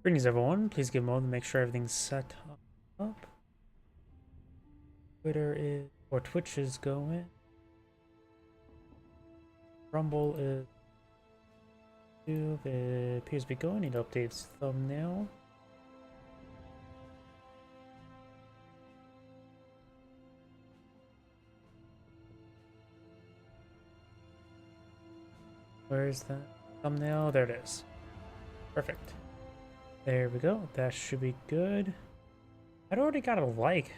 Greetings everyone, please give a moment to make sure everything's set up. Twitter is, or Twitch is going. Rumble is, YouTube it appears to be going. Need to update its thumbnail. Where is that thumbnail? There it is. Perfect. There we go. That should be good. I'd already got a like.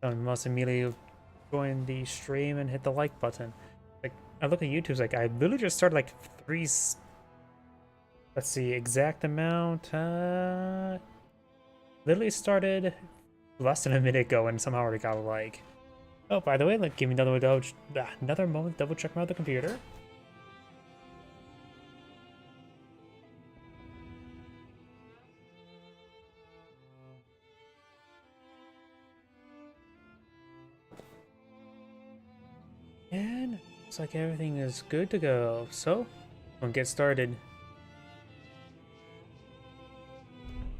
I must immediately join the stream and hit the like button. Like, I look at YouTube's like, I literally just started like let's see, exact amount. Literally started less than a minute ago and somehow already got a like. Oh, by the way, like, give me another moment to double check my other computer. And looks like everything is good to go. So, we'll get started.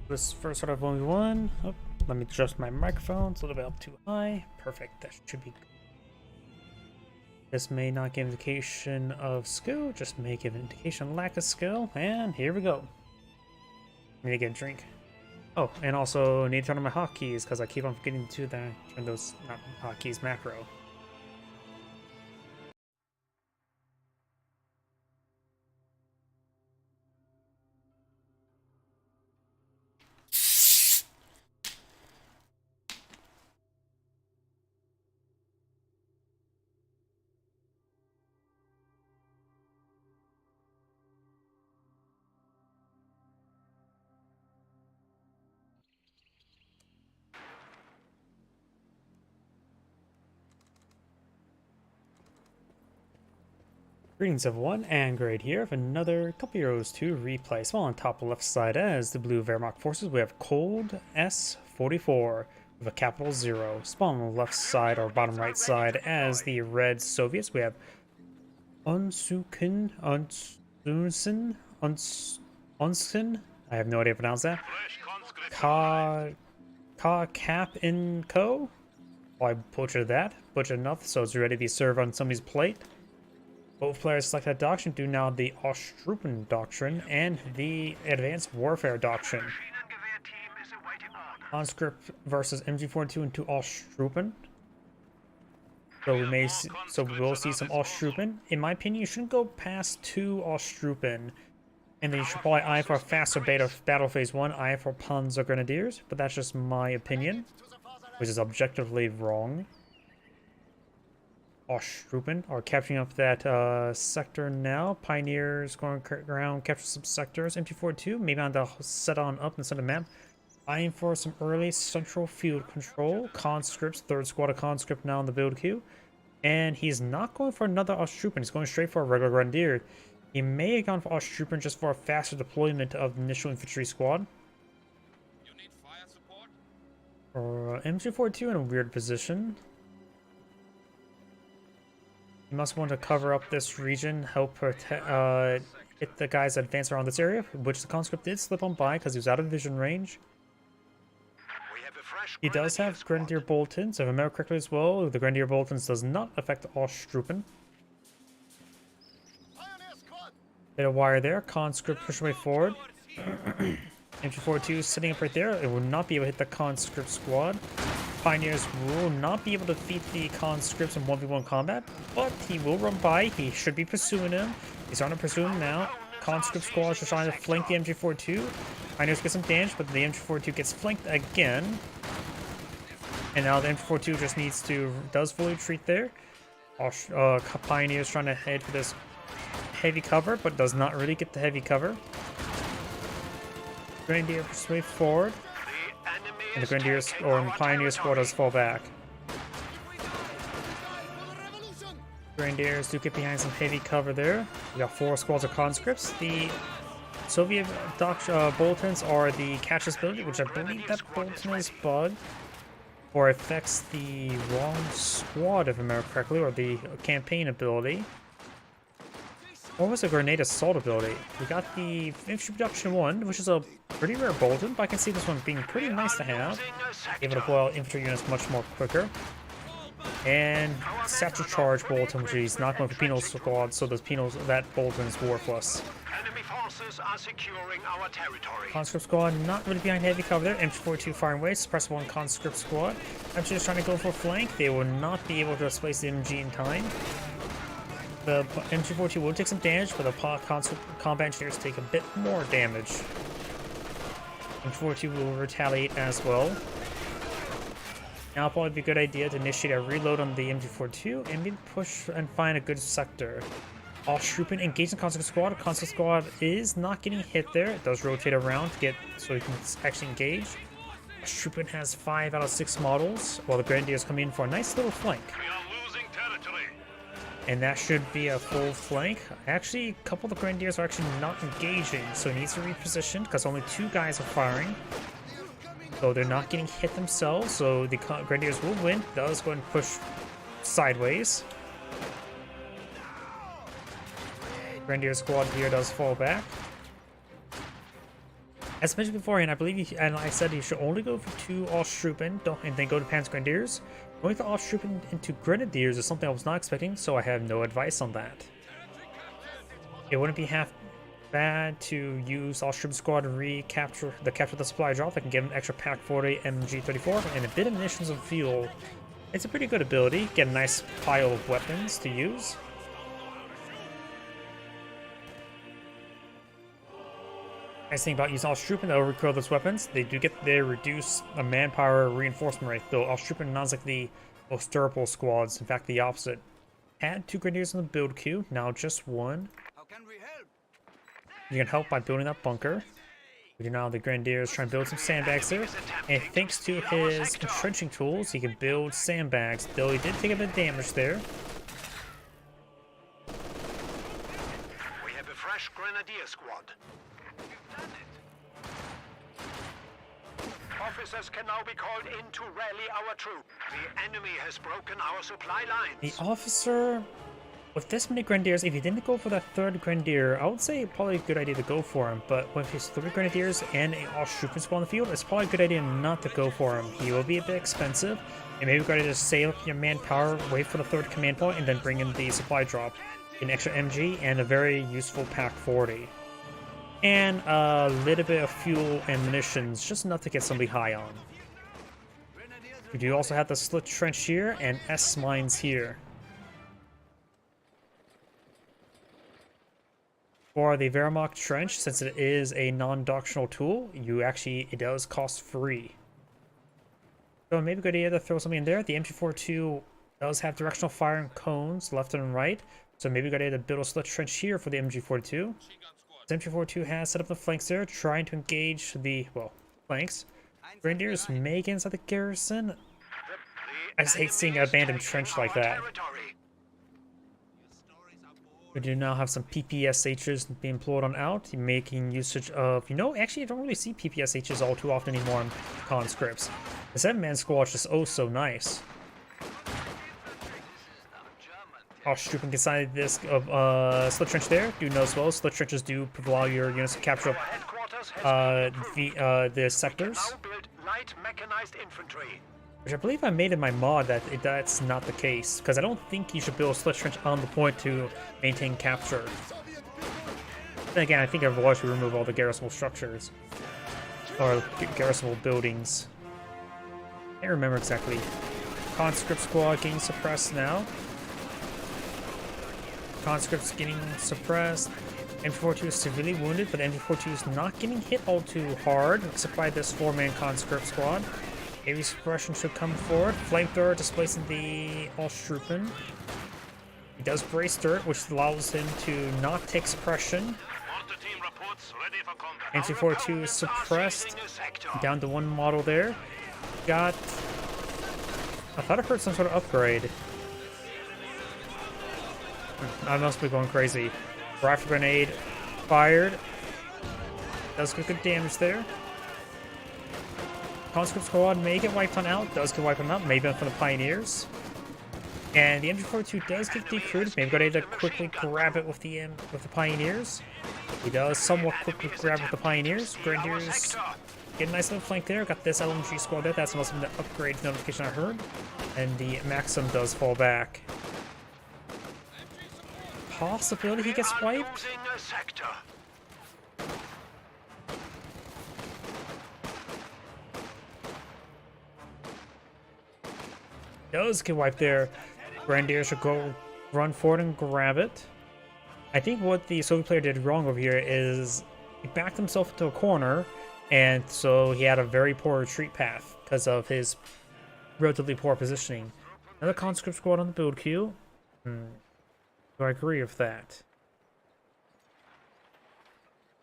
Let's first start off 1v1. Oh, let me adjust my microphone. It's a little bit up too high. Perfect. That should be good. This may not give indication of skill, just may give indication of lack of skill. And here we go. Need to get a drink. Oh, and also need to turn on my hotkeys because I keep on forgetting to turn those, not hotkeys, macro. Greetings everyone, and Grade here with another couple heroes to replay. So on top left side as the blue Wehrmacht forces, we have Cold S-44 with a capital 0. Spawn on the left side or bottom right side as the red Soviets, we have Unsukin, Unsun, I have no idea how to pronounce that. Cap in Co. Well, I butchered that, enough, so it's ready to be served on somebody's plate. Both players select that doctrine do now the Ostrupen Doctrine and the Advanced Warfare Doctrine. Conscript versus MG42 into Ostrupen. So we will see some Ostrupen. In my opinion, you shouldn't go past 2 Ostrupen. And then you should probably eye for a faster battle phase 1, eye for Panzer Grenadiers, but that's just my opinion, which is objectively wrong. Ostrupen are capturing up that sector now. Pioneers going around, capture some sectors. MT42 maybe on the set on up instead of map. Eyeing for some early central field control. Conscripts, third squad of conscript now in the build queue. And he's not going for another Ostrupen. He's going straight for a regular grenadier. He may have gone for Ostrupen just for a faster deployment of the initial infantry squad. You need fire support? MG42 in a weird position. You must want to cover up this region, help protect, hit the guys that advance around this area, which the conscript did slip on by because he was out of vision range. He does have Grenadier Boltons, if I remember correctly as well. The Grenadier Boltons does not affect Ostrupen. Bit of wire there, conscript push way forward. MG42 sitting up right there, it will not be able to hit the conscript squad. Pioneers will not be able to defeat the conscripts in 1v1 combat, but he will run by. He should be pursuing him. He's starting to pursue him now. Conscript squad is trying to flank the MG42. Pioneers get some damage, but the MG42 gets flanked again. And now the MG42 just does fully retreat there. Pioneers trying to head for this heavy cover, but does not really get the heavy cover. Grenadier persuade forward. And the Grenadiers or Pioneer squad does fall back. Grenadiers do get behind some heavy cover there. We got 4 squads of conscripts. The Soviet Boltons are the catcher's ability, which I believe that Bolton is bugged. Or affects the wrong squad, if I remember correctly, or the campaign ability. What was the grenade assault ability? We got the infantry production 1, which is a pretty rare Bolton, but I can see this one being pretty nice to have. Able to blow out infantry units much more quicker. And Satchel Charge Bolton, which is not going for penal squad, so those penals, that Bolton is worthless. Enemy forces are securing our territory. Conscript squad not really behind heavy cover there. MG42 firing away. Suppress one conscript squad. MG just trying to go for a flank. They will not be able to displace the MG in time. The MG42 will take some damage, but the combat engineers take a bit more damage. MG42 will retaliate as well. Now it'll probably be a good idea to initiate a reload on the MG42 and maybe push and find a good sector. Osttroopen engage the conscript squad. Conscript squad is not getting hit there. It does rotate around to get so he can actually engage. Osttroopen has 5 out of 6 models, while the Grenadiers come in for a nice little flank. We are losing territory. And that should be a full flank. Actually, a couple of the Grenadiers are actually not engaging, so he needs to reposition because only 2 guys are firing. So they're not getting hit themselves, so the Grenadiers will win. Does go and push sideways. Grenadier squad here does fall back. As mentioned beforehand, I believe and I said you should only go for 2 Osttroopen and then go to Panzer Grenadiers. Going to Osttroopen into Grenadiers is something I was not expecting, so I have no advice on that. It wouldn't be half bad to use Osttroopen squad to recapture the supply drop. I can give an extra Pak 40 MG34 and a bit of munitions and fuel. It's a pretty good ability. Get a nice pile of weapons to use. Nice thing about using Osttroopen, they'll recoil those weapons. They do get their reduced manpower reinforcement rate, though Osttroopen not like the most durable squads. In fact, the opposite. Had 2 Grenadiers in the build queue, now just 1. How can we help? You can help by building that bunker. We do now the Grenadiers try and build some sandbags there. And thanks to his entrenching tools, he can build sandbags, though he did take a bit of damage there. We have a fresh Grenadier squad. Officers can now be called in to rally our troops. The enemy has broken our supply lines. The officer, with this many Grenadiers, if you didn't go for that 3rd Grenadier, I would say probably a good idea to go for him. But with his 3 Grenadiers and an Osttroopen squad on the field, it's probably a good idea not to go for him. He will be a bit expensive, and maybe go to just save up your manpower, wait for the 3rd command point, and then bring in the supply drop. An extra MG and a very useful Pak 40. And a little bit of fuel and munitions, just enough to get somebody high on. We do also have the Slit Trench here and S-Mines here. For the Wehrmacht Trench, since it is a non-doctrinal tool, it does cost free. So maybe a good idea to throw something in there. The MG42 does have directional firing cones left and right, so maybe a good idea to build a Slit Trench here for the MG42. MG42 has set up the flanks there, trying to engage the, flanks. Grenadiers may get inside the garrison. I just hate seeing an abandoned trench like that. We do now have some PPSHs being employed on out, making usage of, actually I don't really see PPSHs all too often anymore on conscripts. The 7-man squad is just oh so nice. Osttroopen inside this Slit Trench there. Do know as well, Slit Trenches do allow your units to capture the sectors. Which I believe I made in my mod that's not the case, because I don't think you should build a Slit Trench on the point to maintain capture. Then again, I think Overwatch should remove all the garrisonable structures. Or garrisonable buildings. Can't remember exactly. Conscript squad getting suppressed now. Conscripts getting suppressed. MG42 is severely wounded, but MG42 is not getting hit all too hard, except by this 4-man conscript squad. Heavy suppression should come forward. Flamethrower displacing the Osttroopen. He does brace dirt, which allows him to not take suppression. MG42 is suppressed. Down to 1 model there. Got... I thought I heard some sort of upgrade. I must be going crazy. Rifle grenade fired. Does get good damage there. Conscript squad may get wiped on out. Does get wiped on out. Maybe from the Pioneers. And the MG42 does get decrewed. Maybe got to quickly grab it with the Pioneers. He does somewhat quickly grab with the Pioneers. Grenadiers get a nice little flank there. Got this LMG squad there. That's also the upgrade notification I heard. And the Maxim does fall back. Possibility he gets wiped. Losing a sector. Does get wiped there. Grenadiers should go run forward and grab it. I think what the Soviet player did wrong over here is he backed himself into a corner, and so he had a very poor retreat path because of his relatively poor positioning. Another conscript squad on the build queue. Do I agree with that?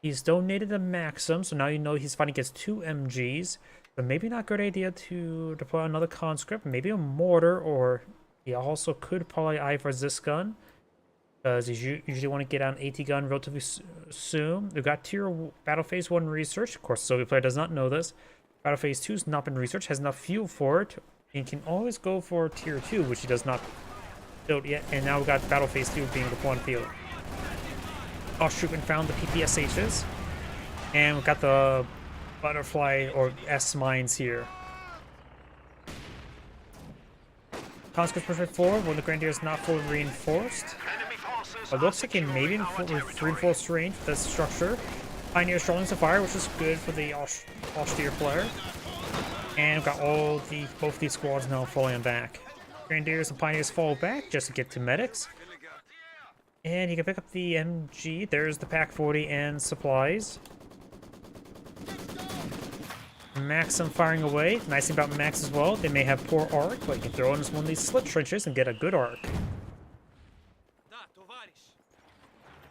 He's donated a Maxim, so now you know he's fighting against 2 MGs. But maybe not a good idea to deploy another conscript, maybe a mortar, or he also could probably eye for this gun. Because you usually want to get out an AT gun relatively soon. We've got tier Battle Phase 1 research. Of course, the Soviet player does not know this. Battle Phase 2 has not been researched, has enough fuel for it, and can always go for tier 2, which he does not build yet. And now we've got Battle Phase 2 being deployed on field. Oshtroopen found the PPSHs, and we've got the butterfly or S mines here. Conscript push forward when the Grenadier is not fully reinforced. It looks like it may be in reinforced range with this structure. Pioneer strolling to fire, which is good for the Austere player. And we've got both these squads now falling back. Grenadiers and Pioneers fall back just to get to medics. And you can pick up the MG. There's the Pak-40 and supplies. Maxim firing away. Nice thing about Max as well, they may have poor arc, but you can throw in one of these slit trenches and get a good arc.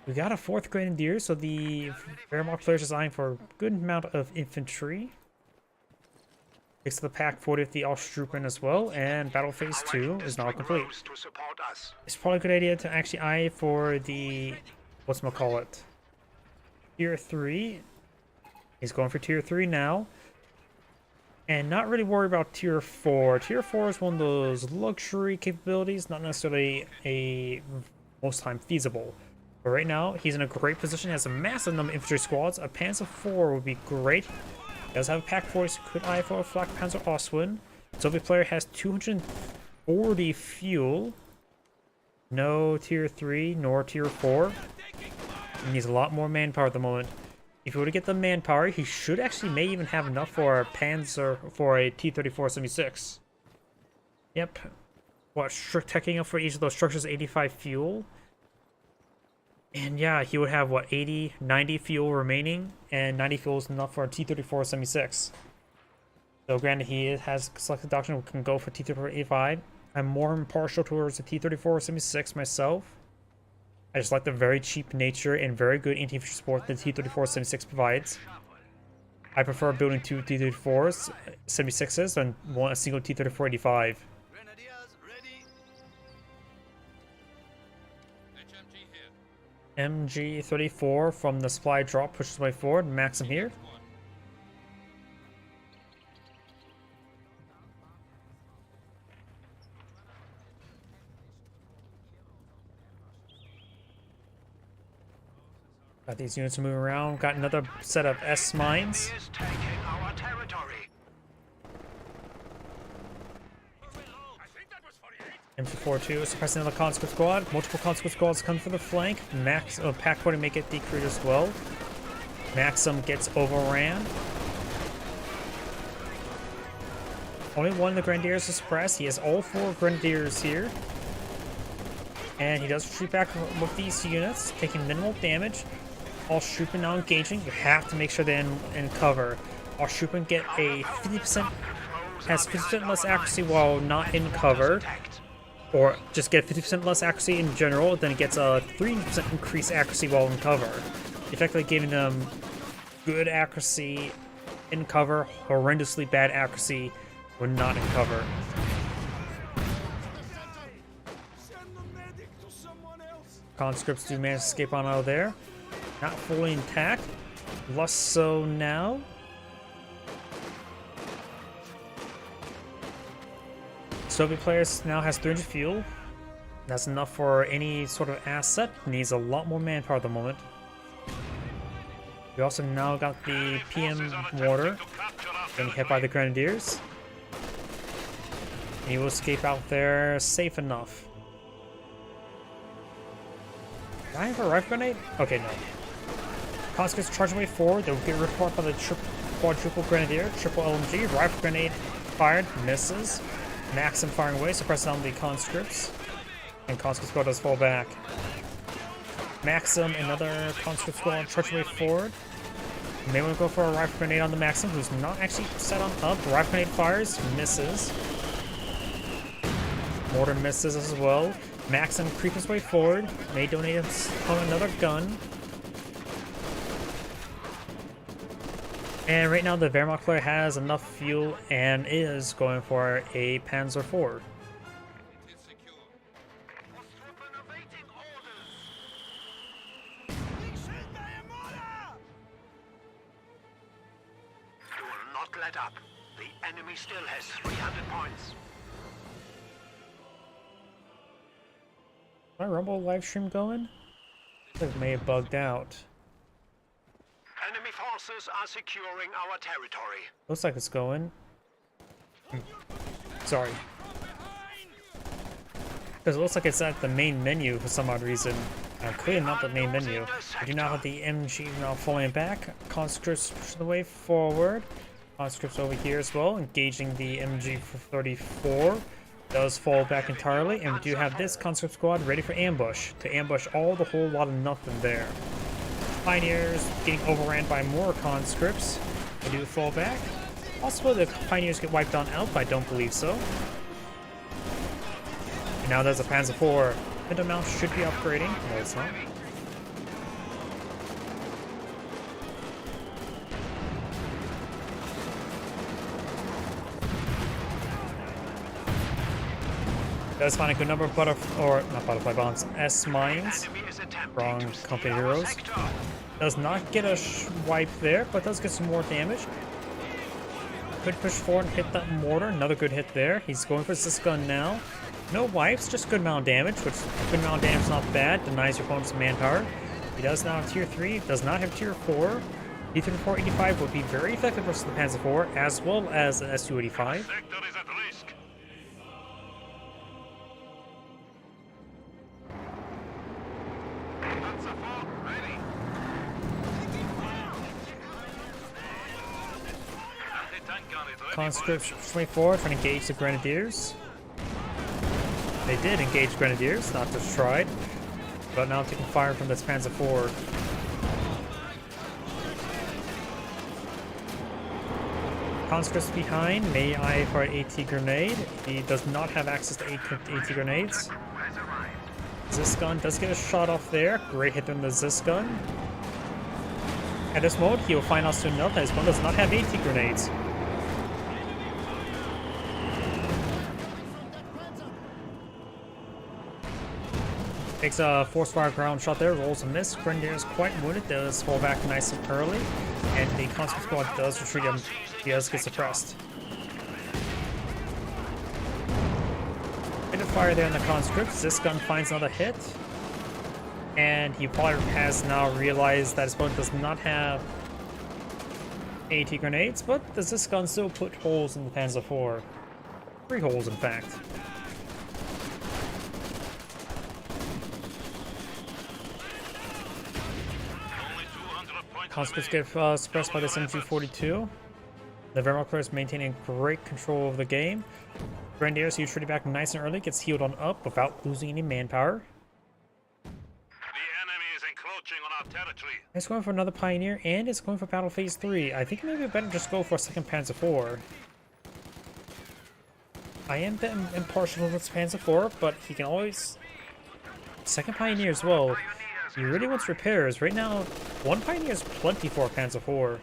We got a 4th Grenadier, so the Wehrmacht players is eyeing for a good amount of infantry. Takes the Pak-40 with the Oshtroopen as well, and Battle Phase 2 is now complete. It's probably a good idea to actually eye for the, whatchamacallit, Tier 3. He's going for Tier 3 now. And not really worry about Tier 4. Tier 4 is one of those luxury capabilities, not necessarily a most time feasible. But right now, he's in a great position. He has a massive number of infantry squads. A Panzer IV would be great. He does have a Pak-40, so could eye for a Flak Panzer Ostwind. Soviet player has 240 fuel. No Tier 3, nor Tier 4. He needs a lot more manpower at the moment. If you were to get the manpower, he should actually may even have enough for a Panzer, for a T-34-76. Yep. What, teching up for each of those structures 85 fuel? And yeah, he would have, what, 80, 90 fuel remaining, and 90 fuel is enough for a T-34-76. So granted, he has selected doctrine, can go for T-34-85. I'm more impartial towards the T-34-76 myself. I just like the very cheap nature and very good anti-infantry support that the T-34-76 provides. I prefer building 2 T-34s, 76s than a single T-34-85. MG-34 from the supply drop pushes way forward. Maxim here. Got these units moving around. Got another set of S mines. M4-2 suppressing another conscript squad. Multiple conscript squads come for the flank. Pak-40 may get decreed as well. Maxim gets overran. Only one of the Grenadiers is suppressed. He has all 4 Grenadiers here. And he does retreat back with these units, taking minimal damage. Oshtroopen now engaging. You have to make sure they're in cover. Oshtroopen get a 50%, has 50% less accuracy while not in cover. Or just get 50% less accuracy in general, then it gets a 3% increased accuracy while in cover. Effectively giving them good accuracy in cover, horrendously bad accuracy when not in cover. Conscripts do manage to escape on out of there. Not fully intact. Less so now. Soviet players now has 300 fuel. That's enough for any sort of asset. Needs a lot more manpower at the moment. We also now got the PM mortar getting hit by the grenadiers. And he will escape out there safe enough. Did I have a rifle grenade? Okay, no. Conscripts charge away forward. They'll get ripped apart by the quadruple grenadier, triple LMG. Rifle grenade fired, misses. Maxim firing away, suppressing on the conscripts. And conscript squad does fall back. Maxim, another conscript squad, charge away forward. May want to go for a rifle grenade on the Maxim, who's not actually set on up. Rifle grenade fires, misses. Mortar misses as well. Maxim creep his way forward. May donate on another gun. And right now the Wehrmacht player has enough fuel and is going for a Panzer IV. It is secure. Do not let up. The enemy still has 300 points. My Rumble live stream going? It may have bugged out. Enemy forces are securing our territory. Looks like it's going. Sorry. Because it looks like it's at the main menu for some odd reason. Clearly not the main menu. I do not have the MG now falling back. Conscripts pushing the way forward. Conscripts over here as well, engaging the MG for 34. Does fall back entirely, and we do have this conscript squad ready for ambush. To ambush all the whole lot of nothing there. Pioneers getting overran by more conscripts. They do fall back. Also, the Pioneers get wiped on out, but I don't believe so. And now there's a Panzer IV. Middle mount should be upgrading. No, it's not. Does find a good number of butterfly bombs. S mines. Enemy is attempting Wrong to steal company our heroes. sector. Does not get a wipe there, but does get some more damage. Could push forward and hit that mortar. Another good hit there. He's going for this gun now. No wipes, just good amount of damage, which good amount of damage is not bad. Denies your opponent's manpower. He does now have tier 3, does not have tier 4. D-34 85 would be very effective versus the Panzer IV, as well as the Su-85. Sector is at risk. Panzer IV ready. Anti-tank gun is ready. Conscripts swing forward trying to engage the Grenadiers. They did engage Grenadiers, not just tried. But now taking fire from this Panzer IV. Conscripts behind, may I for an AT grenade. He does not have access to AT grenades. Zisgun does get a shot off there. Great hit from the Zisgun. At this mode, he will find out soon enough that his one does not have AT grenades. Takes a force fire ground shot there, rolls a miss. Grenadier is quite wounded, does fall back nice and early, and the conscript squad does retreat him. He does get suppressed. Bit of fire there on the conscripts. This gun finds another hit, and he probably has now realized that his opponent does not have AT grenades, but does this gun still put holes in the Panzer IV? 3 holes, in fact. Conscripts get suppressed by this MG42. The Wehrmacht player is maintaining great control of the game. Grenadiers, who's retreating back nice and early, gets healed on up without losing any manpower. The enemy is encroaching on our territory. It's going for another Pioneer, and it's going for Battle Phase 3. I think maybe better just go for a second Panzer IV. I am a bit impartial with this Panzer IV, but he can always... Second Pioneer as well. He really wants repairs. Right now, one Pioneer is plenty for a Panzer IV.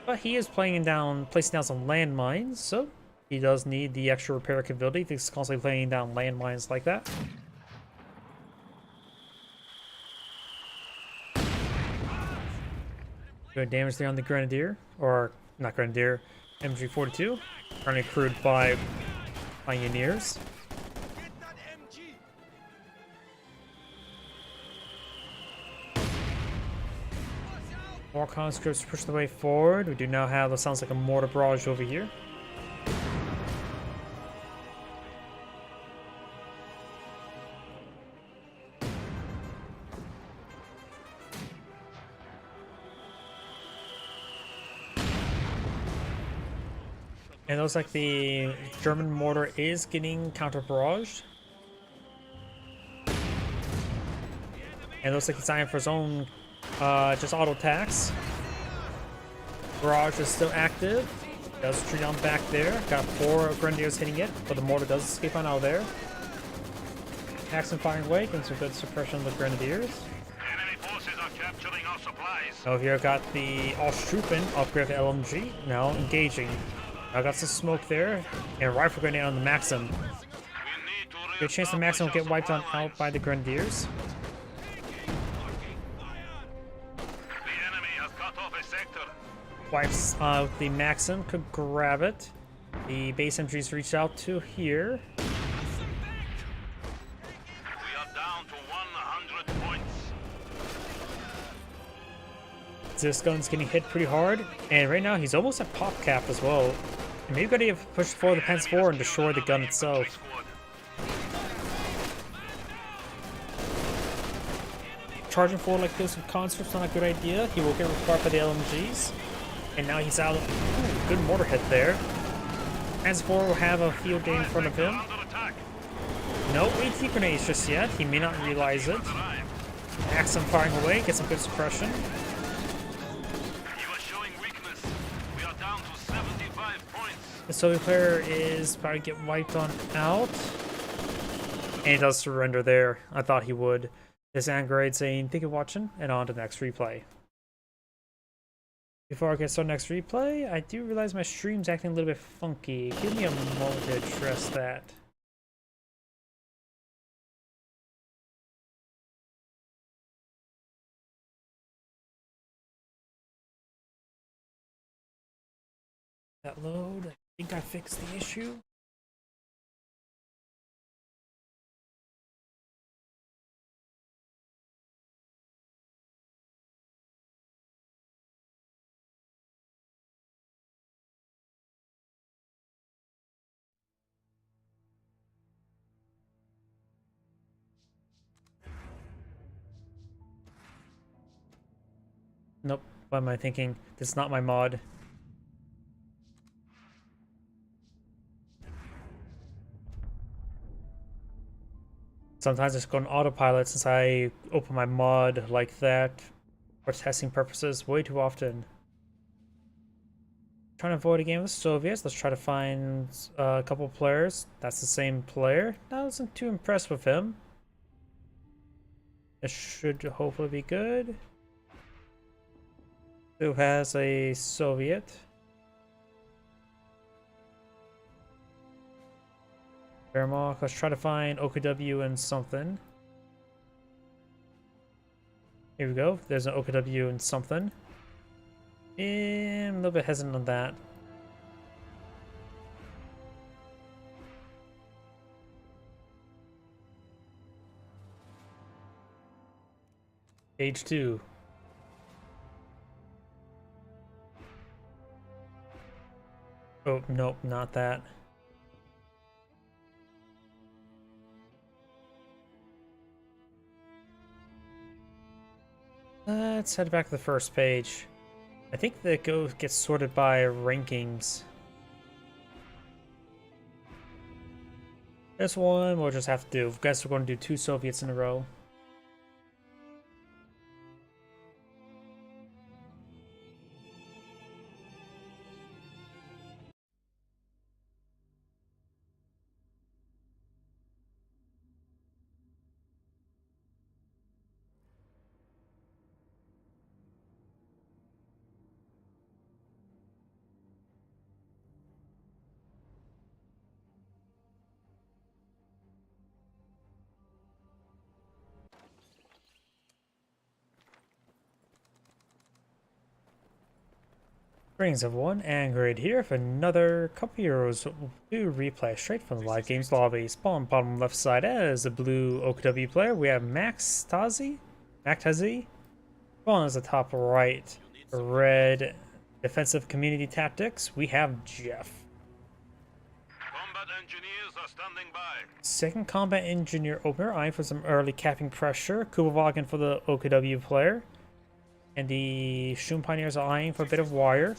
But he is placing down some landmines, so he does need the extra repair capability. He's constantly laying down landmines like that. Good damage there on the Grenadier, or not Grenadier, MG42, currently crewed by Pioneers. More conscripts push the way forward. We do now have what sounds like a mortar barrage over here. And it looks like the German mortar is getting counter-barraged. And it looks like he's eyeing for his own just auto attacks. Barrage is still active. Does retreat on back there. Got 4 Grenadiers hitting it, but the mortar does escape on out there. Maxim firing away, getting some good suppression of the Grenadiers. Enemy forces are capturing our supplies. Over here got the Ausstruppen upgrade to LMG, now engaging. I got some smoke there, and rifle grenade on the Maxim. We need to Good chance the Maxim will get wiped on out by the Grenadiers. The enemy has cut off a sector. Wipes the Maxim, could grab it. The base MG's reached out to here. We are down to 100 points. This gun's getting hit pretty hard, and right now he's almost at pop cap as well. And maybe gotta push forward the Pens 4 and destroy the gun itself. Charging forward like this with conscripts not a good idea. He will get required by the LMGs. And now he's out. Ooh, good mortar hit there. Pens 4 will have a field day in front of him. No AT grenades just yet. He may not realize it. Maxim firing away, get some good suppression. The Soviet player is probably get wiped on out. And he does surrender there. I thought he would. This Angrade saying, thank you for watching, and on to the next replay. Before I get started next replay, I do realize my stream's acting a little bit funky. Give me a moment to address that. That load. I think I fixed the issue. Nope. What am I thinking? This is not my mod. Sometimes I just go on autopilot since I open my mod like that for testing purposes way too often. Trying to avoid a game with Soviets. Let's try to find a couple players. That's the same player. I wasn't too impressed with him. It should hopefully be good. Who has a Soviet? Wehrmacht. Let's try to find OKW and something. Here we go. There's an OKW and something. I'm a little bit hesitant on that. Page 2. Oh, nope, not that. Let's head back to the first page. I think that gets sorted by rankings. This one we'll just have to do. I guess we're going to do 2 Soviets in a row. Greetings everyone, Angrade here for another couple euros do replay straight from the live games lobby. Spawn bottom left side as a blue OKW player. We have Max Tazi. Spawn is the top right. Red defensive community tactics, we have Jeff. Combat engineers are standing by. Second combat engineer opener, eyeing for some early capping pressure. Kubovagen for the OKW player. And the Shun Pioneers are eyeing for a bit of wire.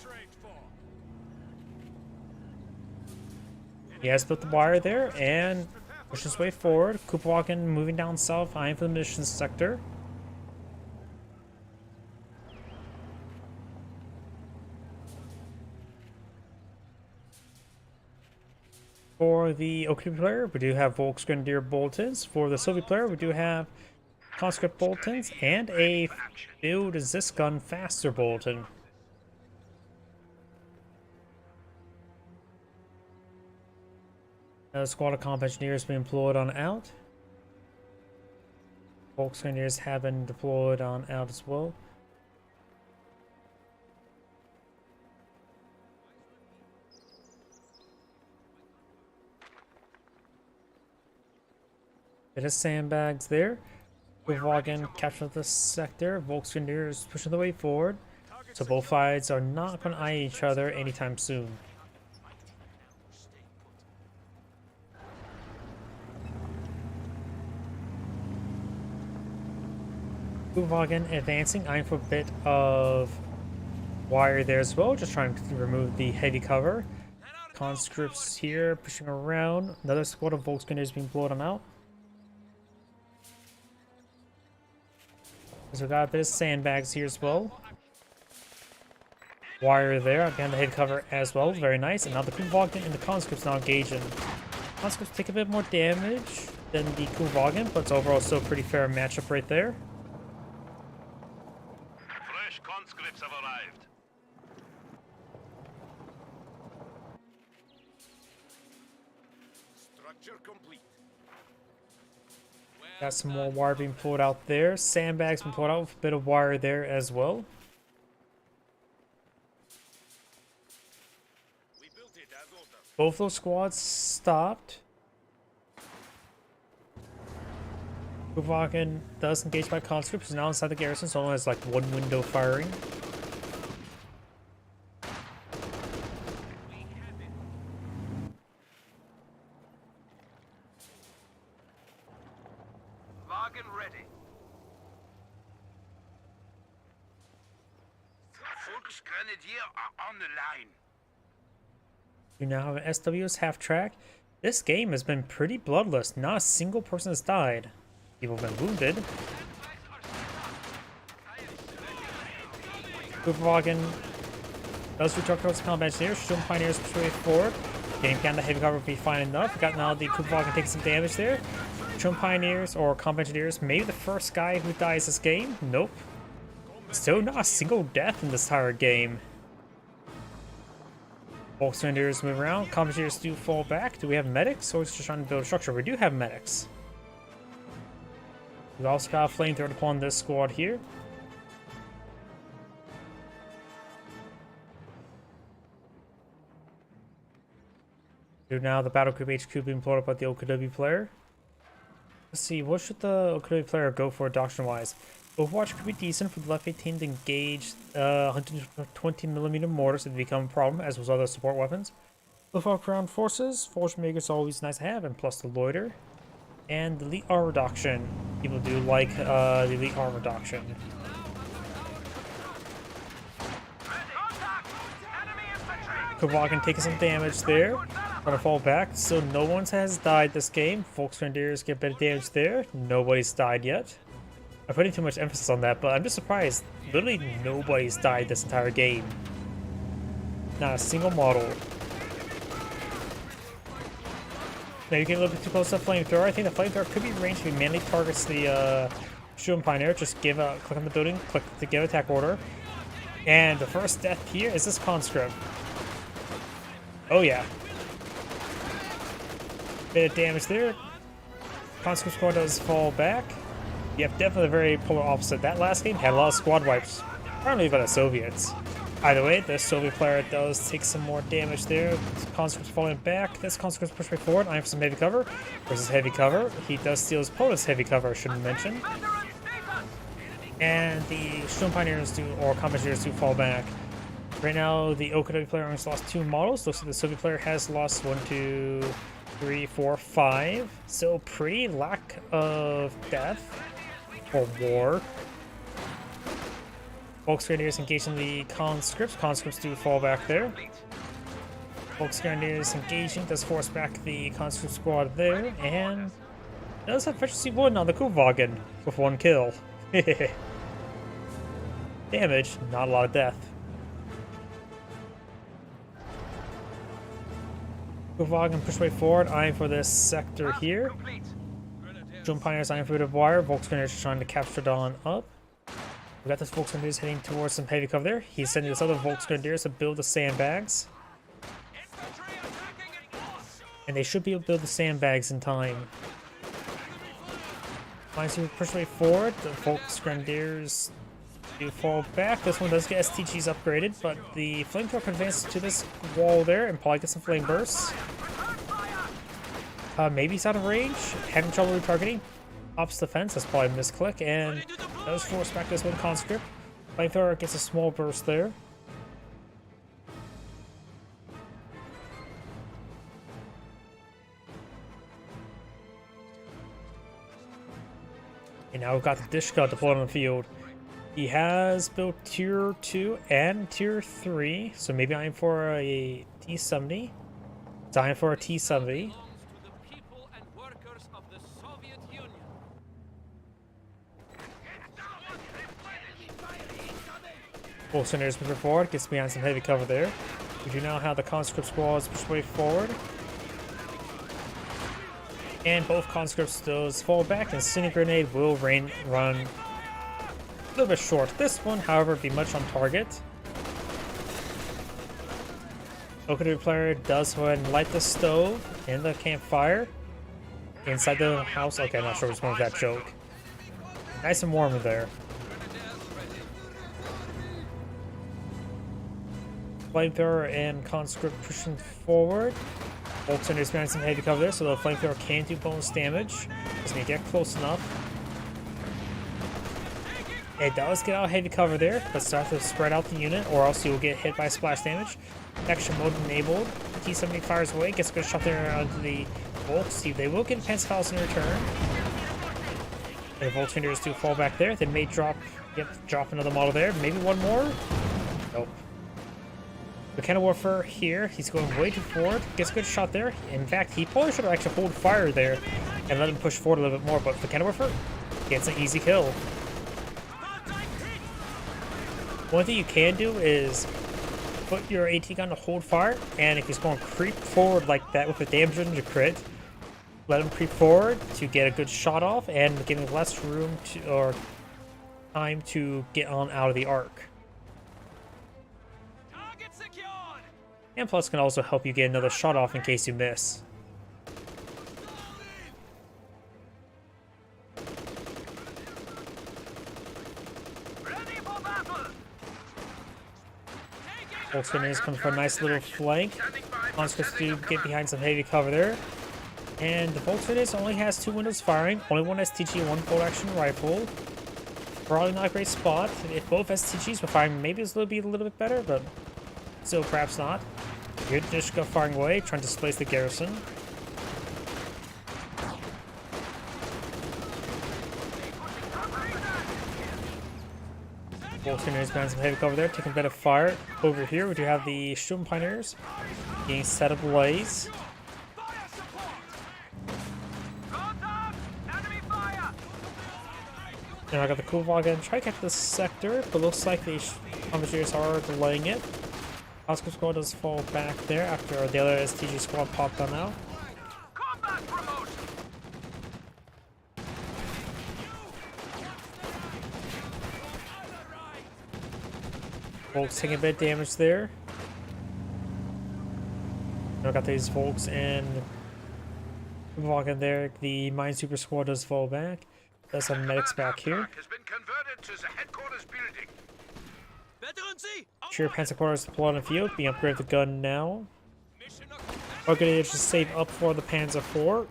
He has built the wire there and pushes his way forward. Kubovagen moving down south, eyeing for the munitions sector. For the OKW player, we do have Volksgrenadier Boltons. For the Soviet player, we do have Conscript Boltons and a Build Zisgun Faster Bolton. Another squad of combat engineers being deployed on out. Volksgrenadiers have been deployed on out as well. Bit of sandbags there. Kubovagen captured the sector. Volksgrenadiers pushing the way forward. So both sides are not going to eye each other anytime soon. Kubovagen advancing, eyeing for a bit of wire there as well. Just trying to remove the heavy cover. Conscripts here pushing around. Another squad of Volksgrenadiers being blown on out. So we got a bit of sandbags here as well. Wire there behind the head cover as well. Very nice. And now the Kubovagen and the Conscripts now engaging. Conscripts take a bit more damage than the Kubovagen, but it's overall still a pretty fair matchup right there. Fresh conscripts have arrived. Structure complete. Got some more wire being pulled out there. Sandbags been pulled out with a bit of wire there as well. We built it as ordered. Both those squads stopped. Kubovagen does engage by conscripts, now inside the garrison, so only has like one window firing. Wagen ready. Volksgrenadier are on the line. You now have an SW's half track. This game has been pretty bloodless. Not a single person has died. People have been wounded. Kubovagen does return towards combat engineers. Shun Pioneers push way forward. Getting down the heavy cover would be fine enough. We got now the Kubovagen taking some damage there. Shun Pioneers or combat engineers, maybe the first guy who dies this game. Nope. Still not a single death in this entire game. Volksgrenadiers move around. Combat engineers do fall back. Do we have medics, or is it just trying to build a structure? We do have medics. We've also got a flamethrower upon this squad here. Do now the Battle Group HQ being pulled up by the OKW player. Let's see, what should the OKW player go for doctrine-wise? Overwatch could be decent for the left 18 to engage 120mm mortars if they become a problem, as was other support weapons. Luftwaffe ground forces, Forge Maker is always nice to have, and plus the loiter. And the elite armor reduction. People do like the elite armor reduction. Kubovagen taking some damage there. Gonna fall back. Still no one has died this game. Volksgrenadiers get a bit of damage there. Nobody's died yet. I'm putting too much emphasis on that, but I'm just surprised. Literally nobody's died this entire game. Not a single model. Now you get a little bit too close to the flamethrower. I think the flamethrower could be ranged if he mainly targets the Shun Pioneer. Just click on the building, click to give attack order. And the first death here is this conscript. Oh yeah. Bit of damage there. Conscript squad does fall back. You have definitely a very polar opposite. That last game had a lot of squad wipes, primarily by the Soviets. Either way, the Soviet player does take some more damage there. Conscript's falling back. This conscript's pushed way forward. I have some heavy cover versus heavy cover. He does steal his opponent's heavy cover, I shouldn't mention. And the Stone Pioneers do, or Combat do fall back. Right now, the OKW player has lost 2 models. Looks like the Soviet player has lost 1, 2, 3, 4, 5. So pretty lack of death or war. Volksgrenadiers engaging the conscripts. Conscripts do fall back there. Volksgrenadiers engaging does force back the conscript squad there, and does have efficiency 1 on the Kuhwagen with 1 kill. Damage, not a lot of death. Kuhwagen push way forward, eyeing for this sector here. Stone Pioneers eyeing for the wire. Volksgrenadiers trying to capture Dawn up. We got this Volksgrenadiers heading towards some heavy cover there. He's sending this other Volksgrenadiers to build the sandbags. And they should be able to build the sandbags in time. Minesweeper push way forward. The Volksgrenadiers do fall back. This one does get STGs upgraded, but the flamethrower can advance to this wall there and probably get some flame bursts. Maybe he's out of range. Having trouble retargeting. Ops defense, that's probably a misclick, and does force back this one conscript. Flamethrower gets a small burst there. And now we've got the Dishka deployed on the field. He has built tier 2 and tier 3, so maybe I'm for a T-70. Dying for a T-70. Volksgrenadiers moving forward, gets behind some heavy cover there. We do now have the conscript squads push way forward. And both conscripts does fall back, and Cine Grenade will run a little bit short. This one, however, be much on target. OKW player does go ahead and light the stove and the campfire inside the house. Okay, I'm not sure what's going with that joke. Nice and warm in there. Flamethrower and conscript pushing forward. Volksgrenadiers behind some heavy cover there, so the flamethrower can do bonus damage. Just need to get close enough. It does get out heavy cover there, but start to spread out the unit, or else you will get hit by splash damage. Extra mode enabled. T-70 fires away, gets a good shot there onto the Volks. See, they will get Panzerfaust in return. And the Volksgrenadiers do fall back there. They may drop another model there. Maybe one more? Nope. Mechanical Warfare here, he's going way too forward, gets a good shot there. In fact, he probably should have actually hold fire there and let him push forward a little bit more, but Mechanical Warfare gets an easy kill. One thing you can do is put your AT gun to hold fire, and if he's going to creep forward like that with a damage range crit, let him creep forward to get a good shot off and give him less room to, or time to get on out of the arc. And plus can also help you get another shot off in case you miss. Volksgrenadiers coming for a nice little flank. Conscripts do get behind some heavy cover there. And the Volksgrenadiers only has 2 windows firing, only 1 STG, 1 bolt action rifle. Probably not a great spot. If both STGs were firing, maybe this would be a little bit better, but still perhaps not. Good Dishka firing away, trying to displace the garrison. Volksgrenadiers behind some heavy cover there, taking a bit of fire. Over here, we do have the Stone Pioneers being set ablaze. And I got the Kuhwagen try to catch this sector, but looks like the Combat are delaying it. Oscar squad does fall back there after the other STG squad popped them out. Volks taking a bit of damage there. Now got these Volks and walking there. The Minesweeper squad does fall back. Does some medics back here. Sure, Panzer Quarters deployed on the field, being upgraded the gun now. We're going to just save up for the Panzer IV.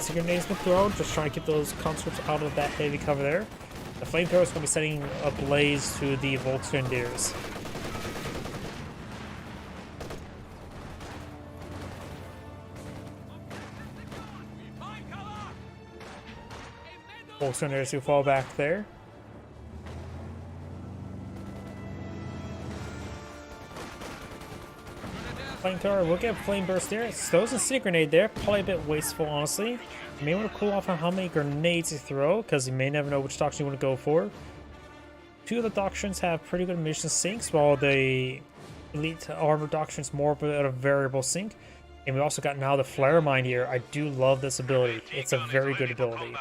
incendiary grenades to throw, just trying to keep those conscripts out of that heavy cover there. The flamethrower is going to be setting a blaze to the Volksgrenadiers. Volksgrenadiers who fall back there. Flamethrower, we'll get Flame Burst there. Throws a Incendiary Grenade there. Probably a bit wasteful, honestly. You may want to cool off on how many grenades you throw, because you may never know which doctrine you want to go for. Two of the doctrines have pretty good mission sinks, while the Elite Armor doctrine's more of a variable sink. And we also got now the Flare Mine here. I do love this ability. It's a very good ability.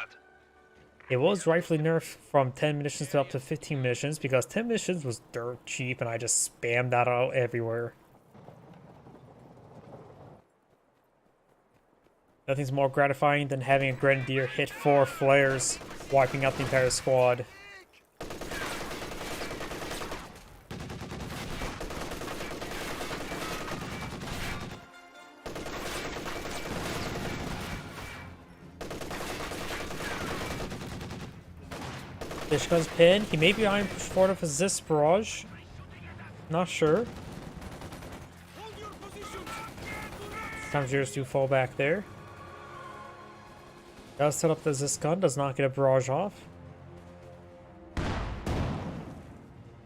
It was rightfully nerfed from 10 munitions to up to 15 munitions, because 10 munitions was dirt cheap, and I just spammed that out everywhere. Nothing's more gratifying than having a Grenadier hit 4 flares, wiping out the entire squad. Dishka's pinned. He may be behind push forward of his Zis barrage. Not sure. Sometimes do fall back there. Does set up the Zis gun, does not get a barrage off.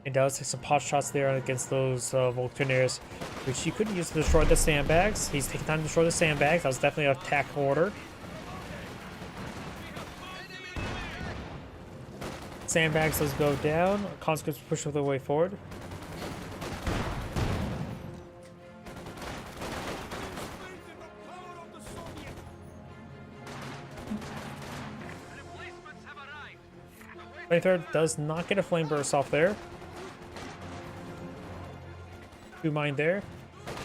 It does take some pot shots there against those Volksgrenadiers, which he couldn't use to destroy the sandbags. He's taking time to destroy the sandbags. That was definitely an attack order. Sandbags does go down. Conscripts push their way forward. Flamethrower does not get a flame burst off there. 2 mine there.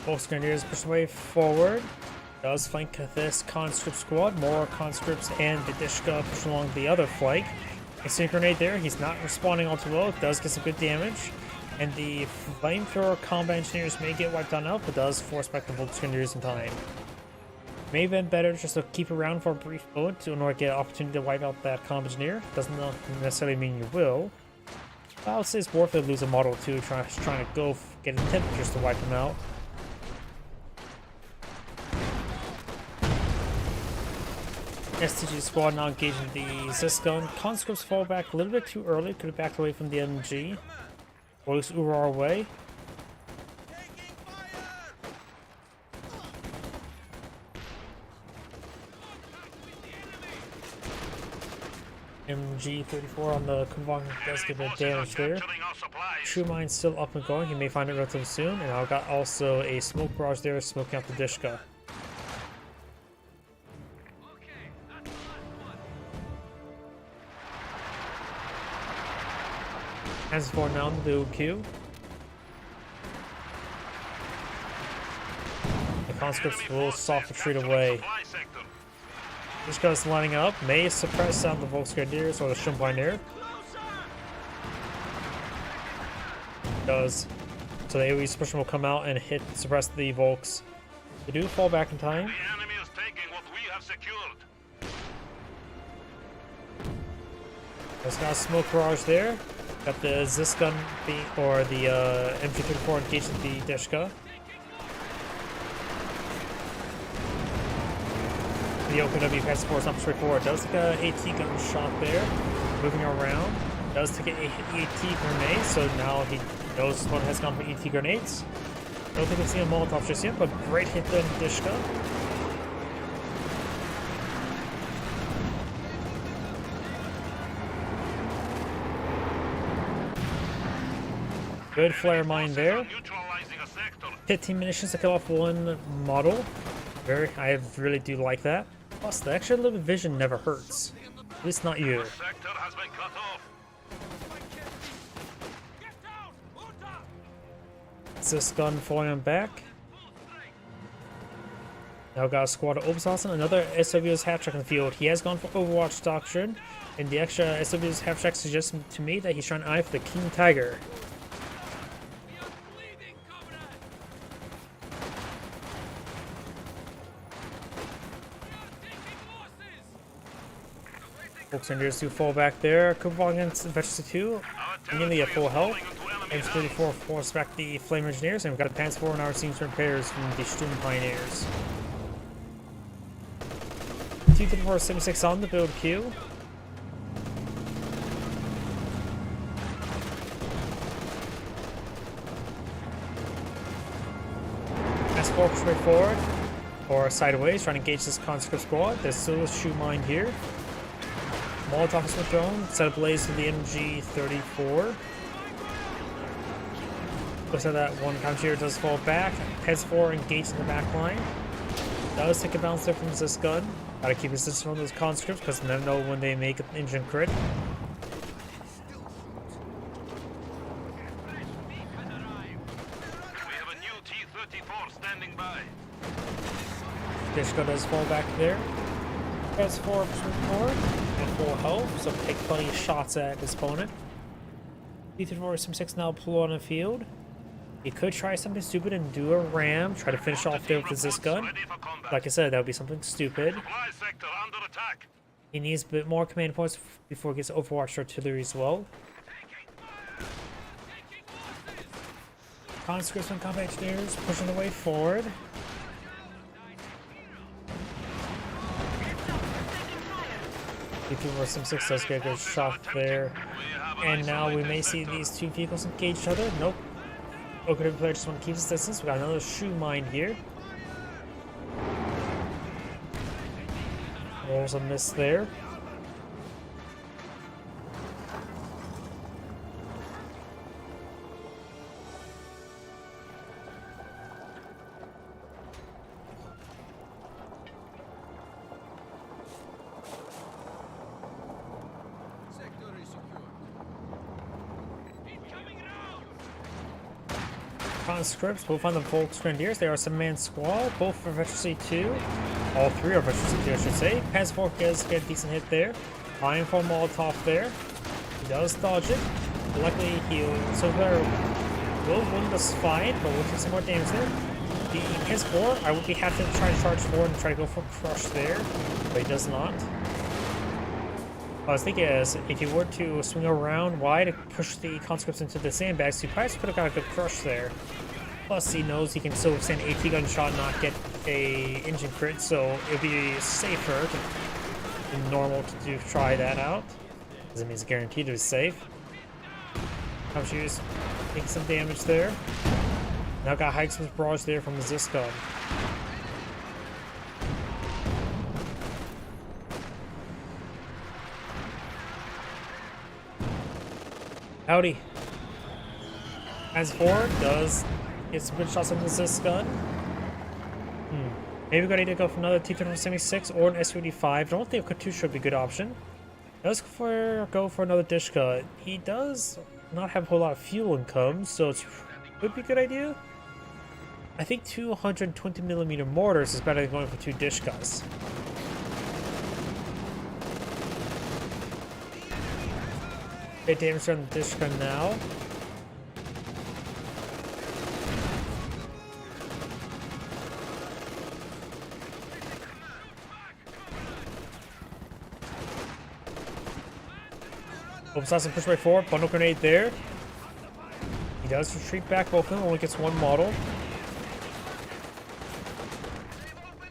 Volksgrenadiers push their way forward. Does flank this conscript squad. More conscripts and Didishka push along the other flank. A Synchronade there. He's not responding all too well. It does get some good damage. And the Flamethrower combat engineers may get wiped on out, but does force back the Volksgrenadiers in time. May have been better just to keep around for a brief moment in order to get an opportunity to wipe out that combat engineer. Doesn't necessarily mean you will. But I would say it's worth it to lose a model too, trying to go get a temperatures to wipe them out. STG squad now engaging the Zis gun. Conscripts fall back a little bit too early. Could have backed away from the MG. Or at least Urar away. MG34 on the Kumbang does get a bit of damage there. True Mine still up and going. He may find it relatively soon. And I've got also a smoke barrage there smoking out the Dishka. As for now, the QQ. The conscripts will soft retreat away. This guy's lining up, may suppress out the Volksgrenadiers or the Shumpioneer. Does. So the AoE suppression will come out and suppress the Volks. They do fall back in time. The enemy is taking what we have secured. There's got a smoke barrage there. Got the Zis gun or the MG34 engaged with the Dishka. The OPW Pass-4 is not straightforward. Does take a AT gun shot there. Moving around. Does take an AT grenade, so now he knows his opponent has gone for AT grenades. Don't think I've seen a Molotov just yet, but great hit there on Dishka. Good flare mine there. 15 munitions to kill off one model. I really do like that. Plus, the extra little bit of vision never hurts. At least not you. This gun falling on back. Now got a squad of Obsasson, another SW's half-track in the field. He has gone for Overwatch Doctrine, and the extra SW's half-track suggests to me that he's trying to eye for the King Tiger. Volksgrenadiers do fall back there. Cooper against Veterans 2. Nearly at full health. M34 force back the Flame Engineers, and we've got a Panzer 4 and our Seams repairs from the Sturm Pioneers. T-34-76 on the build queue. S4 push way forward or sideways, trying to engage this conscript squad. There's still a shoe mine here. Molotov is thrown, set ablaze to the MG34. Looks like that one Panzer does fall back. Heads 4 engaged in the back line. Does take a bounce there from this gun. Gotta keep his distance from those conscripts because you never know when they make an engine crit. We have a new T-34 standing by. Dishka does fall back there. Heads 4 forward at full health, so take plenty of shots at his opponent. T-34-76 now pull on the field. He could try something stupid and do a ram, try to finish off there with this gun. Like I said, that would be something stupid. Supply sector under attack. He needs a bit more command points before he gets Overwatch artillery as well. Conscripts and combat engineers pushing the way forward. T-34-76 does get a good shot there. And now we may see these two vehicles engage each other. Nope. OKW player just want to keep his distance. We got another shoe mine here. There's a miss there. Conscripts, both on the Volksgrenadiers. They are some man squad, both for Veteran 2. All three are Veteran 2, I should say. Panzer 4 does get a decent hit there. Iron for Molotov there. He does dodge it. Luckily, he'll will win this fight, but we'll take some more damage there. The Panzer 4, I would be happy to try to charge forward and try to go for crush there, but he does not. I was thinking is if he were to swing around wide and push the conscripts into the sandbags, he probably could have got a good crush there. Plus, he knows he can still withstand an AT gun shot and not get a engine crit, so it'd be safer than normal to try that out, because it means it's guaranteed to be safe. Shoes taking some damage there. Now got Hikesman's barrage there from the Zis gun. Howdy. As 4 does get some good shots on the Zis gun. Maybe we need to go for another T-34-76 or an SU-85. I don't think a Katyusha would be a good option. Let's go for another Dishka. He does not have a whole lot of fuel income, so it would be a good idea. I think 220mm mortars is better than going for 2 Dishkas. Bit damage on the Dishka now. Obsessive push by 4, bundle grenade there. He does retreat back, both of them, only gets one model.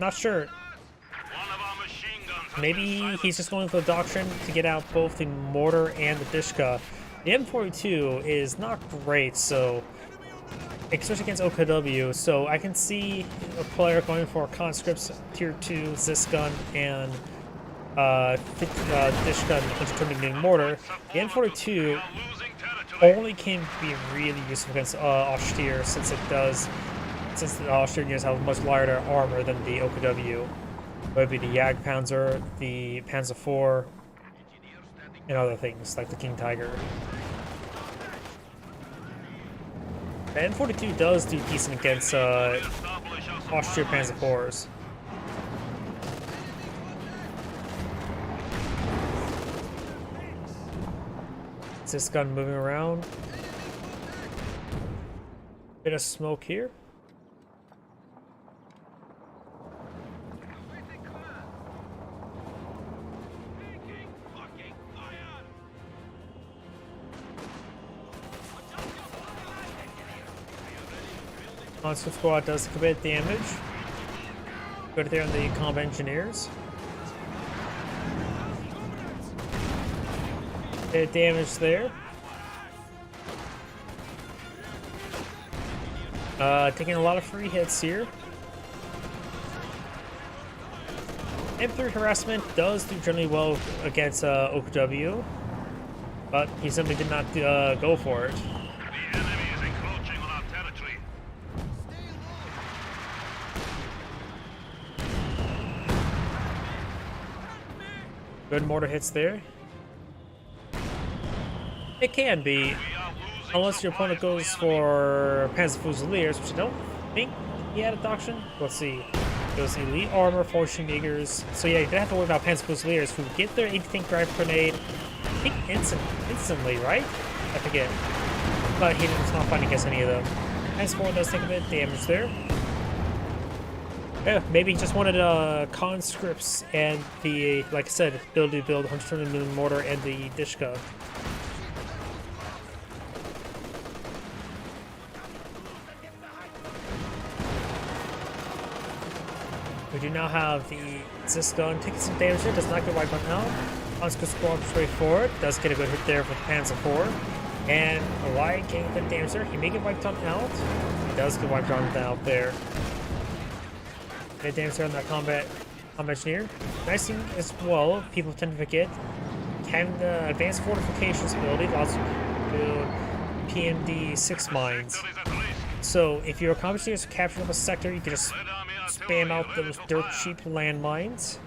Not sure. Maybe he's just going for the doctrine to get out both the mortar and the Dishka. The M42 is not great, so especially against OKW, so I can see a player going for conscripts, tier 2, Zis gun, and Dishka and 120mm mortar. The M42 only can be really useful against Austere, since the Austrians have much lighter armor than the OKW. Whether it be the Jagdpanzer, the Panzer IV, and other things like the King Tiger. The M42 does do decent against Austria Panzer IVs. Is this gun moving around? Bit of smoke here. Conscript Squad does take a bit of damage. Good there on the combat engineers. Bit of damage there. Taking a lot of free hits here. M3 harassment does do generally well against OKW, but he simply did not go for it. The enemy is encroaching on our territory. Good mortar hits there. It can be, We are losing unless your opponent supplies goes to the enemy. for Panzer Fusiliers, which I don't think he had a doctrine. Let's see. Goes Elite Armor, Fortune Diggers. So yeah, you don't have to worry about Panzer Fusiliers who get their anti-tank drive grenade, I think instantly, right? I forget. But he didn't not fighting against any of them. S4 does take a bit of damage there. Yeah, maybe he just wanted conscripts and the, like I said, ability to build 120mm mortar and the Dishka. We do now have the Zisgun taking some damage here, does not get wiped out now. Conscript Squad straight forward, does get a good hit there with Panzer IV. And Lion getting a bit of damage there. He may get wiped on out. He does get wiped on out there. Bit damage there on that combat engineer. Nice thing as well, people tend to forget, having the advanced fortifications ability allows you to build PMD 6 mines. Sector is at risk. So if you're a combat engineer capturing up a sector, you can just Red Army spam artillery out ready those to dirt fire. cheap landmines.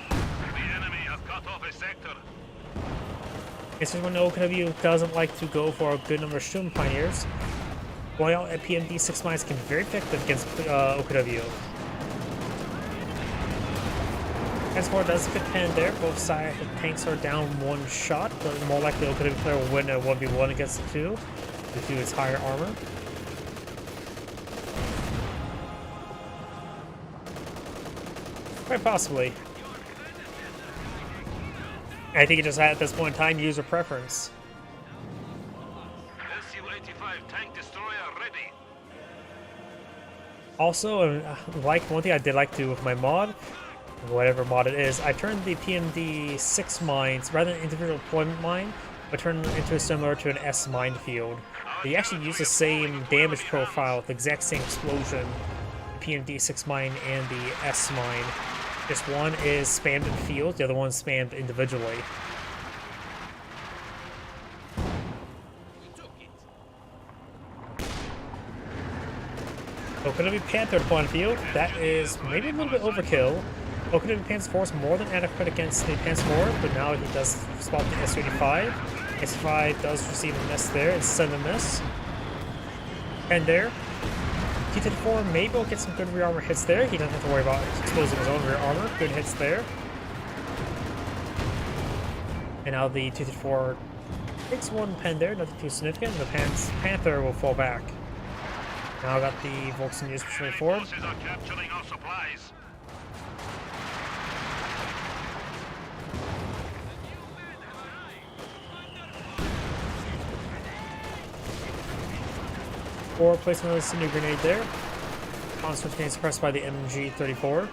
The enemy has cut off a sector. This is when OKW doesn't like to go for a good number of Sturm Pioneers. Going out at PMD 6 mines can be very effective against OKW. S4 does get pinned there. Both sides of tanks are down one shot, but more likely OKW player will win a 1v1 against the two due to his higher armor. Quite possibly. I think it just at this point in time user preference. Su-85 tank destroyer ready. Also, like one thing I did like to do with my mod, whatever mod it is, I turned the PMD 6 mines, rather than individual deployment mine, I turned them into similar to an S minefield. They actually use the same damage profile, the exact same explosion, the PMD 6 mine and the S mine. Just one is spammed in field, the other one is spammed individually. OKW Panther deploying field, that is maybe a little bit overkill. OKW Panther Force more than adequate against the Panther War, but now he does spot the S-35. S-5 does receive a miss there, and send a miss. And there. T-34 maybe will get some good rear armor hits there. He doesn't have to worry about exposing his own rear armor. Good hits there. And now the T-34 takes one pen there, nothing too significant. The Panther will fall back. Now I got the Volksen used straight forward. Forces are capturing our supplies. Or placing another Cinder Grenade there. Conscript getting suppressed by the MG-34.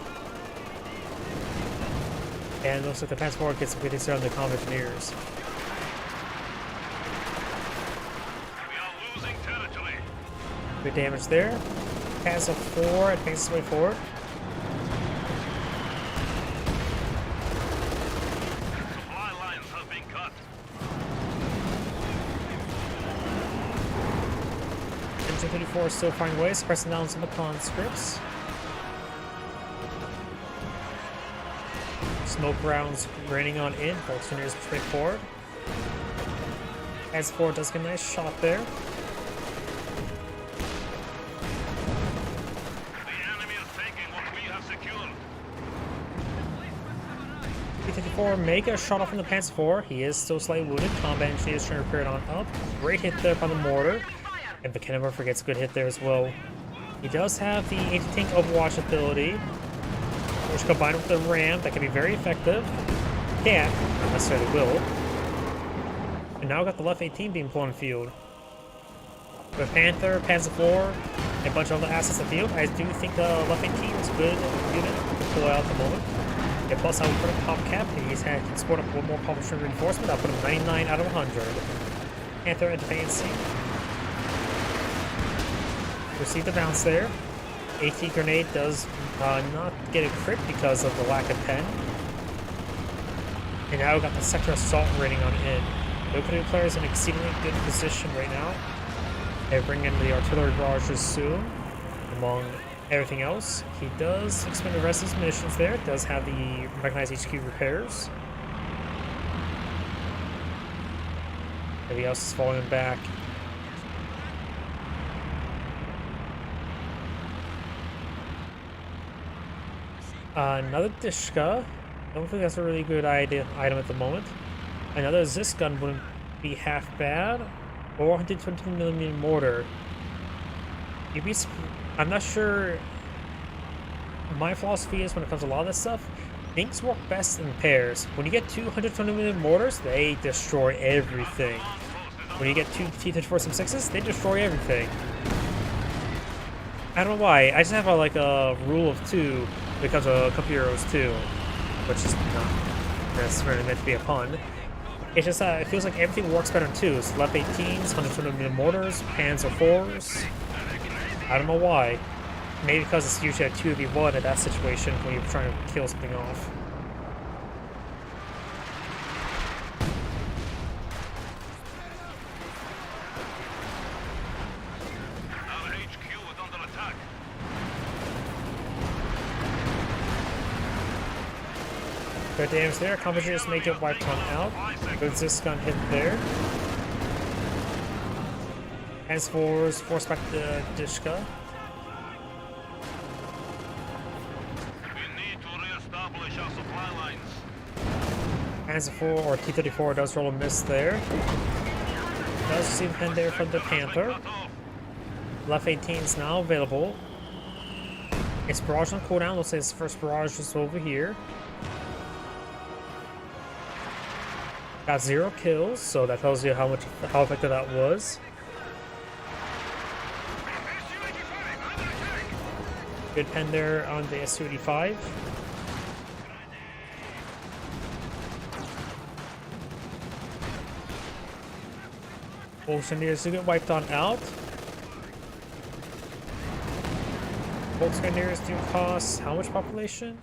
And looks like the Panther gets some good hits there on the combat engineers. We are losing territory. Good damage there. Castle 4 advances his way forward. Supply lines have been cut. MG-34 still finding ways, pressing down some of the conscripts. Smoke rounds raining on in. Volksen is straight forward. S4 does get a nice shot there. The enemy is taking what we have secured. T-54 may get a shot off from the Panzer IV. He is still slightly wounded. Combat engineer is trying to repair it on up. Great hit there by the mortar. And Beckenhauer gets a good hit there as well. He does have the anti-tank Overwatch ability, which combined with the ram, that can be very effective. Can't, not necessarily will. And now got the left 18 being blown field. With Panther, Panzer IV, and a bunch of other assets in the field, I do think Left 18 is a good unit to pull out at the moment. Yeah, plus I will put a pop cap, and he can sport up one more publisher reinforcement. I'll put him 99 out of 100. Panther advancing. Receive the bounce there. AT grenade does not get a crit because of the lack of pen. And now we got the sector assault rating on in. The opening player is in an exceedingly good position right now. They bring in the artillery barrages soon, among everything else. He does expend the rest of his munitions there. Does have the mechanized HQ repairs. Everything else is falling back. Another Dishka. Don't think that's a really good item at the moment. Another Zis gun wouldn't be half bad. Or 120mm mortar. I'm not sure. My philosophy is when it comes to a lot of this stuff, things work best in pairs. When you get two 120mm mortars, they destroy everything. When you get two T-34-76s, they destroy everything. I don't know why. I just have a rule of two when it comes to a couple Euros too, which is not necessarily meant to be a pun. It's just it feels like everything works better in twos. Left 18s, 120mm mortars, Panzer IVs. I don't know why. Maybe because it's usually a 2v1 in that situation when you're trying to kill something off. Our HQ is under attack. Good damage there. Competitors may get wiped on out. Good Zis gun hit there. As force back the Dishka. We need to re-establish our supply lines. Panzer IV or T-34 does roll a miss there. Does receive pen there from the Panther. Left 18 is now available. It's barrage on cooldown. Looks like his first barrage is over here. Got 0 kills, so that tells you how effective that was. Good pen there on the Su-85. Volksgrenadiers do get wiped on out. Volksgrenadiers do cost how much population?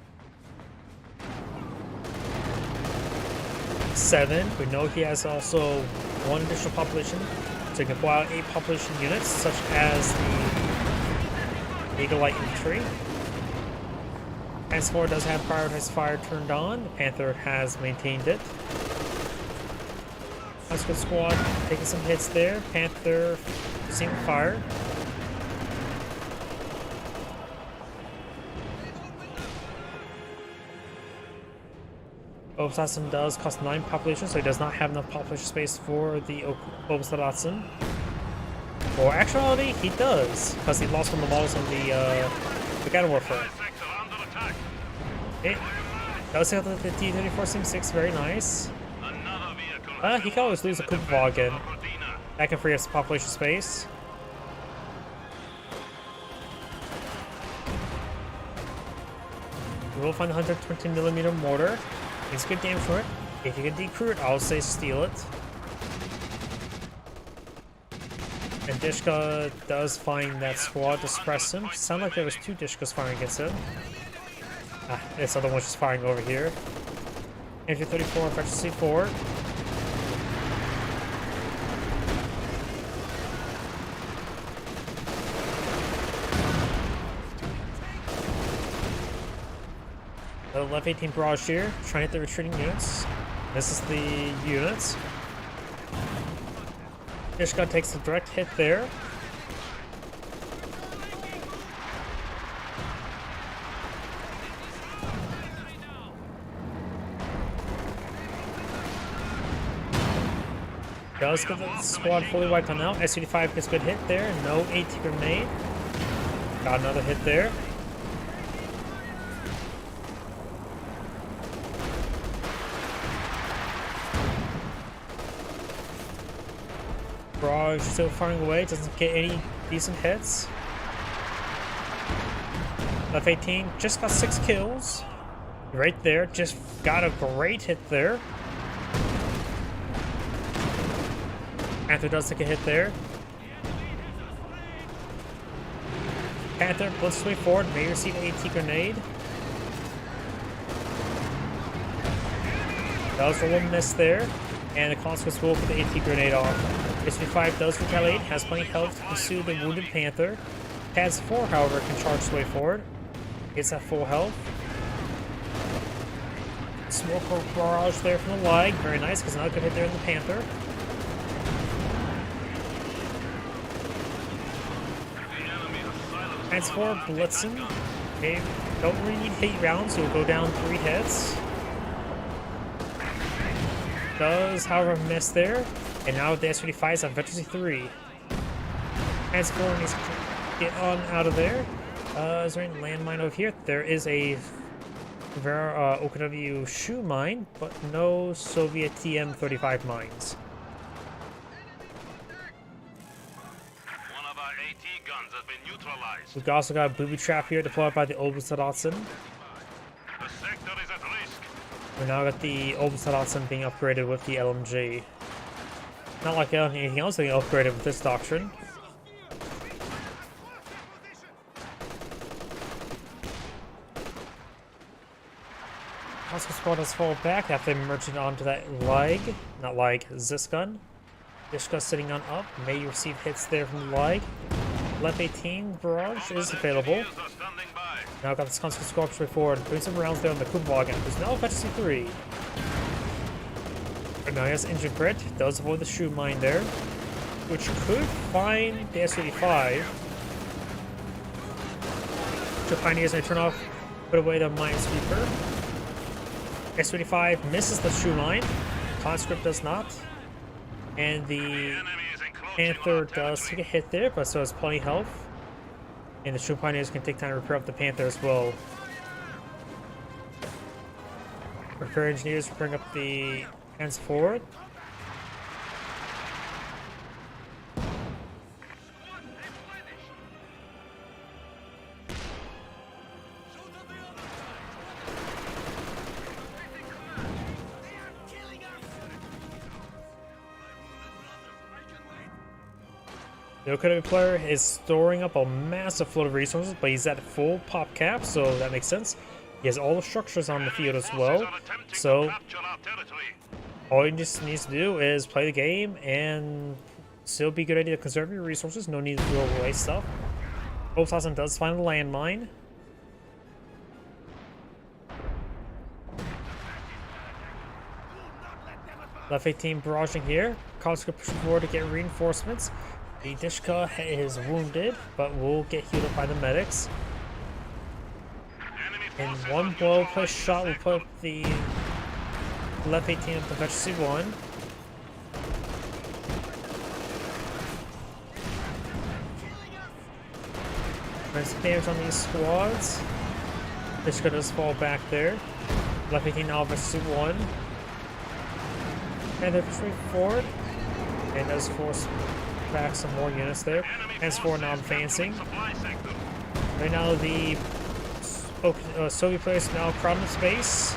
7. We know he has also 1 additional population, so he can pull out 8 population units, such as the Eagle Light Infantry. Panzer IV does have prioritized fire turned on. The Panther has maintained it. Oscar Squad taking some hits there. Panther receiving fire. Oberstatsen does cost 9 population, so he does not have enough population space for the Oberstatsen. Or actually, he does, because he lost one of the models on the Garden Warfare. It does have the T-34-76, very nice. He can always lose a Kupferwagen. That can free up some population space. We will find the 120mm mortar. It's good damage for it. If you can decrew it, I'll say steal it. And Dishka does find that squad to suppress him. Sound like there was 2 Dishkas firing against him. This other one's just firing over here. MG-34 fetches C4. The left 18 barrage here, trying to hit the retreating units. This is the units. Dishka takes a direct hit there. Does get the squad fully wiped on out. Su-85 gets a good hit there. No AT grenade. Got another hit there. Barrage still firing away, doesn't get any decent hits. F-18 just got 6 kills. Right there, just got a great hit there. Panther does take a hit there. Panther blitzes way forward, may receive an AT grenade. Does roll a miss there, and the consequence will put the AT grenade off. SP5 does retaliate, has plenty of health to pursue the wounded Panther. Pads 4, however, can charge his way forward. Gets at full health. Smoke barrage there from the lag, very nice, because not a good hit there in the Panther. Pads 4 blitzing. Okay, don't really need hate rounds, so we'll go down 3 hits. Does, however, miss there. And now the S-35 is on Veteran 3. Pads 4 needs to get on out of there. Is there any landmine over here? There is a OKW shoe mine, but no Soviet TM-35 mines. One of our AT guns has been neutralized. We've also got a booby trap here deployed by the Oberstdotson. The sector is at risk. We now got the Oberstdotson being upgraded with the LMG. Not like anything else being upgraded with this doctrine. Oscar Squad does fall back after merging onto that lag. Not lag, Zisgun. Zisgun sitting on up. May receive hits there from the lag. Left 18 barrage is available. Engineers are standing by. Now got this constant squad straight forward. Putting some rounds there on the Kubwagen, who's now Veteran 3. But now he has Engine Crit. Does avoid the shoe mine there, which could find the S-35. So Pioneers may turn off, put away the mine sweeper. S-35 misses the shoe line. Conscript does not. And the Enemy is encroaching Panther on our does take territory. a hit there, but so has plenty health. And the True Pioneers can take time to repair up the Panther as well. Repair Engineers bring up the hands forward. The OKW player is storing up a massive flood of resources, but he's at full pop cap, so that makes sense. He has all the structures on the field as well, Forces are attempting to so capture our territory. all he just needs to do is play the game and still be a good idea to conserve your resources. No need to throw away stuff. Oberstdotson does find a landmine. Left 18 barraging here. Conscript pushing forward to get reinforcements. The Dishka is wounded, but will get healed up by the medics. Enemy In forces one are blow neutralizing push the shot will sector. put the left 18 up to Veteran 1. Nice damage on these squads. Dishka does fall back there. Left 18 now Veteran 1. And they're pushing forward. And does force back some more units there. Enemy Hands forces forward now advancing. supply sector. Right now the Soviet players now crowding the space.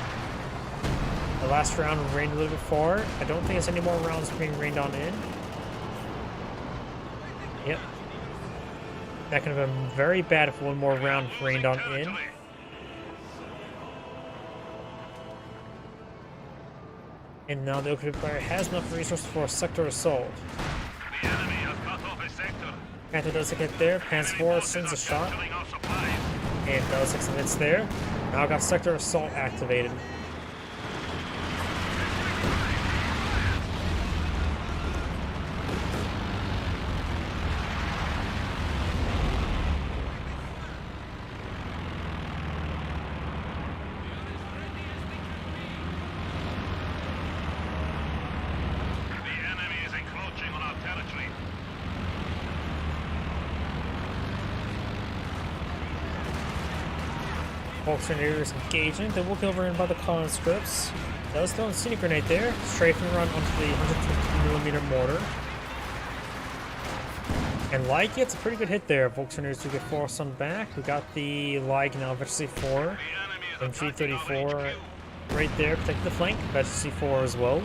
The last round rained a little bit far. I don't think there's any more rounds being rained on in. Yep. That could have been very bad if one more round rained on in. Territory. And now the OKW player has enough resources for a sector assault. The enemy has cut off a sector. Panther does a hit there. Pants 4 sends a shot. Capturing our supplies. And does take some hits there. Now got sector assault activated. The enemy is encroaching on our territory. Volkswagen engaging. They will get over in by the conscripts. That was throw a scenic grenade there. Strafing run onto the 150mm mortar. And Lig gets a pretty good hit there. Volkswagen to get forced on back. We got the Lig now, Veteran C4. MG34 right there, protecting the flank. Veteran C4 as well.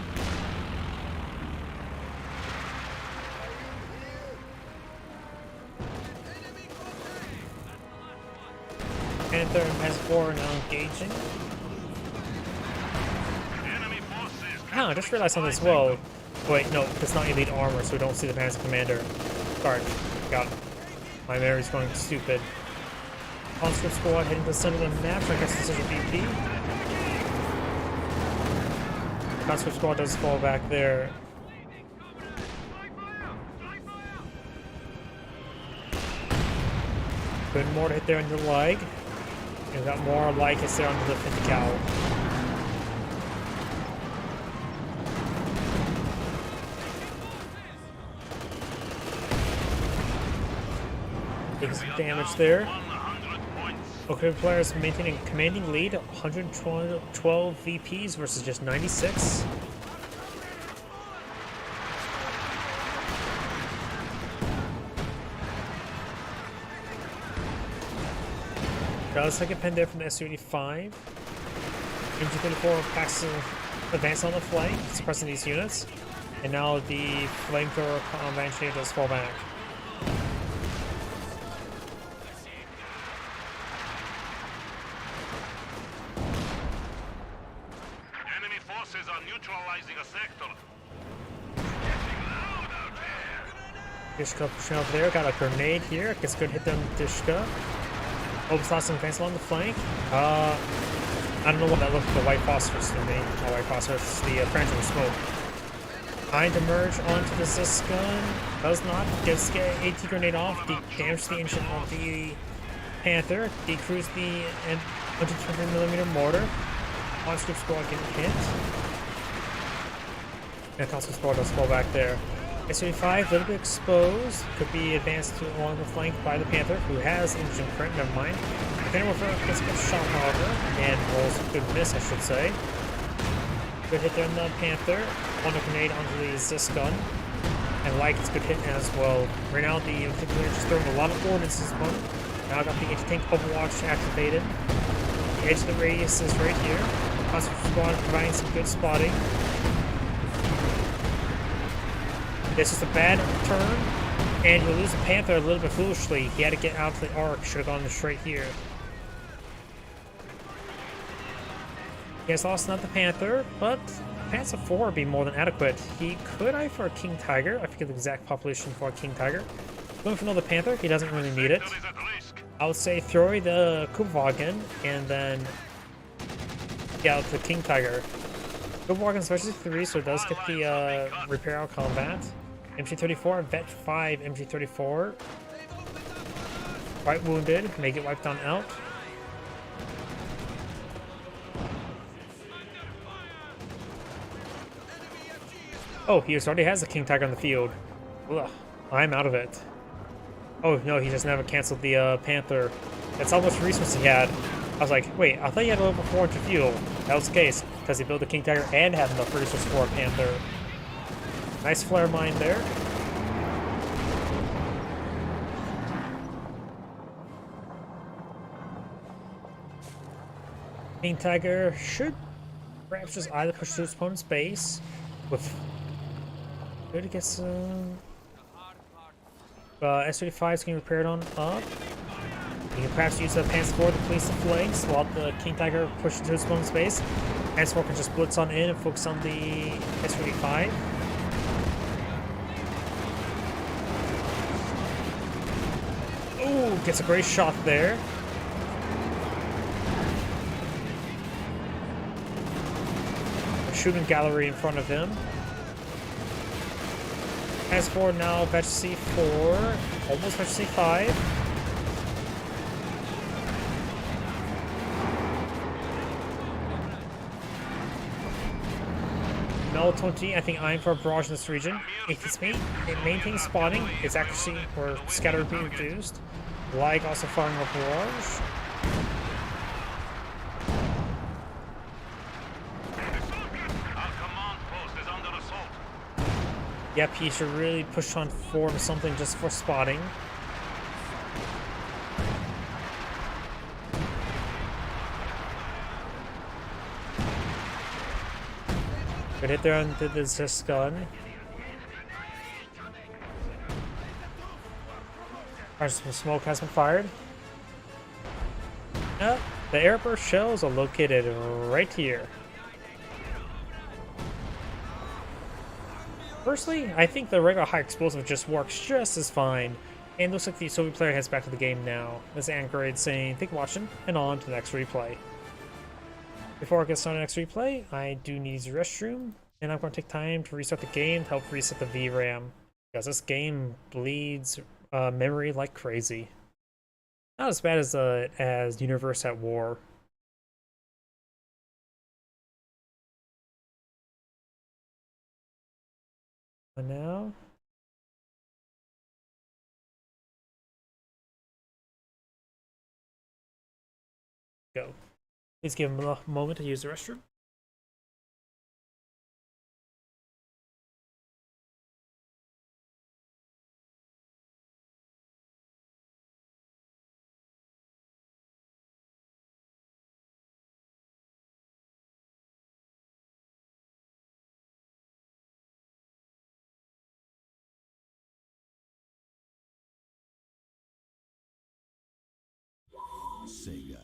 Panther and Panzer IV now engaging. Ah, I just realized something as well. Wait, no, it's not elite armor, so we don't see the Panzer Commander. Sorry, got my memory's going stupid. Conscript squad heading to the center of the map, so I guess this is a VP. Conscript squad does fall back there. Good mortar hit there into the leg. And we got more Lig hits there onto the 50 cal. Taking some damage there. Okay, players maintaining commanding lead, 112 VPs versus just 96. Got a second pen there from the Su-85. MG34 passive advance on the flank, suppressing these units. And now the flamethrower combat engineer does fall back. Enemy forces are neutralizing a sector. Dishka pushing up there, got a grenade here, gets a good hit on Dishka. Lost some advance along the flank. I don't know what that looked like, the white phosphorus to me. Not white phosphorus, the phantom smoke. Trying to merge onto the Zus gun. Does not. Gets get AT grenade off. Damage the engine of the Panther. Decrease the 120mm mortar. Conscript squad getting hit. And Conscript squad does fall back there. Su-85, a little bit exposed. Could be advanced to along the flank by the Panther, who has engine print, never mind. Panther gets a good shot, however, and rolls a good miss, I should say. Good hit there on the Panther. One grenade onto the Zus gun. And Lig gets a good hit as well. Right now, the infantry is just throwing a lot of ordnance this one. Now I got the anti-tank Overwatch activated. The edge of the radius is right here. Conscript squad providing some good spotting. This is a bad turn, and he'll lose the Panther a little bit foolishly. He had to get out of the arc, should have gone straight here. He has lost not the Panther, but Panzer IV would be more than adequate. He could eye for a King Tiger. I forget the exact population for a King Tiger. Going for another Panther, he doesn't really need it. I would say throw the Kubwagen and then get out the King Tiger. Kubwagen's versus 3, so it does get the repair out combat. MG34, Vet 5, MG34. Quite wounded, may get wiped on out. Oh, he already has a King Tiger on the field. Ugh, I'm out of it. Oh no, he just never canceled the Panther. That's how much resources he had. I was like, wait, I thought he had over 400 fuel. That was the case, because he built a King Tiger and had enough resources for a Panther. Nice flare mine there. King Tiger should perhaps just either push to his opponent's base with good to get some S-35 is getting repaired on up. You can perhaps use the Panzer IV to police the flanks while the King Tiger pushes to his opponent's base. Panzer IV can just blitz on in and focus on the S-35. Ooh, gets a great shot there. A shooting gallery in front of him. Panzer IV now, Vet C4, almost Vet C5. Mel 20, I think eyeing for a barrage in this region. It maintains spotting, its accuracy or scatter would be reduced. Lig also firing a barrage. Our command post is under assault. Yep, he should really push on form something just for spotting. Good hit there on the Zisk gun. Alright, some smoke has been fired. Yep, the airburst shells are located right here. Personally, I think the regular high explosive just works just as fine. And looks like the Soviet player heads back to the game now. This is Anchorade saying, thank you for watching, and on to the next replay. Before I get started on the next replay, I do need the restroom, and I'm going to take time to restart the game to help reset the VRAM. Because this game bleeds memory like crazy. Not as bad as Universe at War. And now... go. Please give him a moment to use the restroom. Sega.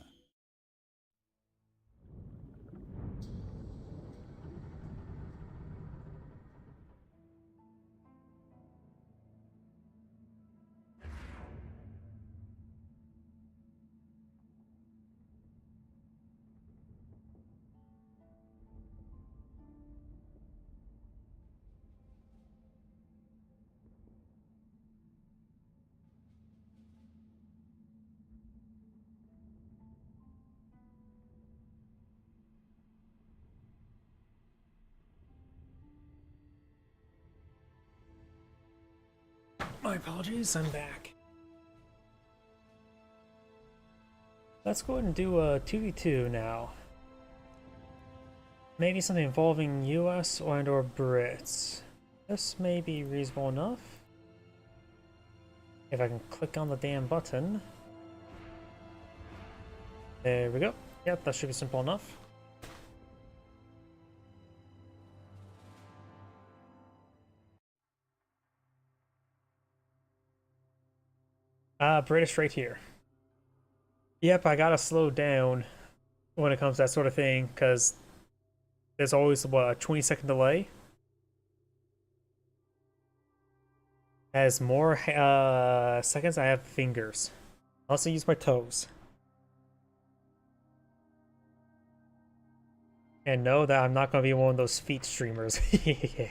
My apologies, I'm back. Let's go ahead and do a 2v2 now. Maybe something involving US or Brits. This may be reasonable enough. If I can click on the damn button. There we go. Yep, that should be simple enough. British right here. Yep, I gotta slow down when it comes to that sort of thing, because there's always, what, a 20-second delay? As more seconds, I have fingers. I also use my toes. And know that I'm not gonna be one of those feet streamers. Yeah.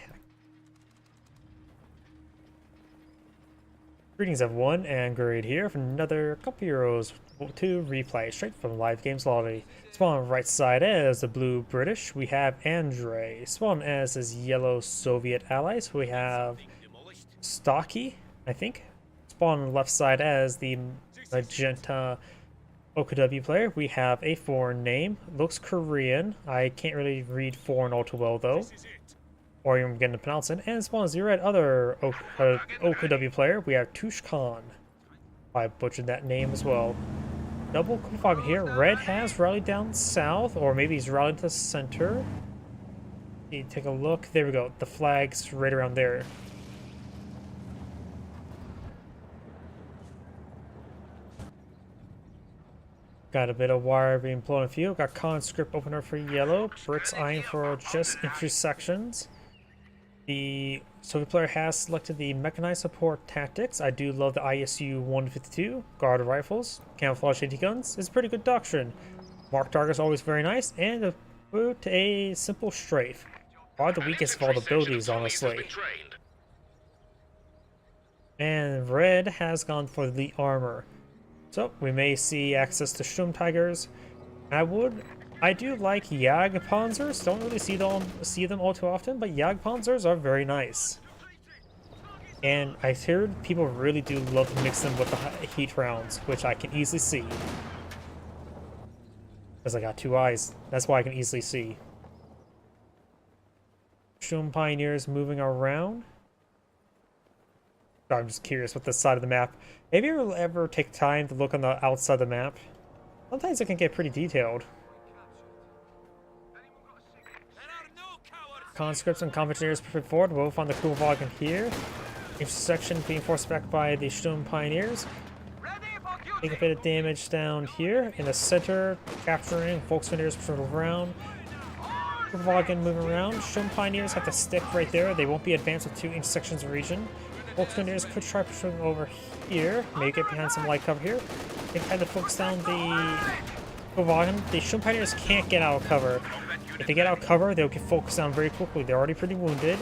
Greetings everyone, and Anchorade here for another couple euros to replay straight from Live Games Lottery. Spawn right side as the blue British, we have Andre. Spawn as his yellow Soviet allies, we have Stocky, I think. Spawn left side as the magenta OKW player, we have a foreign name. Looks Korean. I can't really read foreign all too well though. Or even begin to pronounce it. And Spawn zero at other OKW player, we have Tush Khan. I butchered that name as well. Double Kufag here. Red has rallied down south, or maybe he's rallied to the center. You take a look. There we go. The flag's right around there. Got a bit of wire being blown a few. Got conscript opener for yellow. Brits eyeing for just intersections. The Soviet player has selected the mechanized support tactics. I do love the ISU 152 guard rifles. Camouflage AT guns is a pretty good doctrine. Mark target is always very nice, and a simple strafe. Probably the weakest of all the abilities, honestly. And red has gone for the armor. So we may see access to Sturm Tigers. I do like Jagdpanzers. Don't really see them all too often, but Jagdpanzers are very nice. And I've heard people really do love to mix them with the heat rounds, which I can easily see. Because I got two eyes. That's why I can easily see. Sturm Pioneers moving around. I'm just curious what this side of the map. Have you ever take time to look on the outside of the map? Sometimes it can get pretty detailed. Conscripts and Convoyeurs pushing forward, both on the Kugelwagen here. Intersection being forced back by the Sturm Pioneers. Take a bit of damage down here in the center, capturing Volkswagen pushing around. Kugelwagen moving around. Sturm Pioneers have to stick right there. They won't be advanced with 2 intersections region. Volkswagen could try pushing over here. Maybe get behind some light cover here. They kind of focus down the Kugelwagen. The Sturm Pioneers can't get out of cover. If they get out of cover, they'll get focused down very quickly. They're already pretty wounded,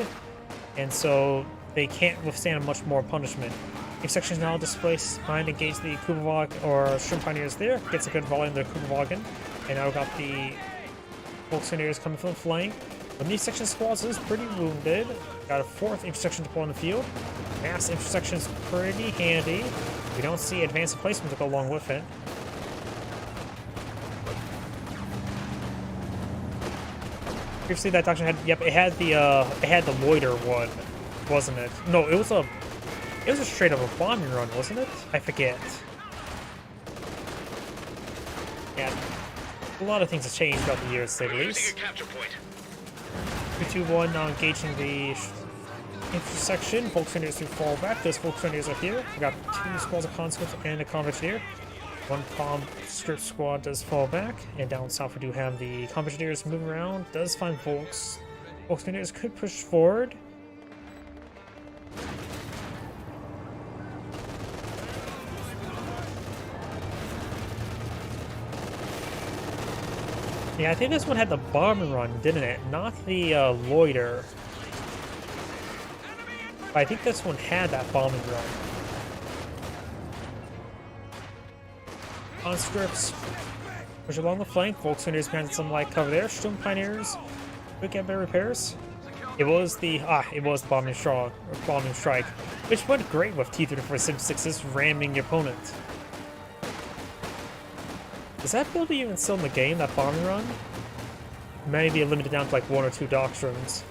and so they can't withstand much more punishment. If sections now displaced behind, engage the Kugelwagen or Sturm Pioneers there, gets a good volley on the Kugelwagen, and now we've got the Volkswagen coming from the flank. When these section squads is pretty wounded, got a 4th intersection deployed on the field. Mass intersection is pretty handy. We don't see advanced placement to go along with it. Previously, that doctrine had, yep, it had the loiter one, wasn't it? No, it was a straight up a bombing run, wasn't it? I forget. Yeah, a lot of things have changed throughout the years, to say the least. 3-2-1 now engaging the intersection. Volkswagen to fall back. Those Volkswagen are here. We got 2 squads of conscripts and a convoyeur. 1 conscript squad does fall back, and down south we do have the convoyeurs moving around. Does find Volkswagen could push forward. Yeah, I think this one had the bombing run, didn't it? Not the loiter. But I think this one had that bombing run. Conscripts push along the flank. Volkswagen granted some light cover there. Sturm Pioneers quick get their repairs. It was the bombing strike, which went great with T-34 Sim 6s ramming the opponent. Is that building even still in the game, that bombing run? Maybe limited down to like 1 or 2 doctrines.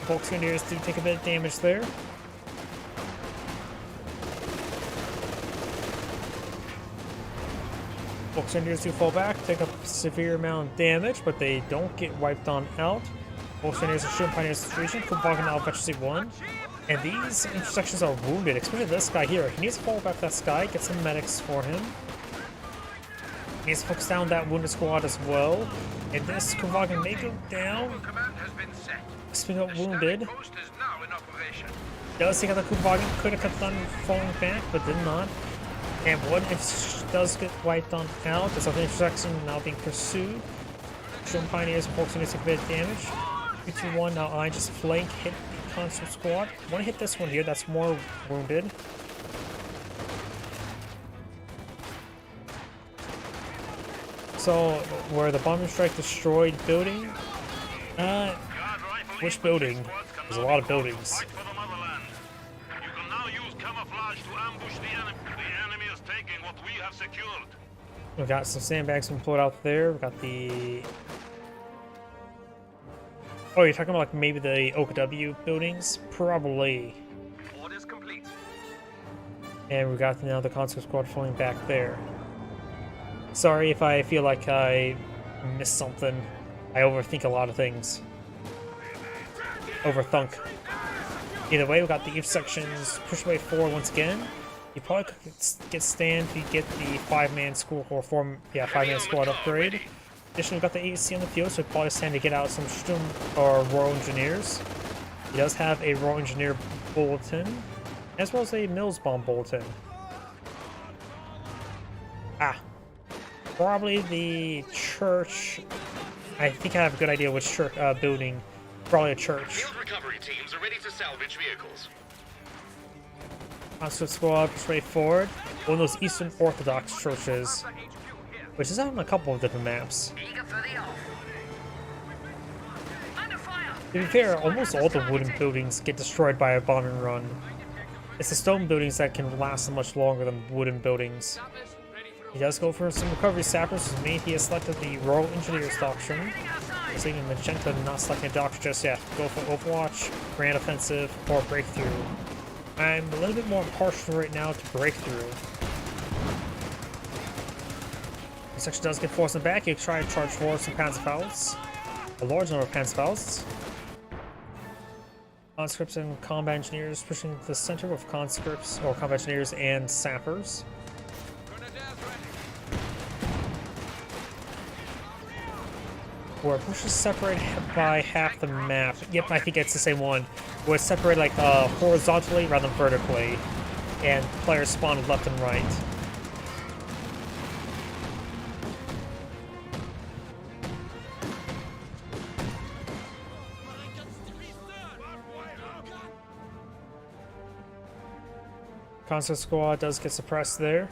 Volkswagen do take a bit of damage there. Volkswagen do fall back, take a severe amount of damage, but they don't get wiped on out. Volkswagen and Sturm Pioneers situation, Kugelwagen now eventually won. And these intersections are wounded, especially this guy here. He needs to fall back that sky, get some medics for him. He needs to focus down that wounded squad as well. And this Kugelwagen may go down. Speaking of wounded, does take out the Kugelwagen, could have kept on falling back, but did not. And one does get wiped on out. This other intersection now being pursued. Sturm Pioneers and Volkswagen take a bit of damage. 3-2-1 now I just flank hit the conscript squad. Want to hit this one here, that's more wounded. So, where the bombing strike destroyed building? Which building? There's a lot of buildings. You can now use camouflage to ambush the enemy. The enemy is taking what we have secured. We've got some sandbags being pulled out there. We've got the... Oh, you're talking about like maybe the OKW buildings? Probably. Orders complete. And we've got now the conscript squad falling back there. Sorry if I feel like I missed something. I overthink a lot of things. Overthunk. Either way, we got the intersections push away forward once again. You probably could get stand to get the 5-man squad or 5-man squad upgrade. Additionally, we've got the AC on the field, so we probably stand to get out some Sturm or Royal Engineers. He does have a Royal Engineer bulletin, as well as a Mills bomb bulletin. Probably the church. I think I have a good idea which church building. Probably a church. Field recovery teams are ready to salvage vehicles. Conscript squad straight forward. One of those Eastern Orthodox churches, which is out on a couple of different maps. To be fair, almost all the wooden buildings get destroyed by a bombing run. It's the stone buildings that can last much longer than wooden buildings. He does go for some recovery sappers, which means he has selected the Royal Engineers doctrine. So even Magenta not selecting a doctor just yet. Go for Overwatch, Grand Offensive, or Breakthrough. I'm a little bit more partial right now to Breakthrough. This actually does get forced in the back. You try to charge forward some Panzerfaust. A large number of Panzerfausts. Conscripts and combat engineers pushing to the center with conscripts or combat engineers and sappers. Where pushes separate by half the map. Yep, I think it's the same one. Where it's separated like horizontally rather than vertically, and players spawn left and right. Conscript squad does get suppressed there.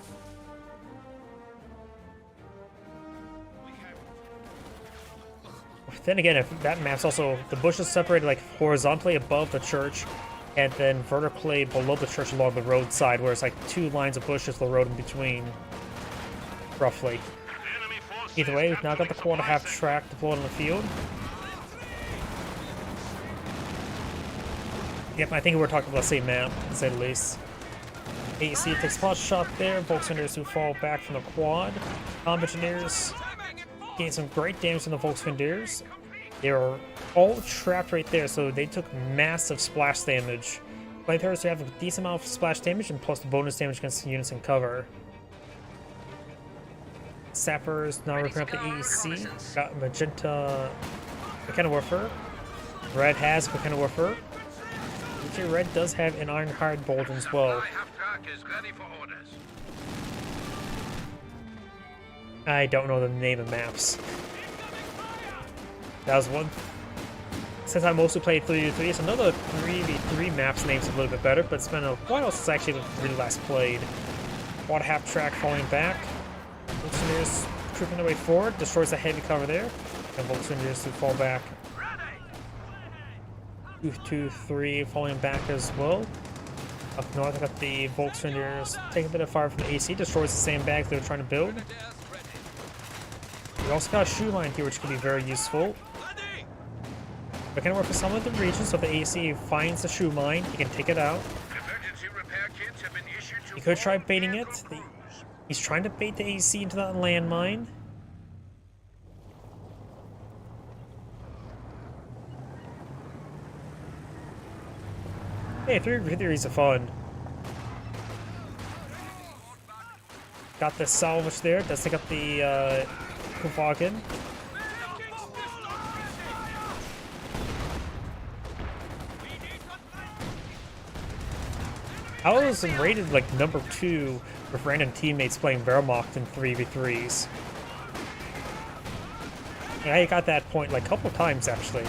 Then again, if that map's also, the bush is separated like horizontally above the church and then vertically below the church along the roadside, where it's like 2 lines of bushes, the road in between, roughly. Either way, we've now got the quarter half track deployed on the field. Yep, I think we're talking about the same map, to say the least. AEC takes a pot shot there, Volkswinders who fall back from the quad. Combat engineers gain some great damage from the Volkswinders. They were all trapped right there, so they took massive splash damage. Flamethrowers have a decent amount of splash damage and plus the bonus damage against units in cover. Sappers now ripping up the AEC. Got Magenta Mechanical Warfare. Red has Mechanical Warfare. Okay, Red does have an Ironhide Bolt as well. I don't know the name of maps. That was one. Since I mostly played 3v3, it's another 3v3 map's name's a little bit better, but it's been a while since I actually really last played. Water half track falling back. Volkswinders trooping their way forward, destroys the heavy cover there, and Volkswinders to fall back. 2-3 falling back as well. Up north, I got the Volkswinders taking a bit of fire from the AC, destroys the sandbags they were trying to build. We also got a shoe line here, which can be very useful. We're going to work for some of the regions, so if the AC finds the shoe mine, he can take it out. He could try baiting it. He's trying to bait the AC into that landmine. Hey, 3v3s are fun. Got the salvage there. Does take up the Kufagen. I was rated like number 2 with random teammates playing Wehrmacht in 3v3s. Yeah, I got that point like a couple times actually.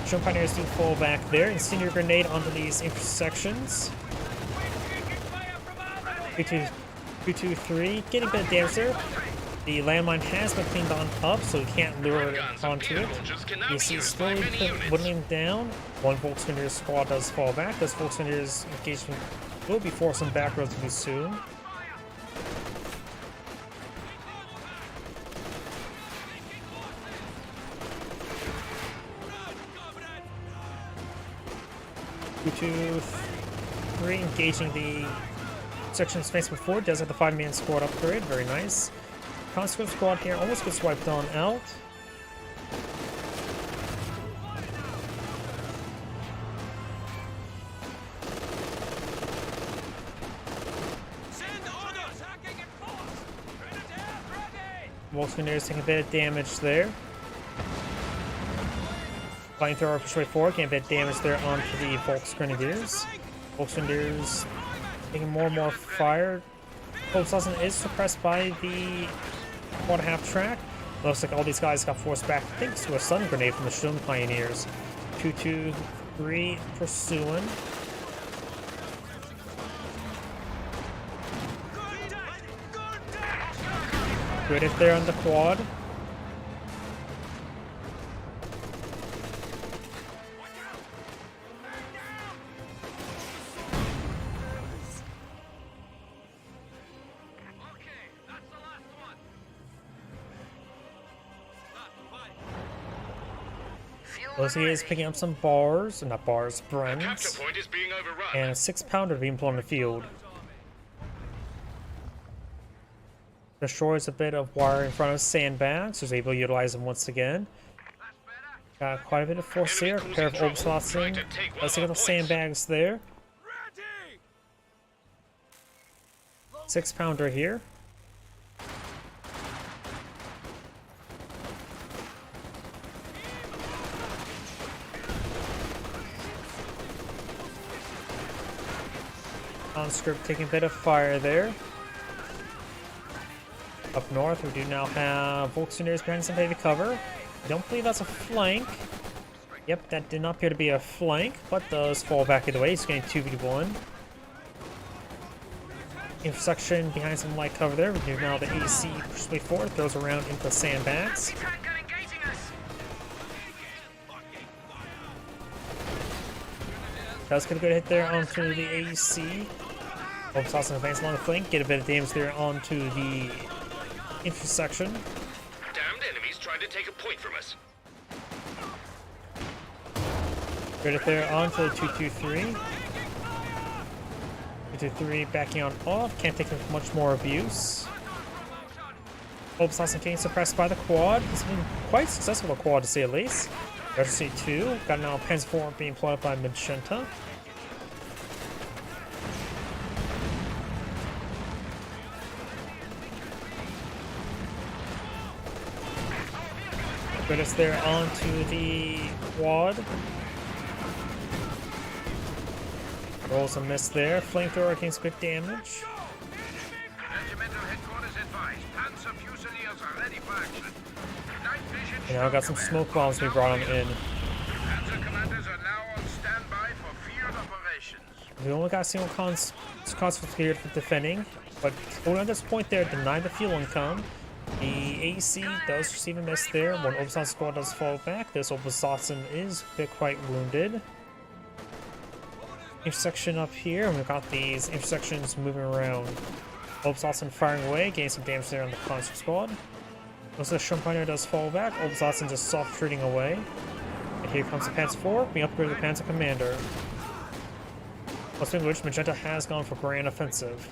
German Pioneers do fall back there, and Senior Grenade onto these intersections. 2-2-3, getting a bit of damage there. The landmine has been cleaned on up, so we can't lure it onto it. You see slowly whittling down. One Volkswinders squad does fall back. This Volkswinders engagement will be forcing back relatively soon. Two, 3, engaging the section of space before. Does have the 5-man squad upgrade. Very nice. Conscript squad here almost gets wiped on out. Volkswinders taking a bit of damage there. Flamethrower push way forward, getting a bit of damage there onto the Volksgrenadiers. Volksgrenadiers taking more and more fire. Volkswagen is suppressed by the quarter half track. Looks like all these guys got forced back thanks to a stun grenade from the Sturm Pioneers. 2-2-3 pursuing. Good hit there on the quad. Looks like he is picking up some bars, or not bars, Capture Brens, point is being overrun. and a 6-pounder being put on the field. Destroys a bit of wire in front of sandbags, so he's able to utilize them once again. Got quite a bit of force there, a pair of Obslotzen. Let's take out the sandbags there. 6-pounder here. Conscript taking a bit of fire there. Up north, we do now have Volksuniers behind some heavy cover. I don't believe that's a flank. Yep, that did not appear to be a flank, but does fall back either way. He's getting 2v1. Intersection behind some light cover there. We do now the AC pushes way forward, throws around into the sandbags. Does get a good hit there onto the AC. Obslotzen advance along the flank, get a bit of damage there onto the intersection. Damned enemies trying to take a point from us. Good hit there onto the 223. 223 backing on off, can't take much more abuse. Obslotzen getting suppressed by the quad. He's been quite successful with the quad to say the least. Registry 2, got now Panzer 4 being employed by Magenta. Good us there onto the quad. Rolls a miss there. Flamethrower against good damage. Regimental headquarters advised. Panzer Fusiliers are ready for action. Night vision. And now got some smoke bombs we brought them in. Panzer commanders are now on standby for field operations. We only got single conscripts here for defending, but only at this point there, deny the fuel income. The AC does receive a miss there. One Obslotzen squad does fall back. This Obslotzen is a bit quite wounded. Intersection up here, and we've got these intersections moving around. Obslotzen firing away, getting some damage there on the conscript squad. Most of the Schumpiner does fall back. Obslotzen just soft shooting away. And here comes the Panzer 4, being upgraded to the Panzer Commander. Plus, in which Magenta has gone for Grand Offensive.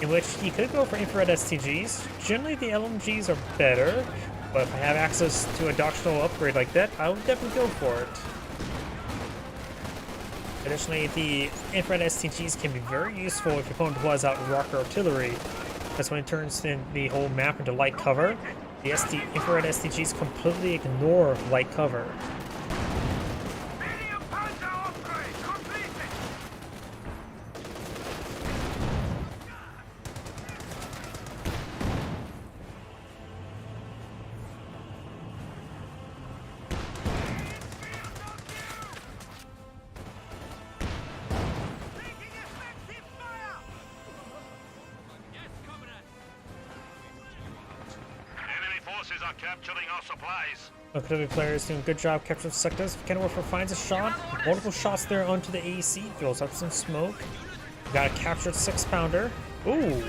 In which he could go for infrared STGs. Generally, the LMGs are better, but if I have access to a doctrinal upgrade like that, I would definitely go for it. Additionally, the infrared STGs can be very useful if your opponent deploys out rocket artillery. That's when it turns the whole map into light cover. The infrared STGs completely ignore light cover. Medium Panzer upgrade completed. Enemy forces are capturing our supplies. Artillery players doing a good job capturing sectors. Kenworth finds a shot. Multiple shots there onto the AC. Throws up some smoke. Got a captured 6-pounder. Ooh.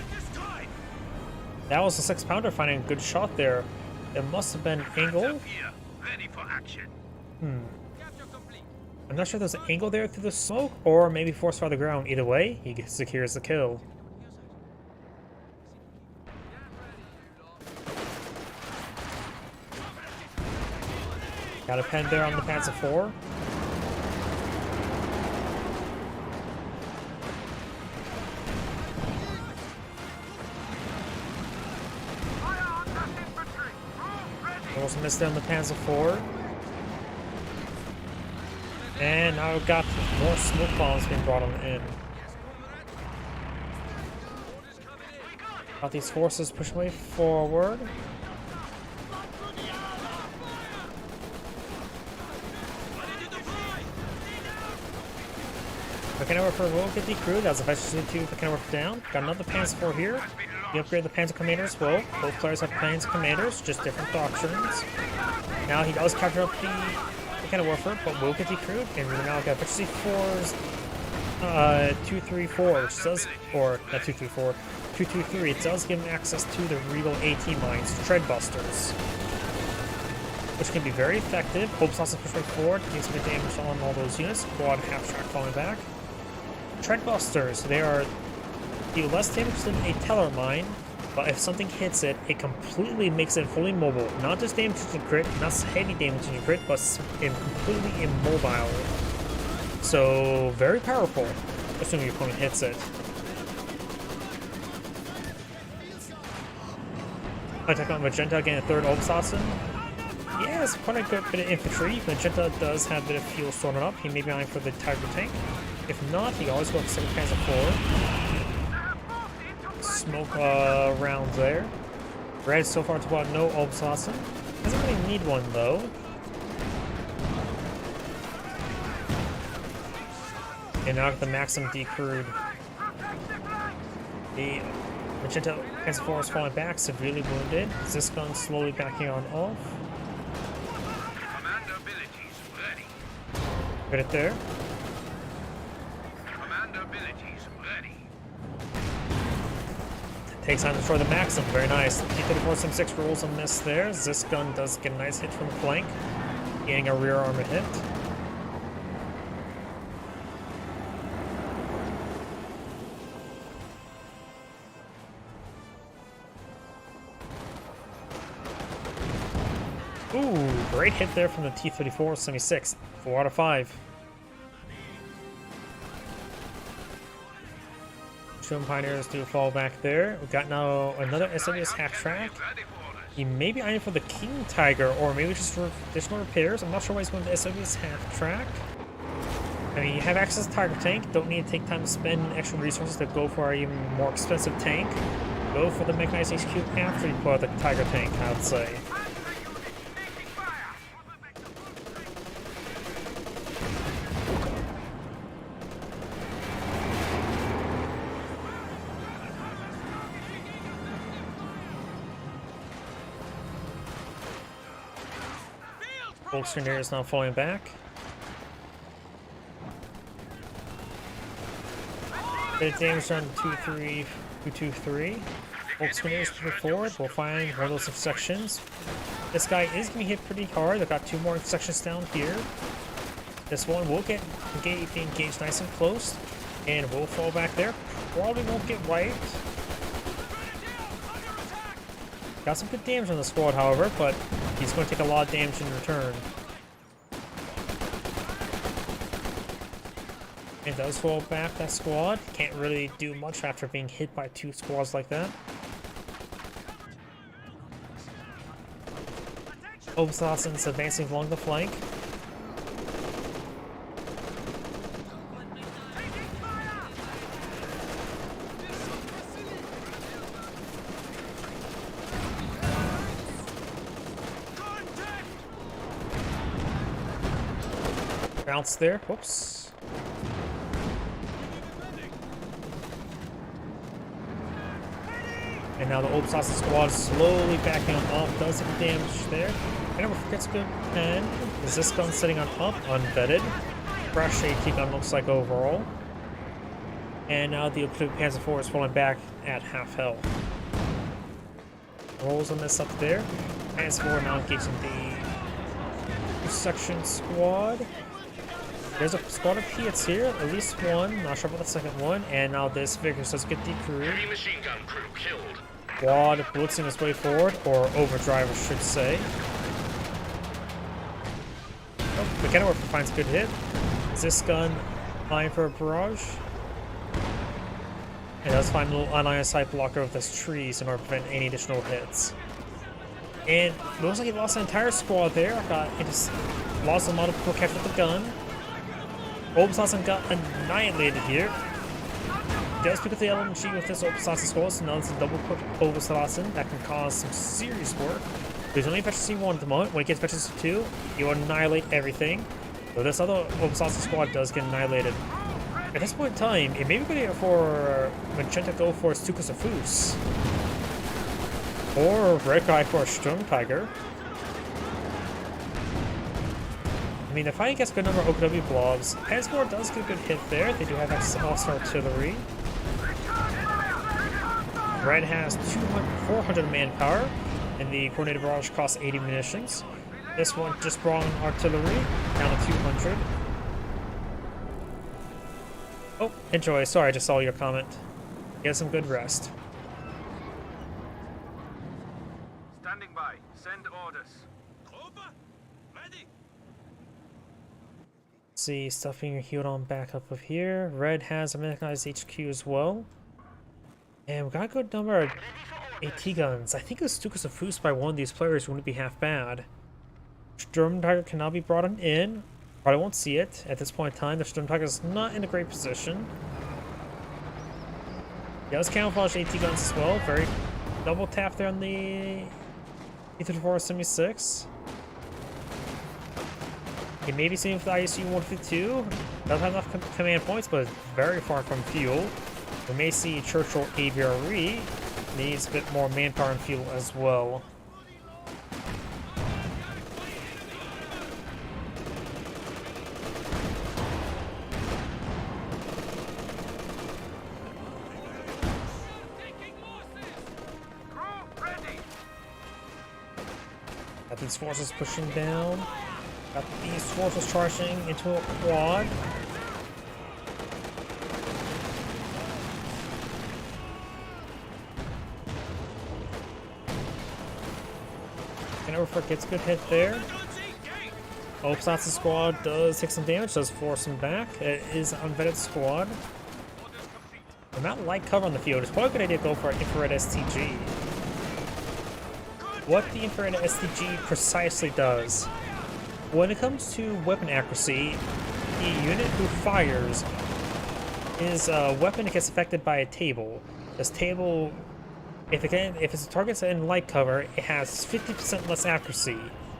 That was a 6-pounder finding a good shot there. It must have been angle. Here, ready for action. I'm not sure if there's an angle there through the smoke, or maybe force fire the ground. Either way, he secures the kill. Got a pen there on the Panzer 4. Fire on that infantry. Move ready. Also missed there on the Panzer 4. And now we've got more smoke bombs being brought on in. Got these forces pushing way forward. Kenworth will get decrewed. That's eventually 2 for Kenworth down. Got another Panzer 4 here. You upgrade the Panzer Commanders as well. Both players have Panzer Commanders, just different doctrines. Now he does capture up the Kenworth, but will get decrewed. And we now got Efficiency 4's 234, which does, or not 234, 223. It does give him access to the Regal AT mines, Treadbusters. which can be very effective. Obsassin pushing forward, doing some good damage on all those units. Squad half-track falling back. Treadbusters, they are deal less damage than a Teller Mine, but if something hits it, it completely makes it fully mobile. Not just damage to crit, not heavy damage to crit, but completely immobile. So, very powerful, assuming your opponent hits it. Attack on Magenta, getting a third Obsassin. Yeah, it's quite a good bit of infantry. Magenta does have a bit of fuel stored up. He may be eyeing for the Tiger tank. If not, he always goes 7 Panzer IV. Smoke rounds there. Red so far to about no Obsassin. Doesn't really need one though. And now the Maxim decrewed. The Magenta Panzer IV is falling back, severely wounded. Ziscon slowly backing on off. Commander abilities ready. Get it there. Commander abilities ready. Takes time to destroy the Maxim. Very nice. T-34 some 6 rolls a miss there. Ziscon does get a nice hit from the flank, getting a rear armor hit. Ooh, great hit there from the T-34 76. 4 out of 5. Tomb Pioneers do fall back there. We've got now another SWS half-track. Ready for us. He may be eyeing for the King Tiger, or maybe just for additional repairs. I'm not sure why he's going to SWS half-track. I mean, you have access to Tiger tank. Don't need to take time to spend extra resources to go for an even more expensive tank. Go for the mechanized HQ after you pull out the Tiger tank, I would say. Volkswagen is now falling back. Bit of damage on 2-3-2-2-3. Volkswagen is moving forward. We'll find one of those sections. This guy is going to hit pretty hard. I've got 2 more sections down here. This one will get engaged nice and close, and we'll fall back there. Probably won't get wiped. Got some good damage on the squad, however, but he's going to take a lot of damage in return. It does fall back, that squad. Can't really do much after being hit by 2 squads like that. Obsassin's advancing along the flank. Bounce there. Whoops. And now the Obsassin squad is slowly backing on off. Does some damage there. I never forgets good pen. Is this gun sitting on up? Unvetted. Fresh AT gun looks like overall. And now the Panzer IV is falling back at half health. Rolls on this up there. Panzer IV now engaging the section squad. There's a squad of Piats here, at least one, not sure about the second one, and now this Vickers does get decrewed. Heavy machine gun crew killed. Quad blitzing his way forward, or overdrive I should say. Oh, McKenna finds a good hit. Is this gun eyeing for a barrage? It does find a little unionized sight blocker with those trees in order to prevent any additional hits. And it looks like he lost an entire squad there. He just lost a lot of people catching the gun. Obsassin got annihilated here. Does pick up the LMG with this Obsassin squad, so now it's a double quick Obsassin that can cause some serious work. There's only efficiency 1 at the moment. When it gets efficiency 2, you annihilate everything. So this other Obsassin squad does get annihilated. At this point in time, it may be good for Magenta to go for Stukas of Foos. Or Red Guy for a Storm Tiger. I mean, the fighting gets a good number of OKW blobs. Panzer IV does get a good hit there. They do have all-star artillery. Red has 400 manpower, and the coordinated barrage costs 80 munitions. This one just brought in artillery, down to 200. Oh, enjoy. Sorry, I just saw your comment. Get some good rest. Standing by. Send orders. Ready. See, stuff being healed on back up of here. Red has a mechanized HQ as well. And we got a good number of AT guns. I think a Stukas of Foos by one of these players wouldn't be half bad. Sturm Tiger cannot be brought in. Probably won't see it at this point in time. The Sturm Tiger is not in a great position. He does camouflage AT guns as well. Very double tap there on the T-34-76. He may be seen with the ISU-152. Doesn't have enough command points, but is very far from fuel. We may see Churchill AVRE needs a bit more manpower and fuel as well. Crew ready. Got these forces pushing down. Got these forces charging into a quad. Overfoot gets a good hit there. Opsat's squad does take some damage, does force him back. It is an unvetted squad. They're not light cover on the field. It's probably a good idea to go for an infrared STG. What the infrared STG precisely does, when it comes to weapon accuracy, the unit who fires his weapon gets affected by a table. This table, if its target's in light cover, it has 50% less accuracy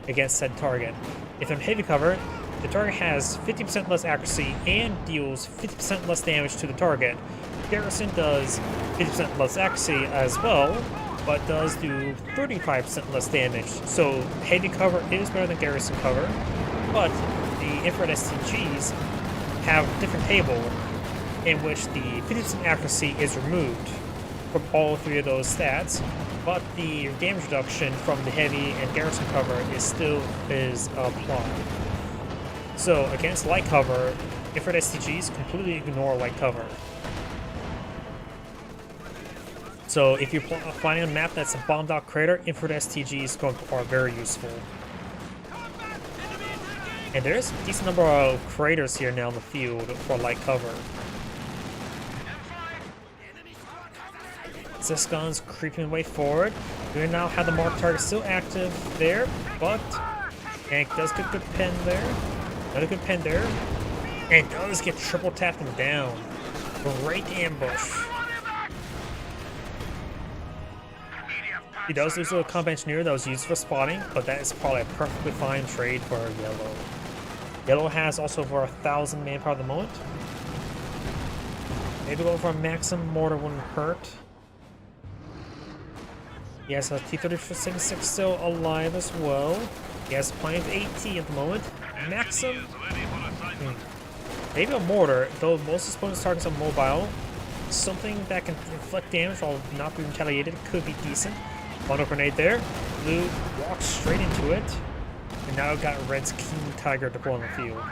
against said target. If in heavy cover, the target has 50% less accuracy and deals 50% less damage to the target. Garrison does 50% less accuracy as well, but does do 35% less damage. So heavy cover is better than garrison cover, but the infrared STGs have a different table in which the 50% accuracy is removed from all three of those stats, but the damage reduction from the heavy and garrison cover is still applied. So against light cover, infrared STGs completely ignore light cover. So if you're finding a map that's a bombed out crater, infrared STGs are very useful. And there's a decent number of craters here now in the field for light cover. Ziskon's creeping way forward. We now have the mark target still active there, but Yank does get a good pen there. Another good pen there. And does get triple tapped him down. Great ambush. He does lose a combat engineer that was used for spotting, but that is probably a perfectly fine trade for Yellow. Yellow has also over 1,000 manpower at the moment. Maybe go for a Maxim mortar wouldn't hurt. He has a T-34-76 still alive as well. He has plenty of AT at the moment. Maxim. Maybe a mortar, though most of opponent's targets are mobile. Something that can inflict damage while not being retaliated could be decent. Bundle grenade there. Blue walks straight into it. And now got Red's King Tiger deployed on the field.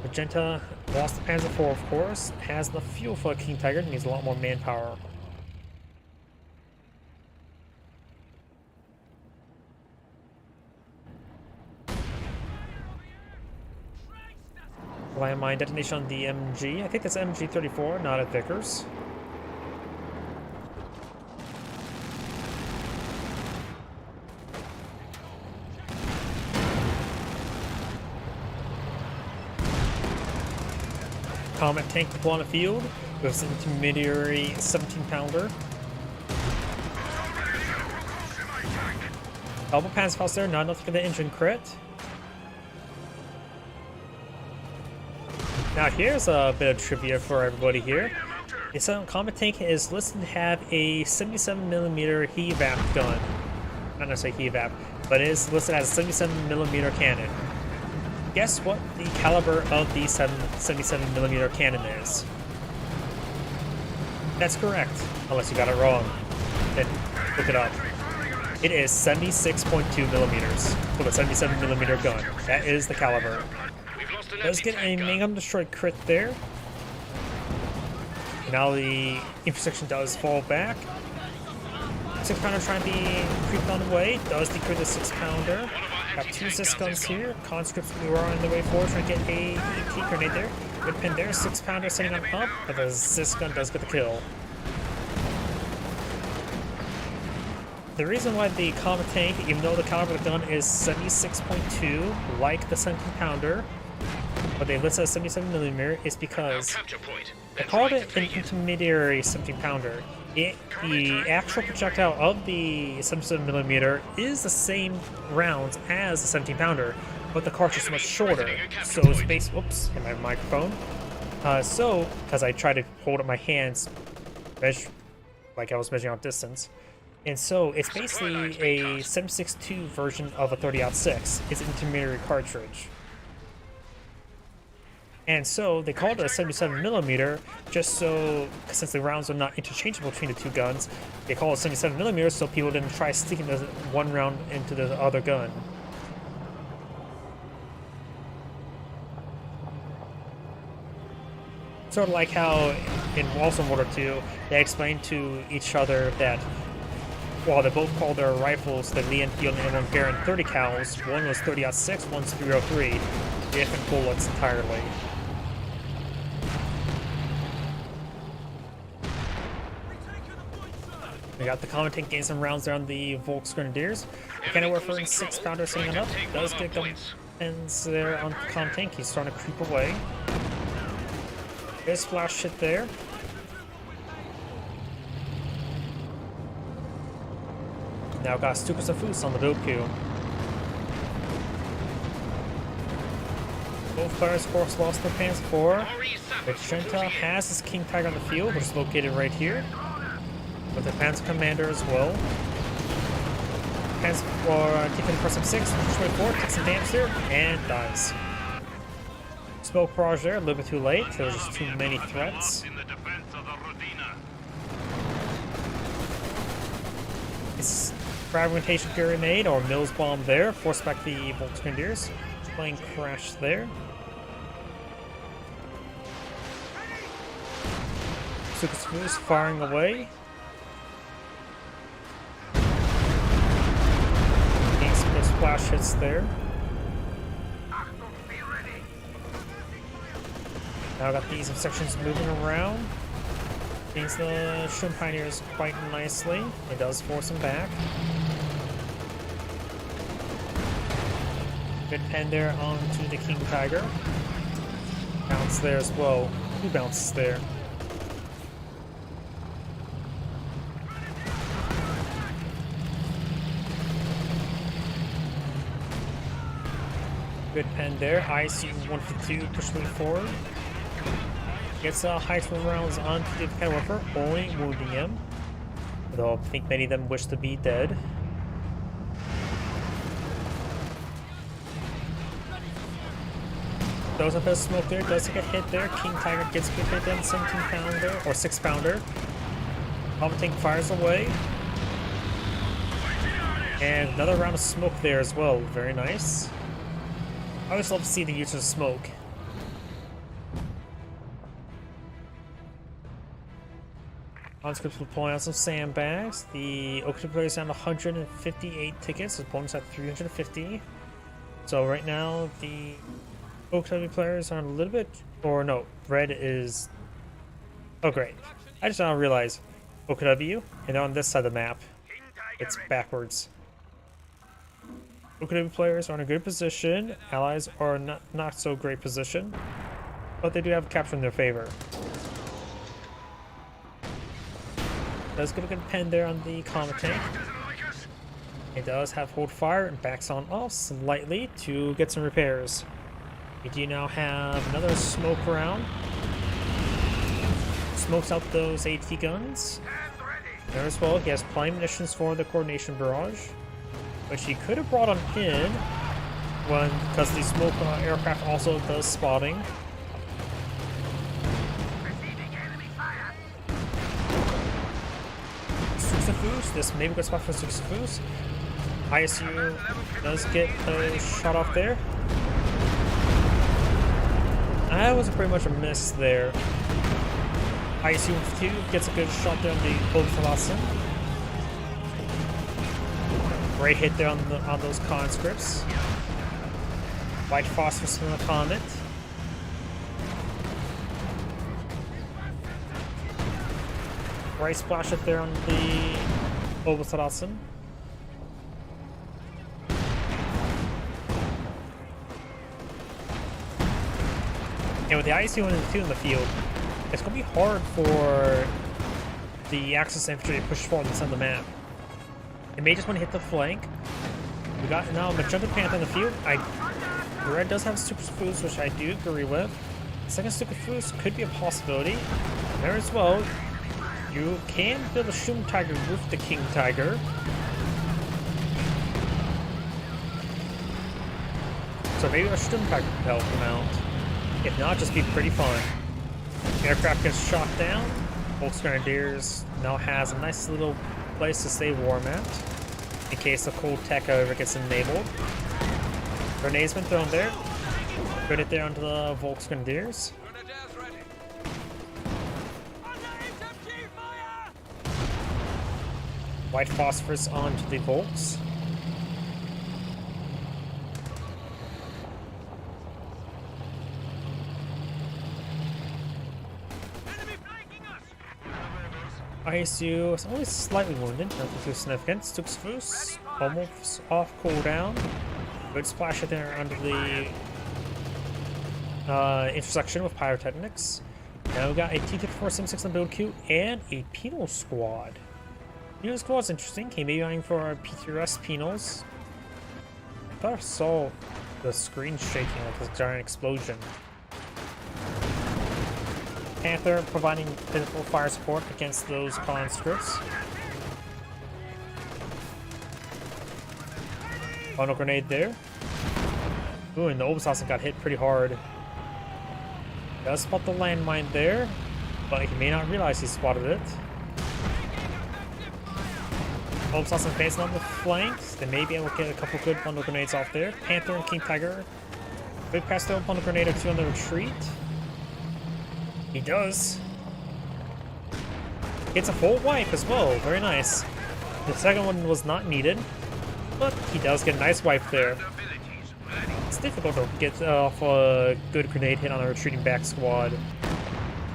Magenta lost the Panzer IV, of course. Has enough fuel for a King Tiger. Needs a lot more manpower. Landmine detonation on the MG. I think that's MG-34, not at Vickers. Combat tank deployed on the field with an intermediary 17-pounder. Double Panzerfaust there, not enough for the engine crit. Now here's a bit of trivia for everybody here. This combat tank is listed to have a 77mm HEVAP gun. Not necessarily HEVAP, but it is listed as a 77mm cannon. Guess what the caliber of the 77mm cannon is? That's correct, unless you got it wrong. Then look it up. It is 76.2 millimeters with a 77 millimeter gun. That is the caliber. We've lost an Does get a anti-tank gun. Mangum Destroy crit there. Now the intersection does fall back. 6-pounder trying to be creeped on the way. Does decrease the 6-pounder. Got two Zis guns here. Conscripts who are on the way forward trying to get a ET grenade there. Good pin there. 6-pounder sitting on up, but the Zis gun does get the kill. The reason why the Comet tank, even though the caliber of the gun is 76.2, like the 17-pounder, but they list as 77mm, is because Capture point. they Then called fight it to an take it. intermediary 17-pounder. The actual projectile of the 77mm is the same rounds as the 17-pounder, but the cartridge is much shorter. So it's based. Whoops, hit my microphone. Because I tried to hold up my hands, like I was measuring out distance. And so it's basically a 7.62 version of a 30-06. It's an intermediary cartridge. And so they called it a 77mm just so, since the rounds are not interchangeable between the two guns, they call it 77mm so people didn't try sticking the one round into the other gun. Sort of like how in also in World War II, they explained to each other that while they both called their rifles the Lee Enfield and M1 Garand 30 cals, one was 30-06, one's 303, different bullets entirely. We got the Comet tank getting some rounds around the Volks Grenadiers. Kind of working 6-pounder sitting up. Does get guns there on the Comet tank. He's starting to creep away. There's flash hit there. Now got Stukas and Foos on the build queue. Both players, of course, lost their pants for. But Trenta has his King Tiger on the field, which is located right here. With the Panzer Commander as well. Panzer for keeping the first 6, 24, takes some damage there, and dies. Smoke barrage there, a little bit too late. There was just too many threats. In the defense of the Rodina. It's fragmentation grenade or Mills bomb there, force back the Volks Grenadiers. Plane crash there. Stukas is firing away. Splash hits there. Now got these sections moving around. Means the Shrimp Pioneers quite nicely. It does force them back. Good pen there onto the King Tiger. Bounce there as well. Who bounces there? Good pen there. IC-152 pushing forward. Gets high swim rounds onto the Penworker, only wounding him. Although I think many of them wish to be dead. Throws up a smoke there, does take a hit there. King Tiger gets a good hit then, 17-pounder or 6-pounder. Comet tank fires away. And another round of smoke there as well. Very nice. I always love to see the use of smoke. Conscripts will pull out some sandbags. The Okta players down 158 tickets. His opponent's at 350. So right now the OKW players are a little bit, or no, red is. Oh great! I just now realized OKW, and they're on this side of the map. It's backwards. OKW players are in a good position. Allies are not so great position, but they do have capture in their favor. Does get a good pen there on the Comet tank. It does have hold fire and backs on off slightly to get some repairs. We do now have another smoke round. Smokes out those AT guns. There as well, he has plenty of munitions for the coordination barrage, which he could have brought on in because the smoke aircraft also does spotting. Sisyphus. This may be a good spot for Sisyphus. ISU does get a shot off there. That was pretty much a miss there. ISU 2 gets a good shot there on the Oberthalassen. Great hit there on those conscripts. White phosphorus from the Comet. Right splash it there on the Oberthalassen. And with the ISU 1 and 2 in the field, it's going to be hard for the Axis infantry to push forward on the center of the map. They may just want to hit the flank. We got now Magenta Panther in the field. Red does have Super Foods, which I do agree with. Second Super Foods could be a possibility. There as well, you can build a Sturm Tiger with the King Tiger. So maybe a Sturm Tiger could help him out. If not, just be pretty fun. Aircraft gets shot down. Volksgrenadiers now has a nice little place to stay warm at, in case the cold tech however gets enabled. Grenade's been thrown there. Put it there onto the Volksgrenadiers. White phosphorus onto the Volks. ISU is only slightly wounded, nothing too significant. Stuxfus almost off cooldown. Good splash it there under the intersection with pyrotechnics. Now we got a T-5476 on build queue and a penal squad. Penal squad's interesting. He may be eyeing for PTRS penals. I thought I saw the screen shaking with this giant explosion. Panther providing pitiful fire support against those conscripts. Funnel grenade there. Ooh, and the Oberthalassen got hit pretty hard. Does spot the landmine there, but he may not realize he spotted it. Oberthalassen facing on the flanks. They may be able to get a couple good bundle grenades off there. Panther and King Tiger. Big pass there, bundle grenade or two on the retreat. He does. Gets a full wipe as well. Very nice. The second one was not needed, but he does get a nice wipe there. It's difficult to get off a good grenade hit on a retreating back squad.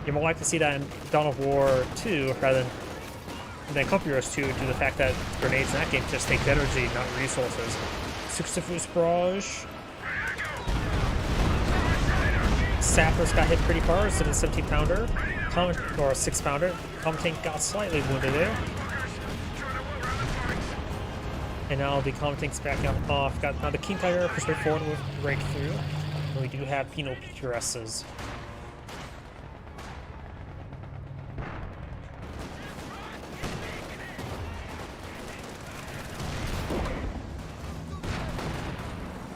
You're more likely to see that in Dawn of War 2 rather than Company Heroes 2 due to the fact that grenades in that game just take energy, not resources. Successful Barrage. Sappers got hit pretty hard, so the 17-pounder, or 6-pounder. Comet Tank got slightly wounded there. And now the Comet Tank's backing off. Got now the King Tiger pushed right forward with breakthrough. And we do have penal PTRSs.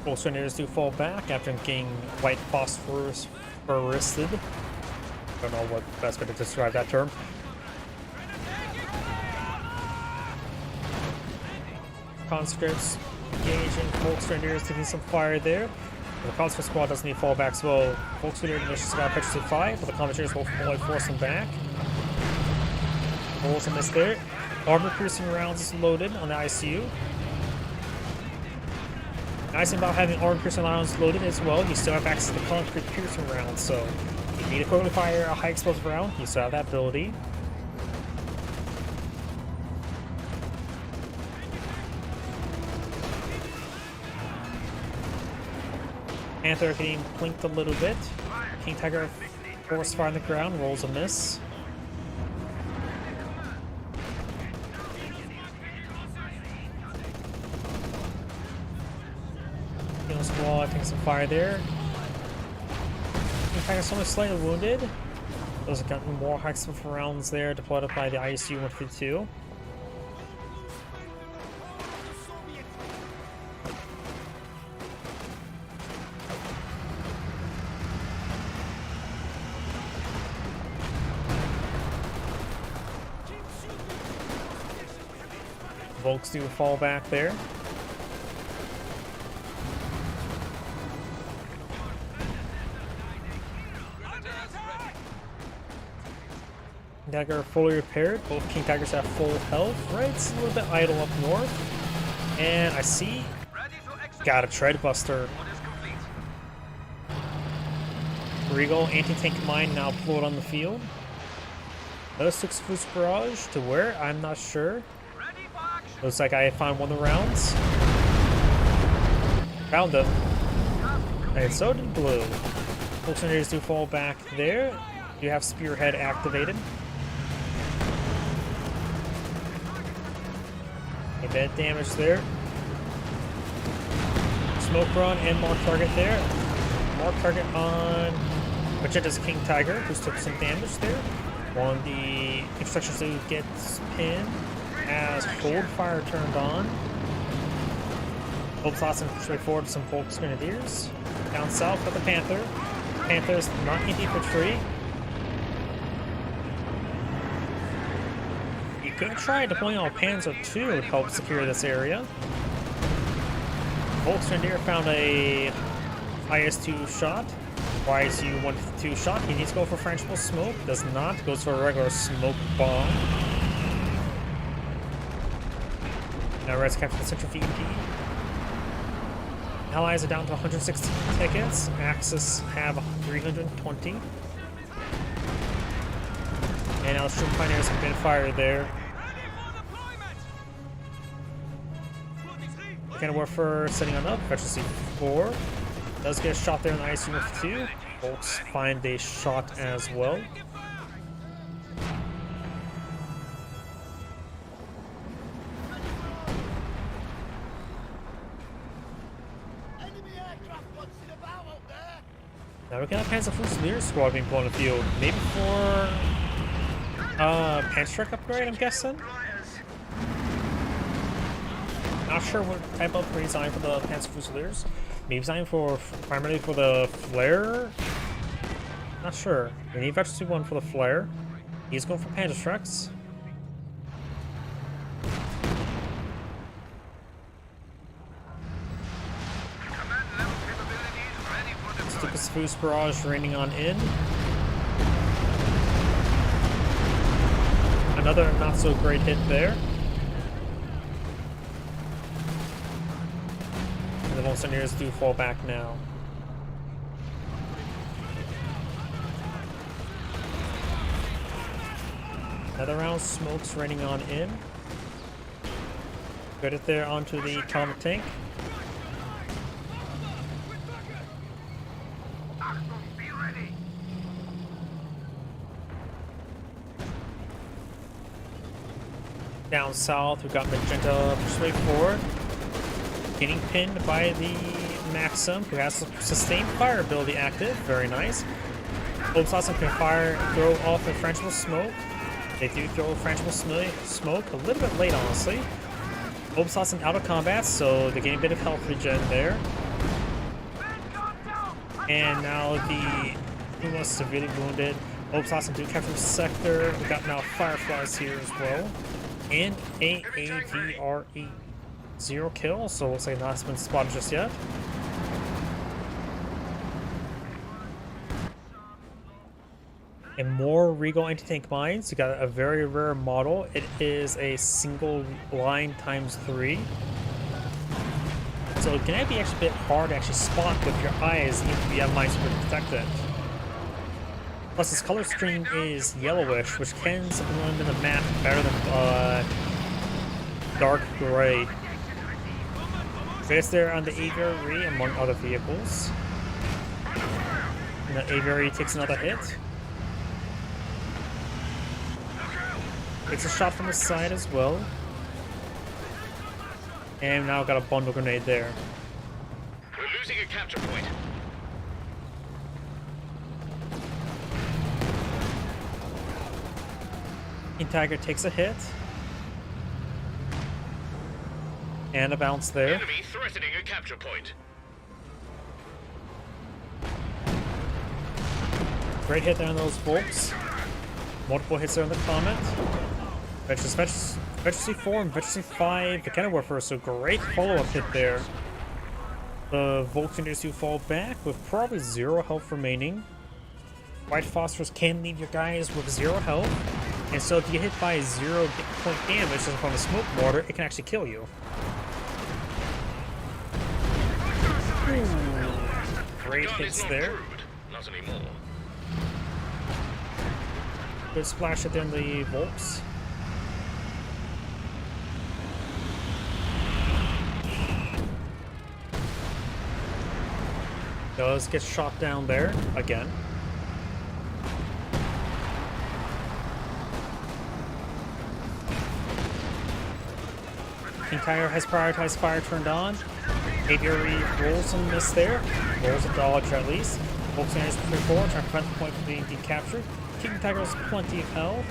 Volksgrenadiers do fall back after getting white phosphorus arrested. Don't know what the best way to describe that term. Conscripts engaging Volksgrenadiers taking some fire there. The Conscript squad doesn't need fallbacks. Well, Volksgrenadier missions got pitched to 5, but the Commandeers will force them back. Rolls a miss there. Armor piercing rounds is loaded on the ICU. Nice about having armor piercing rounds loaded as well. You still have access to concrete piercing rounds, so if you need to quickly fire a high explosive round, you still have that ability. Panther getting plinked a little bit. King Tiger force fire on the ground, rolls a miss. Squad taking some fire there. King Tiger's only slightly wounded. Those have gotten more high explosive rounds there deployed up by the ISU 152. Volks do fall back there. Tiger fully repaired. Both King Tigers have full health. Red's a little bit idle up north. And I see. Got a Treadbuster. Regal anti-tank mine now deployed on the field. Another 6 Foods Barrage to where? I'm not sure. Looks like I found one of the rounds. Found him. And so did Blue. Folks do fall back there. You have Spearhead activated. A bit of damage there. Smoke run and mark target there. Mark target on Magenta's King Tiger, who's took some damage there. On the instructions to get pinned as hold fire turned on. Hope slots and push forward some Volks Grenadiers. Down south got the Panther. Panther's not infantry. You could try deploying on Panzer II to help secure this area. Volks Grenadier found a IS-2 shot. YSU 152 shot. He needs to go for Frenchable smoke. Does not. Goes for a regular smoke bomb. Now Red's captured the central VP. Allies are down to 116 tickets. Axis have 320. And now the Troop Pioneers have been fired there. Kind of Warfare setting on up. Veteran C4. Does get a shot there in the ISU with 2. Volks find a shot as well. Now we can have Panzer Fusilier squad being put on the field. Maybe for Panzerstrike upgrade, I'm guessing. Not sure what type of upgrade design for the Panzer Fusiliers. Maybe designed for primarily for the flare. Not sure. We need Veteran C1 for the flare. He's going for Panzerstrikes. Stupid Fuse Barrage raining on in. Another not so great hit there. The Volkswagens do fall back now. Another round, smokes raining on in. Get it there onto the atomic tank. Down south, we've got Magenta persuade forward. Getting pinned by the Maxim, who has sustained fire ability active. Very nice. Obsawson can throw off a Frenchable smoke. They do throw a Frenchable smoke a little bit late, honestly. Obsawson out of combat, so they're getting a bit of health regen there. And now the Puma is severely wounded. Obsawson do capture the sector. We got now Fireflies here as well. And AAVRE. 0 kills, so looks like not been spotted just yet. And more Regal anti-tank mines. You got a very rare model. It is a single line ×3. So it can be actually a bit hard to actually spot with your eyes, even if you have mines to detect it. Plus, its color scheme is yellowish, which can blend in the map better than dark gray. It's there on the Aviary, among other vehicles. And the Aviary takes another hit. It's a shot from the side as well. And now got a bundle grenade there. We're losing a capture point. King Tiger takes a hit. And a bounce there. Enemy threatening a capture point. Great hit there on those Volks. Multiple hits there on the Comet. Veteran C4 and Veteran C5, the Cannon Warfare, so great follow-up hit there. The Volkswagens do fall back with probably 0 health remaining. White Phosphorus can leave your guys with 0 health, and so if you get hit by 0 point damage from a smoke mortar, it can actually kill you. Great Guard hits is not there. crude. Not anymore. Good splash at the end of the Volks. Does get shot down there again. King Tiger has prioritized fire turned on. Aviary rolls some miss there. Rolls a dodge at least. Volkswagen is 3-4, trying to prevent the point from being decaptured. King Tiger has plenty of health.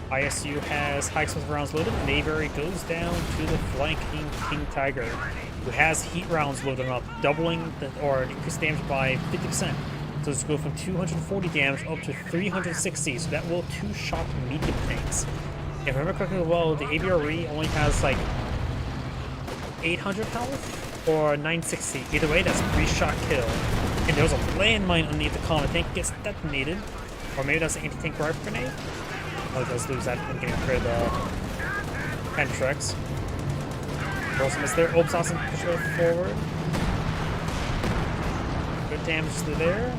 ISU has high explosive rounds loaded, and Aviary goes down to the flanking King Tiger, who has heat rounds loaded up, doubling or increased damage by 50%. So it's go from 240 damage up to 360, so that will 2-shot medium tanks. If I remember correctly, well, the Aviary only has like 800 health or 960. Either way, that's a 3-shot kill. And there's a landmine underneath the comet tank, gets detonated. Or maybe that's an anti-tank rifle grenade. Oh, it does lose that when getting rid of the Pentrex. Also missed there. Oops, awesome. Push it forward. Good damage to there.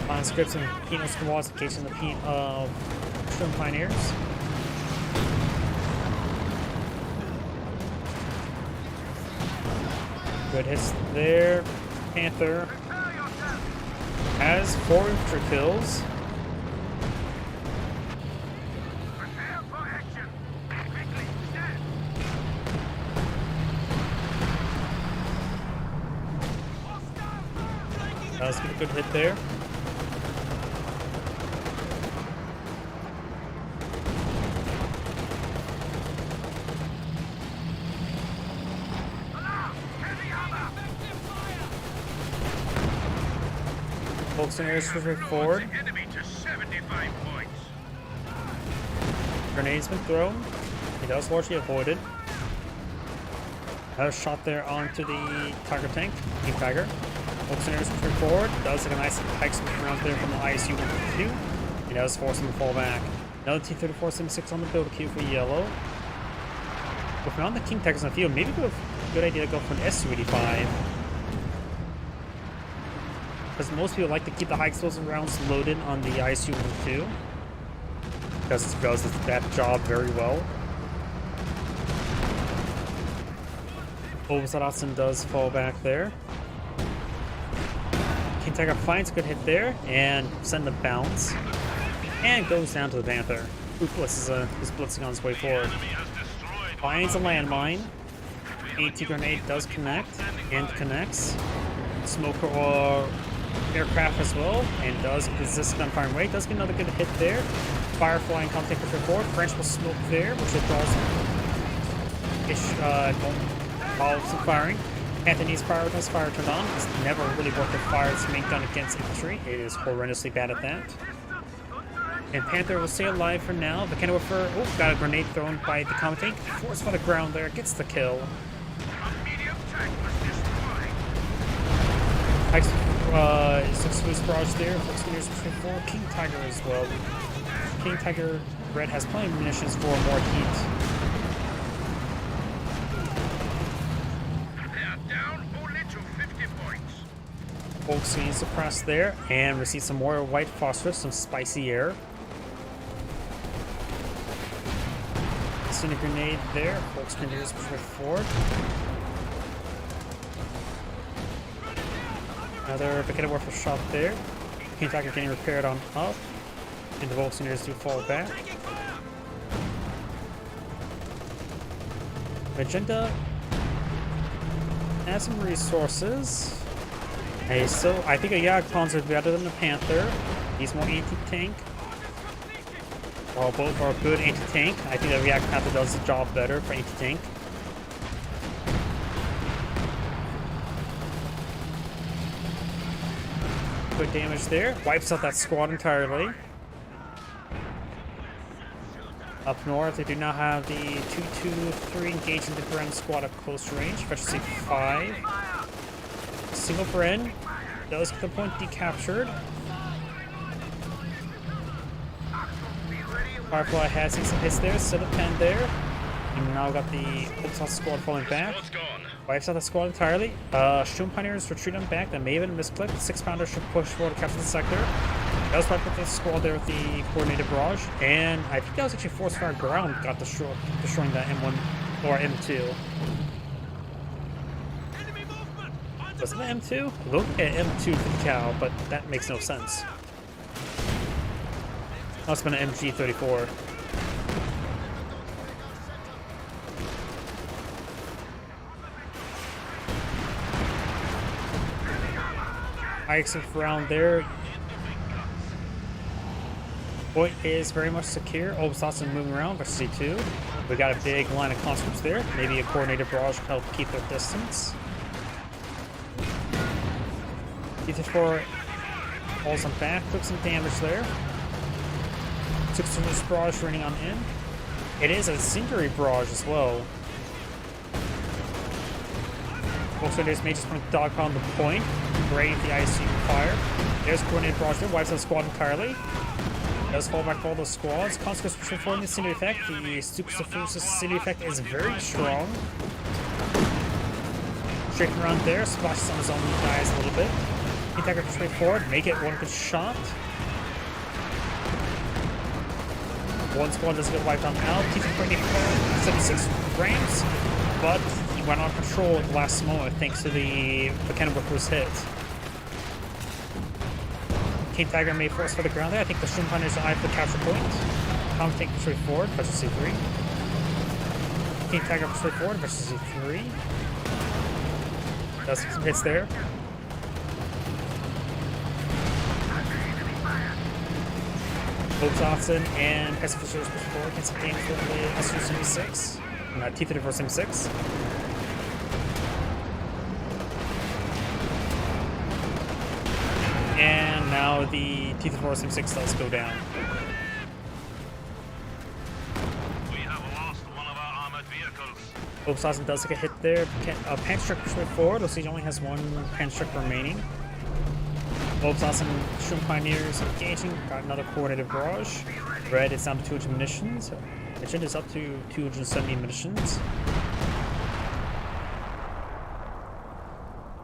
Conscripts and Penal Squads engaging the Shroom Pioneers. Good hits there. Panther has 4 infantry kills. Prepare for action. Quickly, stand. Let's get a good hit there. Volkswagen is forward. Enemy to 75 points. Grenade's been thrown. He does largely avoided. Has a shot there onto the Tiger tank. King Tiger. Volkswagen is forward. Does like a nice hike around there from the ISU 152. He does force him to fall back. Another T-34-76 on the build queue for yellow. If not the King Tigers on the field, maybe good idea to go for an SU-85. Because most people like to keep the high explosive rounds loaded on the ISU-152. Because it does that job very well. Obusadotsun does fall back there. King Tiger finds a good hit there and send a bounce. And goes down to the Panther. Ruthless is blitzing on his way forward. Finds a landmine. AT grenade does connect and connects. Smoker or aircraft as well, and does resist gunfire rate. Does get another good hit there. Firefly and contact push forward. French will smoke there, which will follow some firing. Panther needs prioritized fire turned on. It's never really worked with fire to make gun against infantry. It is horrendously bad at that. And Panther will stay alive for now. The Cannon Warfare, got a grenade thrown by the comet tank. Forced by the ground there, gets the kill. A medium tank was destroyed. Pikes, 6 boost barrage there. Fox Leaders 4. King Tiger as well. King Tiger Red has plenty of munitions for more heat. They are down only to 50 points. Folks being suppressed there and receive some more white phosphorus, some spicy air. Send a grenade there. Folks can do this push forward. Another Cannon Warfare shot there. King Tiger getting repaired on up. And the Volkswagens do fall back. Magenta has some resources. Hey, so I think a Jagdpanzer is better than the Panther. He's more anti-tank. While both are good anti-tank, I think the Jagdpanther does the job better for anti-tank. Good damage there. Wipes out that squad entirely. Up north, they do not have the 2-2-3 engaging the Bren squad at close range. Efficiency 5. Single Bren does get the point decaptured. Firefly has some hits there, set a pen there. And now got the Ultron squad falling back. Squad's gone. Wipes out the squad entirely. Shun Pioneers retreat on back. That may have been a misclick. 6-pounder should push forward to capture the sector. Does wipe out the squad there with the coordinated barrage. And I think that was actually Force Fire Ground got destroyed, destroying that M1 or M2. Was it an M2? Look at M2 for the cow, but that makes no sense. Must have been an MG34. IXF round there. Point is very much secure. Obsassin moving around versus C2. We got a big line of conscripts there. Maybe a coordinated barrage can help keep their distance. D4 falls on back, took some damage there. Took some barrage running on in. It is a incendiary barrage as well. Also, there's Mage's Point dog on the point. Great, the ICU fire. There's coordinated barrage there, wipes out the squad entirely. Does fall back all those squads. Conscripts pushing forward in the incendiary effect. The Super Forces incendiary effect is very strong. Shaking around there, splashes on his own, dies a little bit. Attacker straight forward, make it one good shot. One squad doesn't get wiped on now. Teaching 76 grams, but he went on patrol at the last moment thanks to the cannon whip was hit. King Tiger may force for the ground there. I think the Shun Pioneers are eye for the capture point. Tom take straight forward versus C3. King Tiger straight forward versus C3. Does some hits there. Obsassin and Pestifishers push forward against some damage with the SU-76. T-34-76. And now the T-34-76 does go down. We have lost one of our armored vehicles. Obsassin does take a hit there. Panstrike pushed forward. Looks like he only has one Panstrike remaining. Obsassin Shun Pioneers engaging. Got another coordinated barrage. Red is down to 200 munitions. Mission is up to 270 munitions.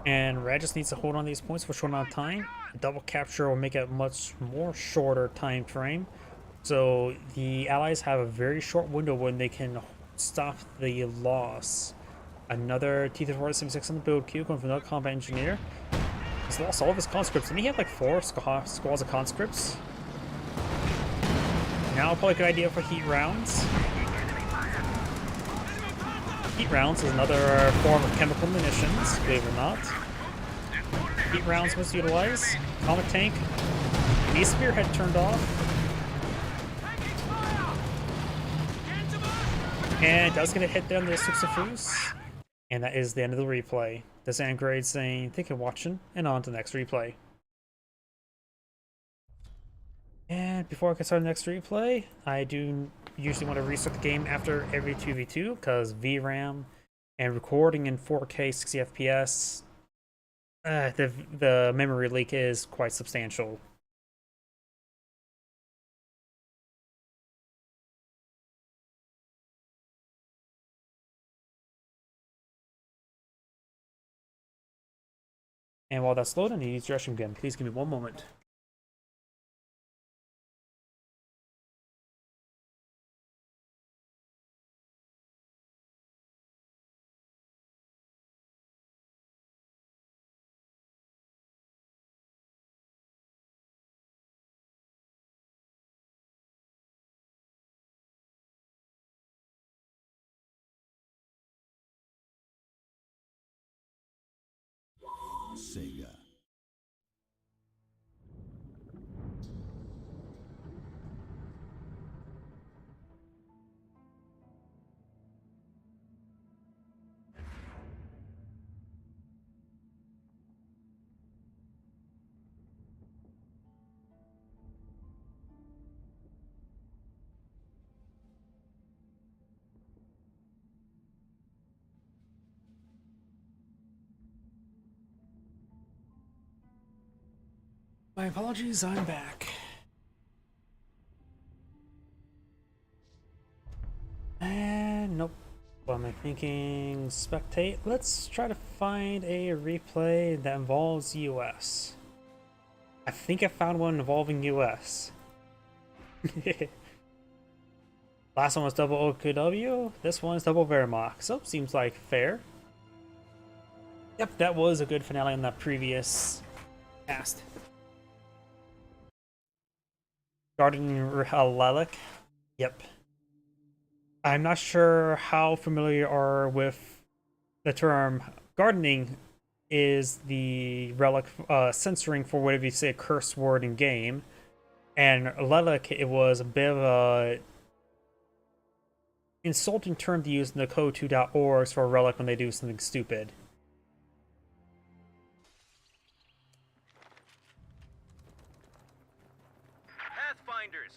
And Red just needs to hold on these points for a short amount of time. A double capture will make it a much more shorter time frame. So the allies have a very short window when they can stop the loss. Another T-34-76 on the build queue, going for another combat engineer. He's lost all of his conscripts. Didn't he have like 4 squads of conscripts? Now probably a good idea for heat rounds. Heat rounds is another form of chemical munitions, believe it or not. Heat rounds was utilized. Comet tank. The spearhead turned off. And it does get a hit there on the Suxafus. And that is the end of the replay. This is Angrade saying thank you for watching, and on to the next replay. And before I can start the next replay, I do usually want to restart the game after every 2v2 because VRAM and recording in 4K 60 FPS, the memory leak is quite substantial. And while that's loading, I need to use the restroom again. Please give me one moment. Sega. My apologies, I'm back. And nope. What am I thinking? Spectate. Let's try to find a replay that involves US. I think I found one involving US. Last one was double OKW. This one's double Wehrmacht. So seems like fair. Yep, that was a good finale on that previous cast. Gardening Lelik. Yep. I'm not sure how familiar you are with the term. Gardening is the relic censoring for whatever you say a curse word in game. And Lelik, it was a bit of a insulting term to use in the code2.orgs for a relic when they do something stupid.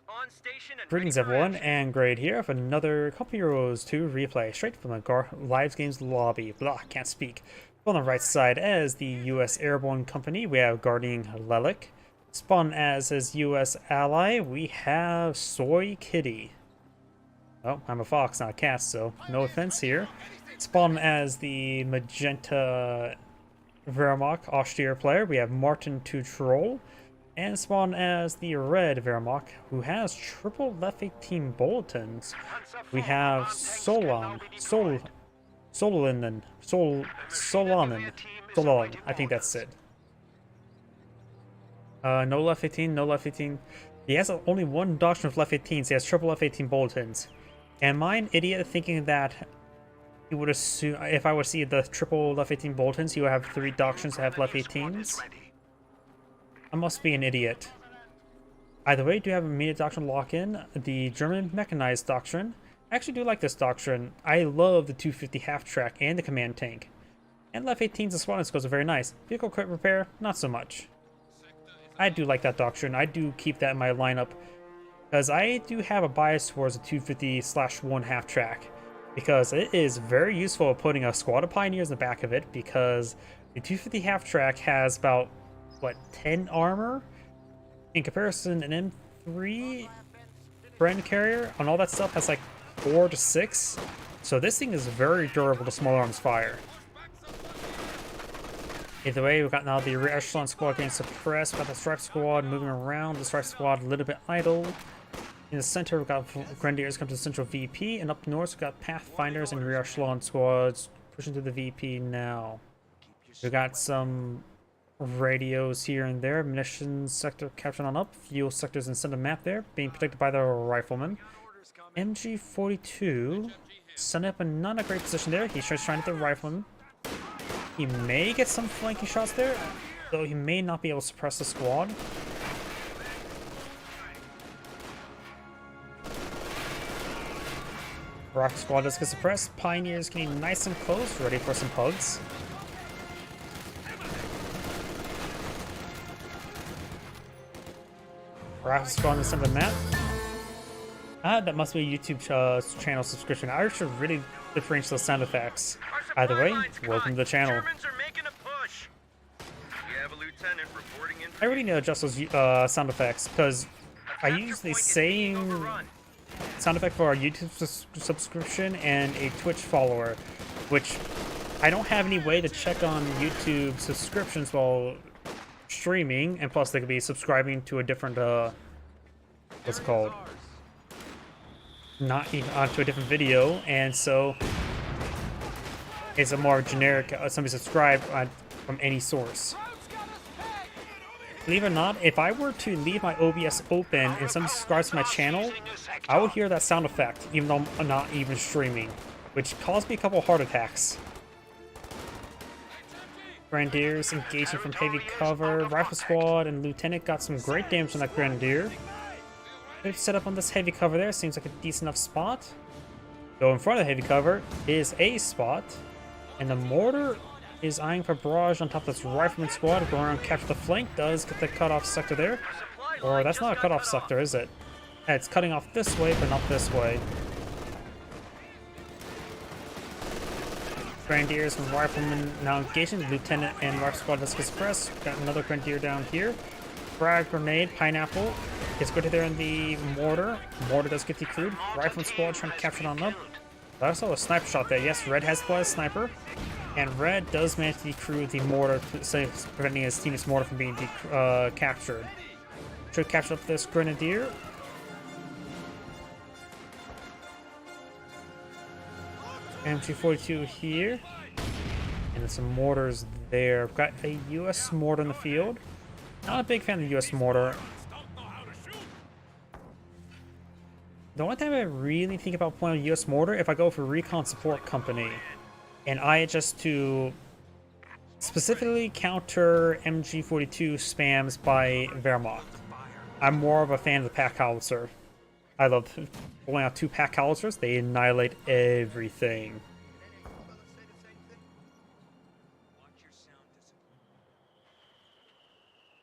On station and Greetings ready for everyone, action. and Grade here with another Couple Heroes 2 replay straight from the Lives Games lobby. Blah, can't speak. On the right side, as the U.S. Airborne Company, we have Guardian Lelik. Spawn as his U.S. ally, we have Soy Kitty. Oh, I'm a fox, not a cat, so no offense here. Spawn as the Magenta Wehrmacht Austere player, we have Martin Tutrol. And spawn as the red Wehrmacht, who has triple F-18 bulletins. We have Solanen, I think that's it. No F-18, no F-18. He has only one doctrine of F-18s, he has triple F-18 bulletins. Am I an idiot thinking that he would assume, if I would see the triple F-18 bulletins, he would have 3 doctrines that have F-18s? I must be an idiot. Either way, do you have a immediate doctrine lock-in? The German mechanized doctrine. I actually do like this doctrine. I love the 250 half-track and the command tank. And F-18s and squadron scopes are very nice. Vehicle quick repair, not so much. I do like that doctrine. I do keep that in my lineup. Because I do have a bias towards the 250/1 half-track. Because it is very useful at putting a squad of pioneers in the back of it. Because the 250 half-track has about, what, 10 armor? In comparison, an M3 Bren carrier on all that stuff has like 4 to 6. So this thing is very durable to small arms fire. Either way, we've got now the rear echelon squad getting suppressed. We've got the strike squad moving around. The strike squad a little bit idle. In the center, we've got Grenadiers come to the central VP. And up north, we've got Pathfinders and rear echelon squads pushing to the VP now. We've got some radios here and there, munitions sector captured on up, fuel sectors in center map there, being protected by the rifleman. MG42 set up in not a great position there. He's trying to hit the rifleman. He may get some flanking shots there, though he may not be able to suppress the squad. Rock squad does get suppressed. Pioneers getting nice and close, ready for some pugs. Rock squad in the center of the map. That must be a YouTube channel subscription. I should really differentiate those sound effects. Either way, welcome to the channel. Germans are making a push. We have a lieutenant reporting in. I really need to adjust those sound effects because I use the same sound effect for our YouTube subscription and a Twitch follower, which I don't have any way to check on YouTube subscriptions while streaming, and plus they could be subscribing to a different what's it called, not even onto a different video, and so it's a more generic somebody subscribe from any source. Believe it or not, if I were to leave my OBS open and somebody subscribes to my channel, I will hear that sound effect even though I'm not even streaming, which caused me a couple heart attacks. Grenadiers engaging from heavy cover. Rifle squad and lieutenant got some great damage on that grenadier. Good setup on this heavy cover there. Seems like a decent enough spot. Though in front of the heavy cover is a spot. And the mortar is eyeing for barrage on top of this rifleman squad. Going around capture the flank. Does get the cutoff sector there. Or that's not a cutoff sector, is it? Yeah, it's cutting off this way, but not this way. Grenadiers and riflemen now engaging. The lieutenant and rifle squad does get suppressed. Got another grenadier down here. Frag grenade, pineapple. Gets good there in the mortar. Mortar does get decrewed. Rifleman squad trying to capture it on up. But I saw a sniper shot there. Yes, Red has a sniper. And Red does manage to decrew the mortar, preventing his teammate's mortar from being captured. Should capture up this grenadier. MG42 here. And then some mortars there. We've got a US mortar in the field. Not a big fan of the US mortar. The only time I really think about playing a US mortar if I go for recon support company. And I adjust to specifically counter MG42 spams by Wehrmacht. I'm more of a fan of the pack howitzer. I love pulling out 2 pack howitzers. They annihilate everything.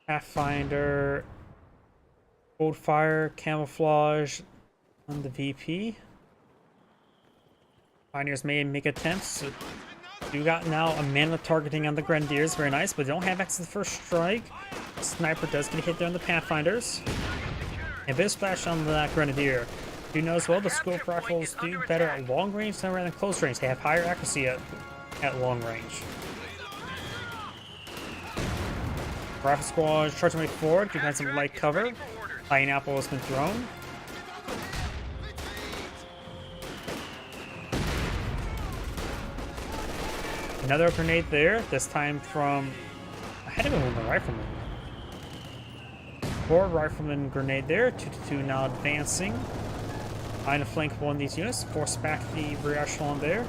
Pathfinder, Cold Fire, Camouflage on the VP. Pioneers may make attempts. You got now a mana targeting on the Grenadiers, very nice, but they don't have access to the first strike. Sniper does get a hit there on the Pathfinders. And bit of splash on that Grenadier. Do know as well the scope rifles do better at long range than rather than close range. They have higher accuracy at long range. Rifle squad charging way forward, giving some light cover. Pineapple has been thrown. Another grenade there, this time from... I had to go with the rifleman. 4 rifleman grenade there, 2-2 now advancing. Trying to flank one of these units, force back the rear echelon there.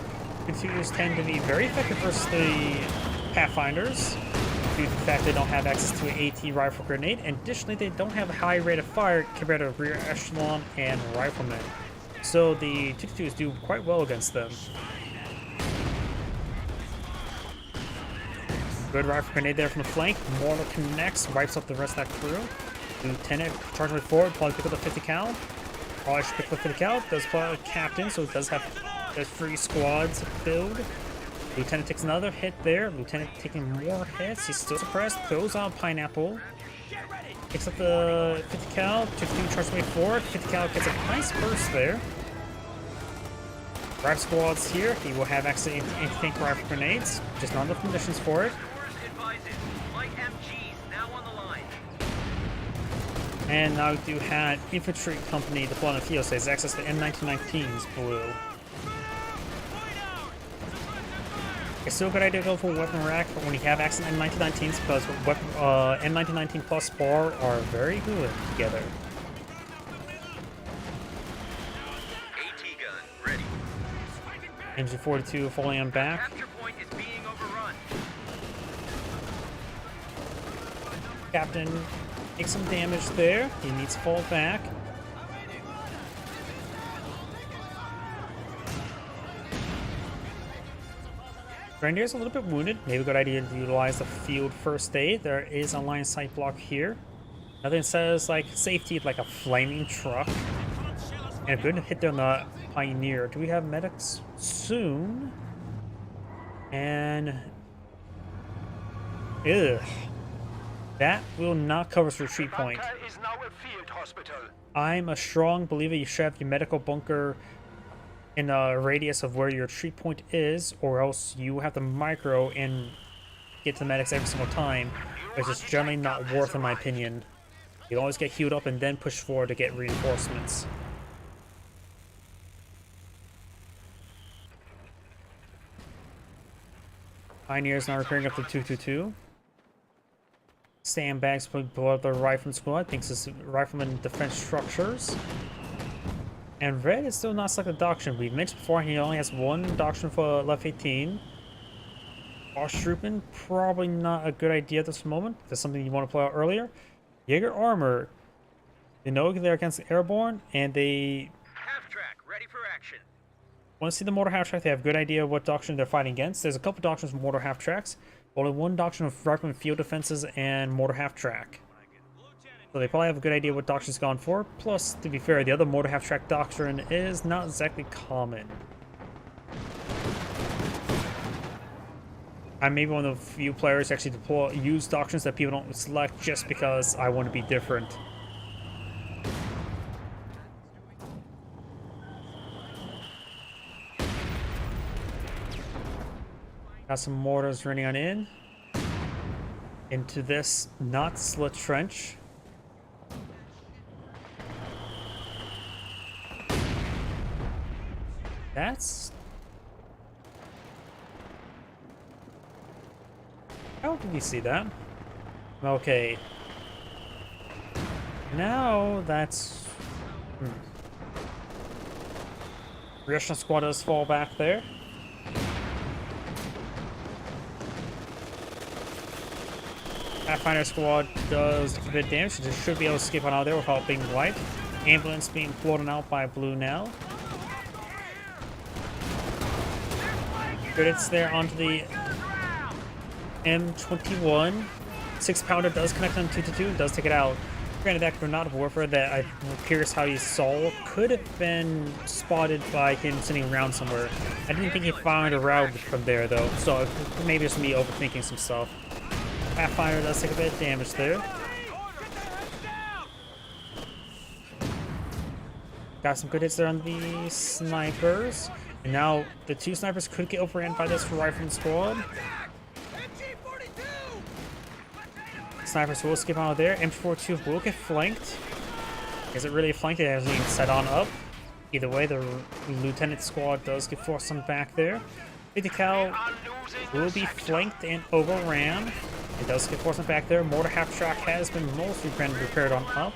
2-2s tend to be very effective versus the Pathfinders, due to the fact they don't have access to an AT rifle grenade, and additionally they don't have a high rate of fire compared to rear echelon and riflemen. So the 2-2s do quite well against them. Good rifle grenade there from the flank. Mortar connects, wipes up the rest of that crew. Lieutenant charging forward, probably pick up the 50 cal. Probably should pick up the 50 cal. Does play a captain, so it does have 3 squads build. Lieutenant takes another hit there. Lieutenant taking more hits. He's still suppressed. Throws on pineapple. Picks up the 50 cal. 2-2 charging way forward. 50 cal gets a nice burst there. Rifle squads here. He will have access to anti-tank rifle grenades. Just not enough conditions for it. And now we do have infantry company deployed on the field, so he has access to M1919s blue. It's still a good idea to go for weapon rack when you have access to M1919s because M1919 plus SPAR are very good together. AT gun ready. MG42 fully on back. Capture point is being overrun. Captain takes some damage there. He needs to fall back. Grenadier's a little bit wounded. Maybe a good idea to utilize the field first aid. There is a line of sight block here. Nothing says like safety like a flaming truck. And a good hit there on the Pioneer. Do we have medics soon? And ugh. That will not cover his retreat point. Is now a field hospital. I'm a strong believer you should have your medical bunker in a radius of where your retreat point is, or else you have to micro and get to the medics every single time, which is generally not worth in my opinion. You always get healed up and then push forward to get reinforcements. Pioneers now repairing up to 222. Sandbags below the rifleman squad, thinks it's rifleman defense structures. And Red is still not selected doctrine. We've mentioned before he only has 1 doctrine for Left 18. Austrooping, probably not a good idea at this moment. If that's something you want to play out earlier. Jaeger Armor, they know they're against Airborne, and they Half track ready for action. want to see the mortar half track. They have a good idea what doctrine they're fighting against. There's a couple doctrines for mortar half tracks. Only 1 doctrine of rifleman field defenses and mortar half track. So they probably have a good idea what doctrine's gone for. Plus, to be fair, the other mortar half track doctrine is not exactly common. I'm maybe one of the few players who actually use doctrines that people don't select just because I want to be different. Got some mortars running on in. Into this not slit trench. That's... How did you see that? Okay. Now that's... Russian squad does fall back there. Pathfinder squad does a bit of damage. They should be able to skip on out there without being wiped. Ambulance being floated out by blue now. Good, it's there onto the M21. 6-pounder does connect on 2-2 and does take it out. Granted, that grenade warfare that I'm curious how you saw could have been spotted by him sitting around somewhere. I didn't think he found a route from there though, so maybe it's me overthinking some stuff. Pathfinder does take a bit of damage there. Got some good hits there on the snipers. And now the 2 snipers could get overran by this rifle squad. Snipers will skip out of there. M42 will get flanked. Is it really flanked? It hasn't even set on up. Either way, the lieutenant squad does get forced on back there. 50 cal will be flanked and overran. It does get forced on back there. Mortar half track has been mostly repaired on up.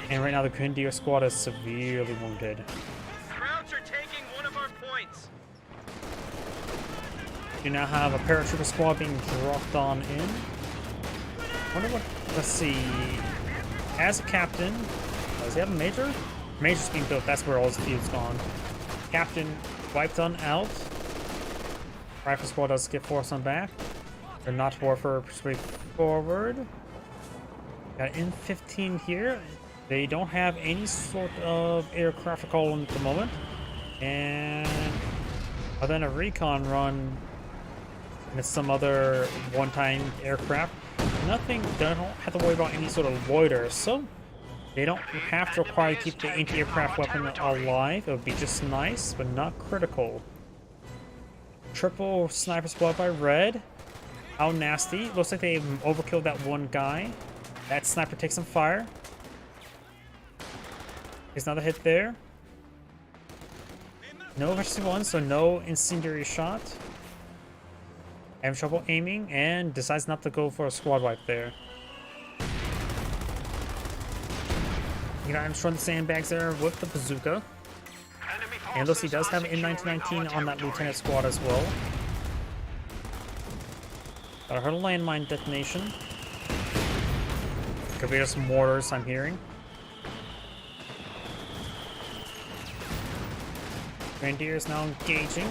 And right now the Grenadier squad is severely wounded. Krauts are taking one of our points. You now have a paratrooper squad being dropped on in. Wonder what, let's see. As a captain, does he have a major? Major's being built, that's where all his field's gone. Captain wiped on out. Rifle squad does get forced on back. They're not warfare straightforward. Got M15 here. They don't have any sort of aircraft to call at the moment. And other than a recon run with some other one-time aircraft, nothing, they don't have to worry about any sort of loiter. So they don't have to require to keep the anti-aircraft weapon alive. It would be just nice, but not critical. Triple sniper squad by red. How nasty. Looks like they overkilled that one guy. That sniper takes some fire. There's another hit there. No emergency one, so no incendiary shot. Having trouble aiming and decides not to go for a squad wipe there. You know, I'm throwing the sandbags there with the bazooka. And looks he does have an M1919 on that lieutenant squad as well. Got a hurdle landmine detonation. Could be some mortars I'm hearing. Grenadier is now engaging.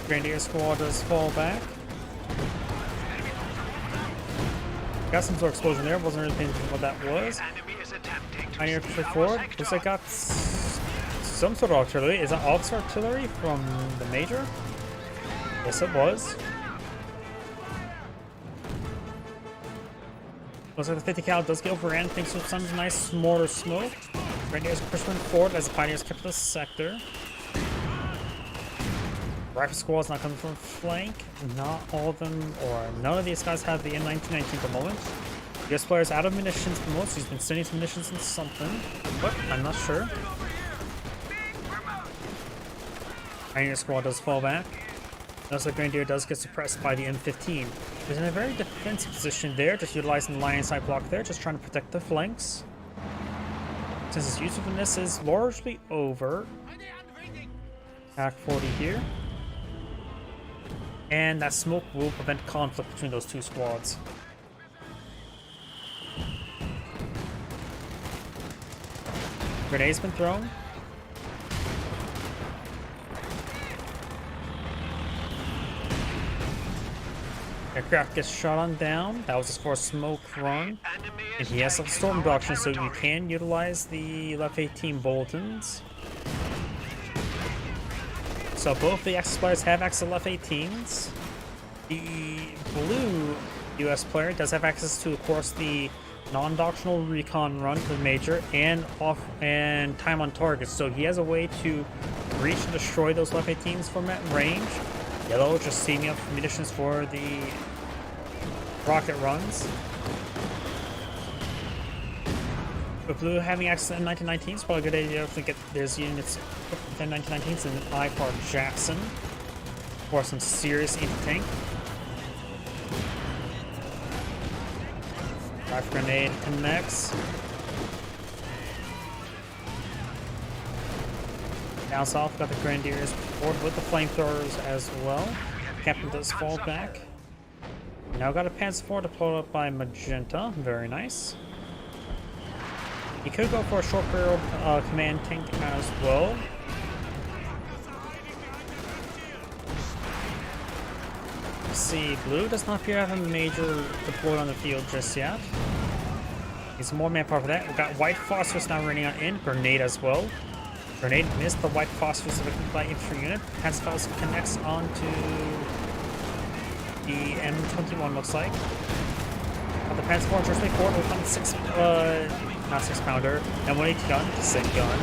Grenadier squad does fall back. Got some sort of explosion there. Wasn't really paying attention what that was. Pioneer pushed forward. Looks like got some sort of artillery. Is that AUX artillery from the Major? Yes, it was. Looks like the 50 cal does get overran thanks to some nice mortar smoke. Grenadiers pushing forward as the Pioneers kept the sector. Rifle squad's not coming from flank. Not all of them, or none of these guys have the M1919 at the moment. US player's out of munitions at the most. He's been sending some munitions and something, but I'm not sure. Pioneer squad does fall back. Notice that Grenadier does get suppressed by the M15. He's in a very defensive position there, just utilizing the line side block there, just trying to protect the flanks. Since his usefulness is largely over. Attack 40 here. And that smoke will prevent conflict between those two squads. Grenade's been thrown. Aircraft gets shot on down. That was just for a smoke run. And he has some storm reduction, so you can utilize the left 18 Boltons. So both the Axis players have access to left 18s. The blue US player does have access to, of course, the non-doctrinal recon run for the major and time on target. So he has a way to reach and destroy those left 18s from that range. Yellow just saving up munitions for the rocket runs. With blue having access to M1919 is probably a good idea to get those units with M1919s and eye for Jackson for some serious anti-tank. Life grenade connects. Down south, got the Grenadiers forward with the flamethrowers as well. Captain does fall back. Now got a Panzer IV deployed up by Magenta. Very nice. He could go for a short barrel command tank as well. See, blue does not appear to have a major deployed on the field just yet. Needs some more manpower for that. We've got white phosphorus now running on in. Grenade as well. Grenade missed the white phosphorus of a light infantry unit. Panzer connects onto the M21, looks like. The Panzer IV just forward with not 6-pounder, M180 gun, sick gun.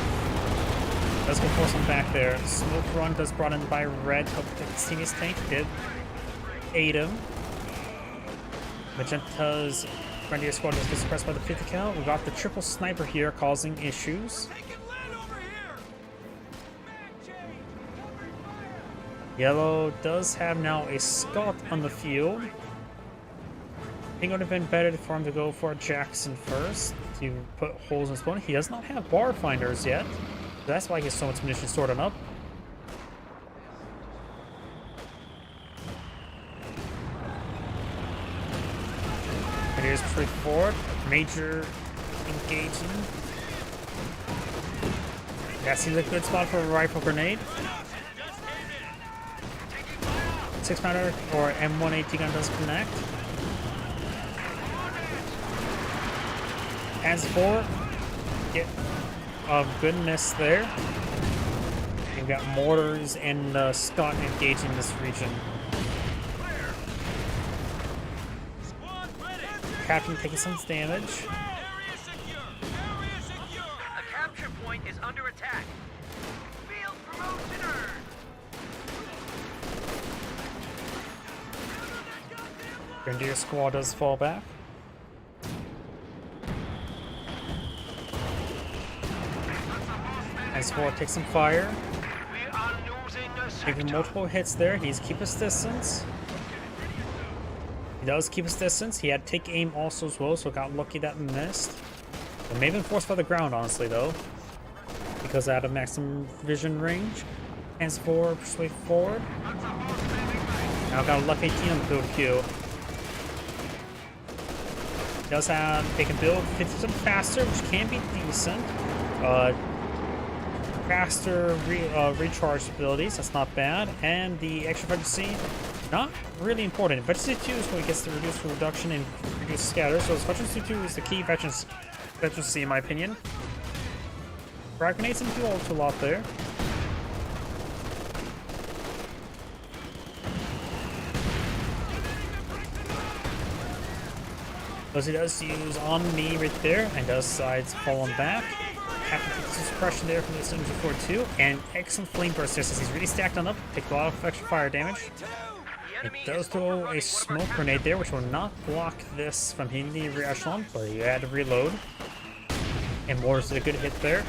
Does go force him back there. Smoke run does brought in by red. Hope the Xenius tank did aid him. Magenta's Grenadier squad just gets suppressed by the 50 cal. We got the triple sniper here causing issues. Yellow does have now a Scott on the field. I think it would have been better for him to go for Jackson first to put holes in his opponent. He does not have bar finders yet. That's why he has so much munitions stored up. Grenadiers push forward. Major engaging. That seems like a good spot for a rifle grenade. 6-pounder or M180 gun does connect. As for get a good miss there. We've got mortars and Scott engaging this region. Captain taking some damage. A capture point is under attack. Field promotion earned. Grenadier squad does fall back. S4 takes some fire. We are losing a Taking multiple hits there. He's keep his distance. He does keep his distance. He had take aim also as well, so got lucky that missed. It may have been forced by the ground, honestly, though, because I had a maximum vision range. Hands forward, persuade forward. Now got a luck 18 on the build queue. Does have, they can build 50% faster, which can be decent. Faster recharge abilities, that's not bad. And the extra efficiency, not really important. Efficiency 2 is when it gets the reduced reduction and reduced scatter, so efficiency 2 is the key efficiency in my opinion. Frag grenades didn't do all too lot there. Those he does use on me right there, and does sides falling back. Captain takes some suppression there from the SMG4 too, and excellent flame burst there since he's really stacked on up, take a lot of extra fire damage. It does throw a smoke grenade there, which will not block this from hitting the rear echelon, but you had to reload. And Mortars did a good hit there.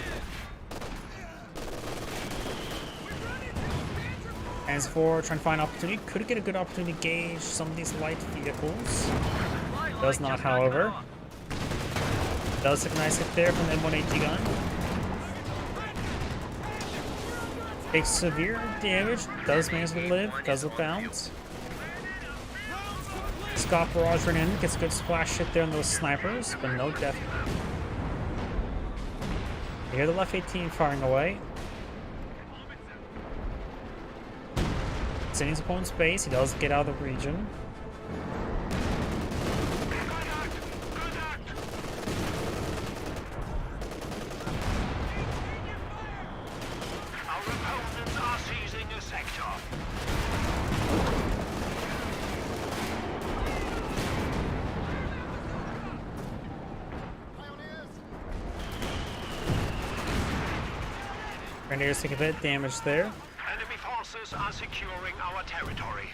As for trying to find opportunity, could get a good opportunity to gauge some of these light vehicles. Does not, however. Does take a nice hit there from the M180 gun. Takes severe damage, does manage to live, does a bounce. Scott barrage running in, gets a good splash hit there on those snipers, but no death. You hear the left 18 firing away. Sending his opponent's base, he does get out of the region. Grenadiers take a bit of damage there. Enemy forces are securing our territory.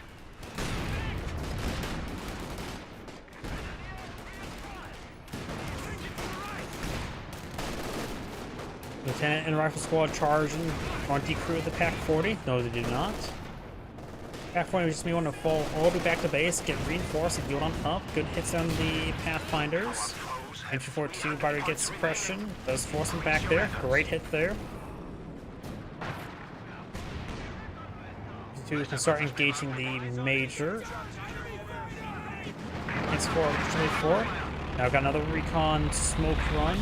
Lieutenant and Rifle Squad charging. Want to decrew the Pack 40? No, they do not. Pack 40 just may want to fall all the way back to base, get reinforced, and build on top. Good hits on the Pathfinders. Entry 42, Barter gets suppression. Does force him back there. Great hit there. Two can start engaging the Major. Hits for 24. Now got another recon smoke run.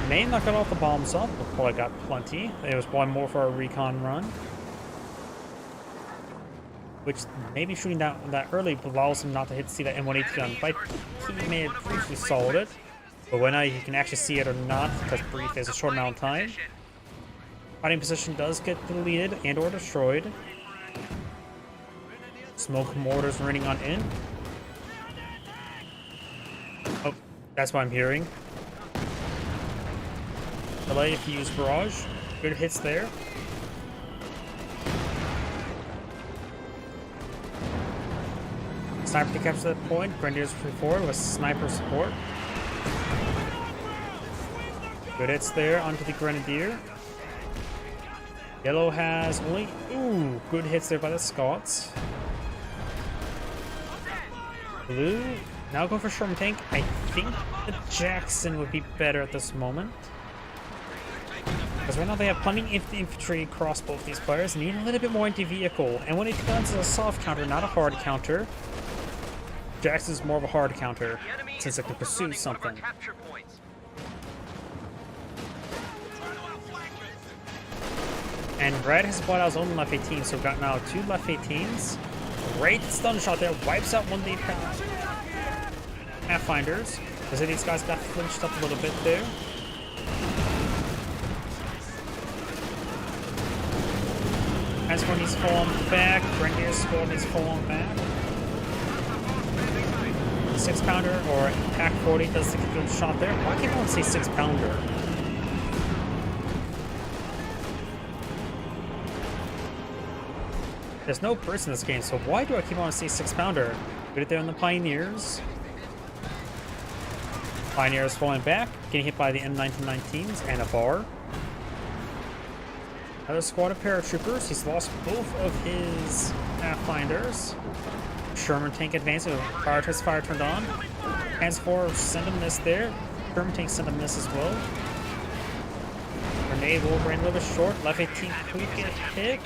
May not got all the bombs up, but probably got plenty. It was one more for a recon run. Which maybe shooting that early allows him not to see that M180 gun. But he may have briefly sold it. But when you can actually see it or not, because brief is a short amount of time. Fighting position does get deleted and or destroyed. Smoke mortars raining on in. Oh, that's what I'm hearing. Delay if you use barrage. Good hits there. Sniper to capture that point. Grenadiers free forward with sniper support. Good hits there onto the Grenadier. Yellow has only... Ooh, good hits there by the Scots. Blue, now go for Sherman Tank. I think the Jackson would be better at this moment. Because right now they have plenty of infantry across both these players and need a little bit more anti-vehicle. And when it comes to a soft counter, not a hard counter, Jackson's more of a hard counter, since it can pursue something. And Red has bought out his own left 18, so we've got now 2 left 18s. Great stun shot there, wipes out one of the Pathfinders. Because these guys got flinched up a little bit there. As when he's falling back, Grenadier squad is falling back. 6-pounder or Pack 40 does take a good shot there. Why can't I say 6-pounder? There's no burst in this game, so why do I keep on saying 6-pounder? Put it there on the Pioneers. Pioneers falling back, getting hit by the M1919s and a bar. Another squad of paratroopers. He's lost both of his Pathfinders. Sherman tank advancing with prioritize fire turned on. Hands forward, send a miss there. Sherman tank send a miss as well. Grenade will ran a little bit short. Left 18 could get hit.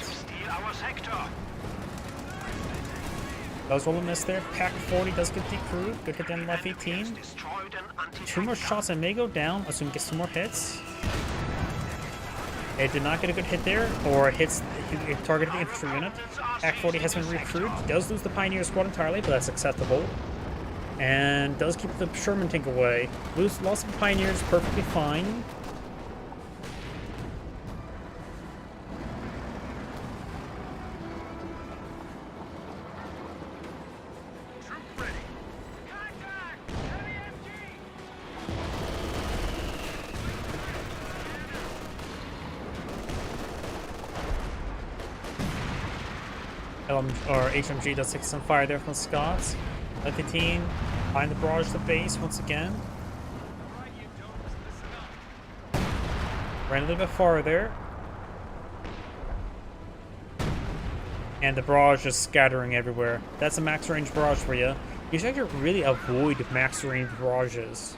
Does roll a miss there. Pack 40 does get decrewed. Good hit on left 18. 2 more shots and may go down. Assume he gets 2 more hits. It did not get a good hit there, or it targeted the infantry unit. Pack 40 has been recruited. He does lose the Pioneer squad entirely, but that's acceptable. And does keep the Sherman tank away. Loss of the Pioneers perfectly fine. Or HMG does take some fire there from Scots. Left 15 behind the barrage the base once again. Ran a little bit farther. And the barrage is scattering everywhere. That's a max range barrage for you. You should actually really avoid max range barrages.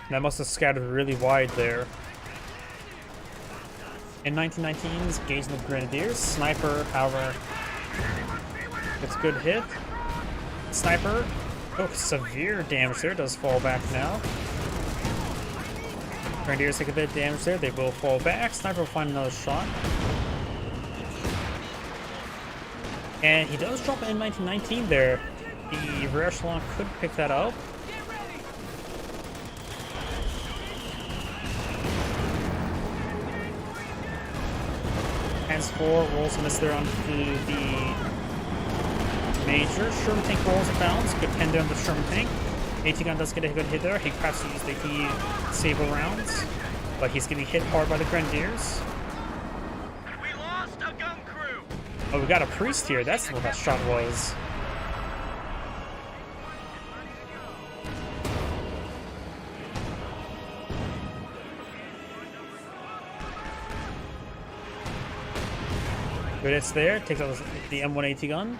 That must have scattered really wide there. In 1919s, gauging the Grenadiers. Sniper, however, it's a good hit. Sniper, oh, severe damage there. Does fall back now. Grenadiers take a bit of damage there. They will fall back. Sniper will find another shot. And he does drop in 1919 there. The rear echelon could pick that up. Panzer 4 rolls a miss there onto the Major. Sherman tank rolls a bounce. Good pen there on the Sherman tank. AT gun does get a good hit there. He perhaps used the heat saber rounds, but he's getting hit hard by the Grenadiers. We lost a gun crew. Oh, we got a priest here. That's what that shot was. Good hits there. Takes out the M1AT gun.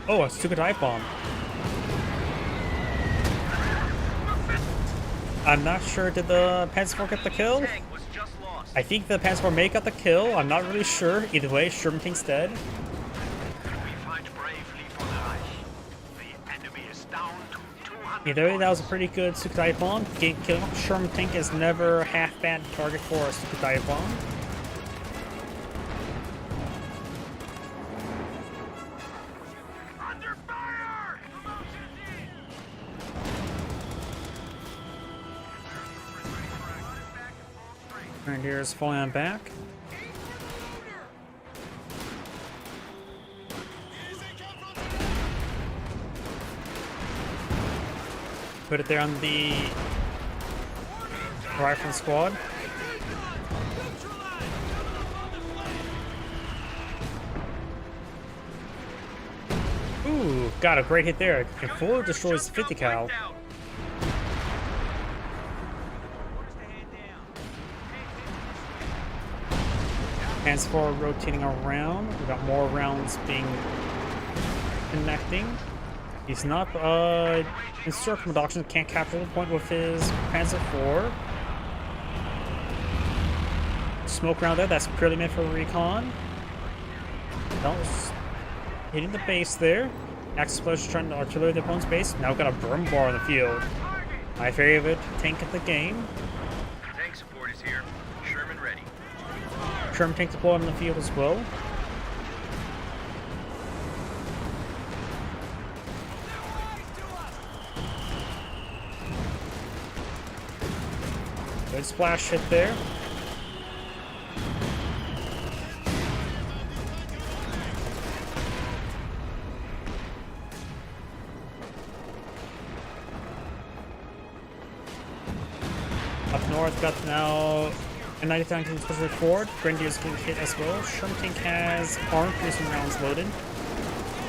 Oh, a Stuka dive bomb. I'm not sure. Did the Panzer 4 get the kill? Tank was just lost. I think the Panzer 4 may got the kill. I'm not really sure. Either way, Sherman tank's dead. We fight bravely for the Reich. The enemy is down to 200. Either way, that was a pretty good Stuka dive bomb. Killing off Sherman tank is never half bad target for a Stuka dive bomb. Under fire! Grenadiers falling on back. Put it there on the rifle squad. Ooh, got a great hit there. It fully destroys 50 cal. Wiped out. Panzer 4 rotating around. We got more rounds being connecting. He's not in circumduction, can't capture the point with his Panzer 4. Smoke around there, that's purely meant for recon. That was hitting the base there. Axis players trying to artillery the opponent's base. Now we've got a Brum bar in the field. My favorite tank of the game. Tank support is here. Sherman ready. Sherman tank deployed in the field as well. Good splash hit there. Up north, got now a 99 tank pushing forward. Grenadiers getting hit as well. Sherman tank has armor piercing rounds loaded.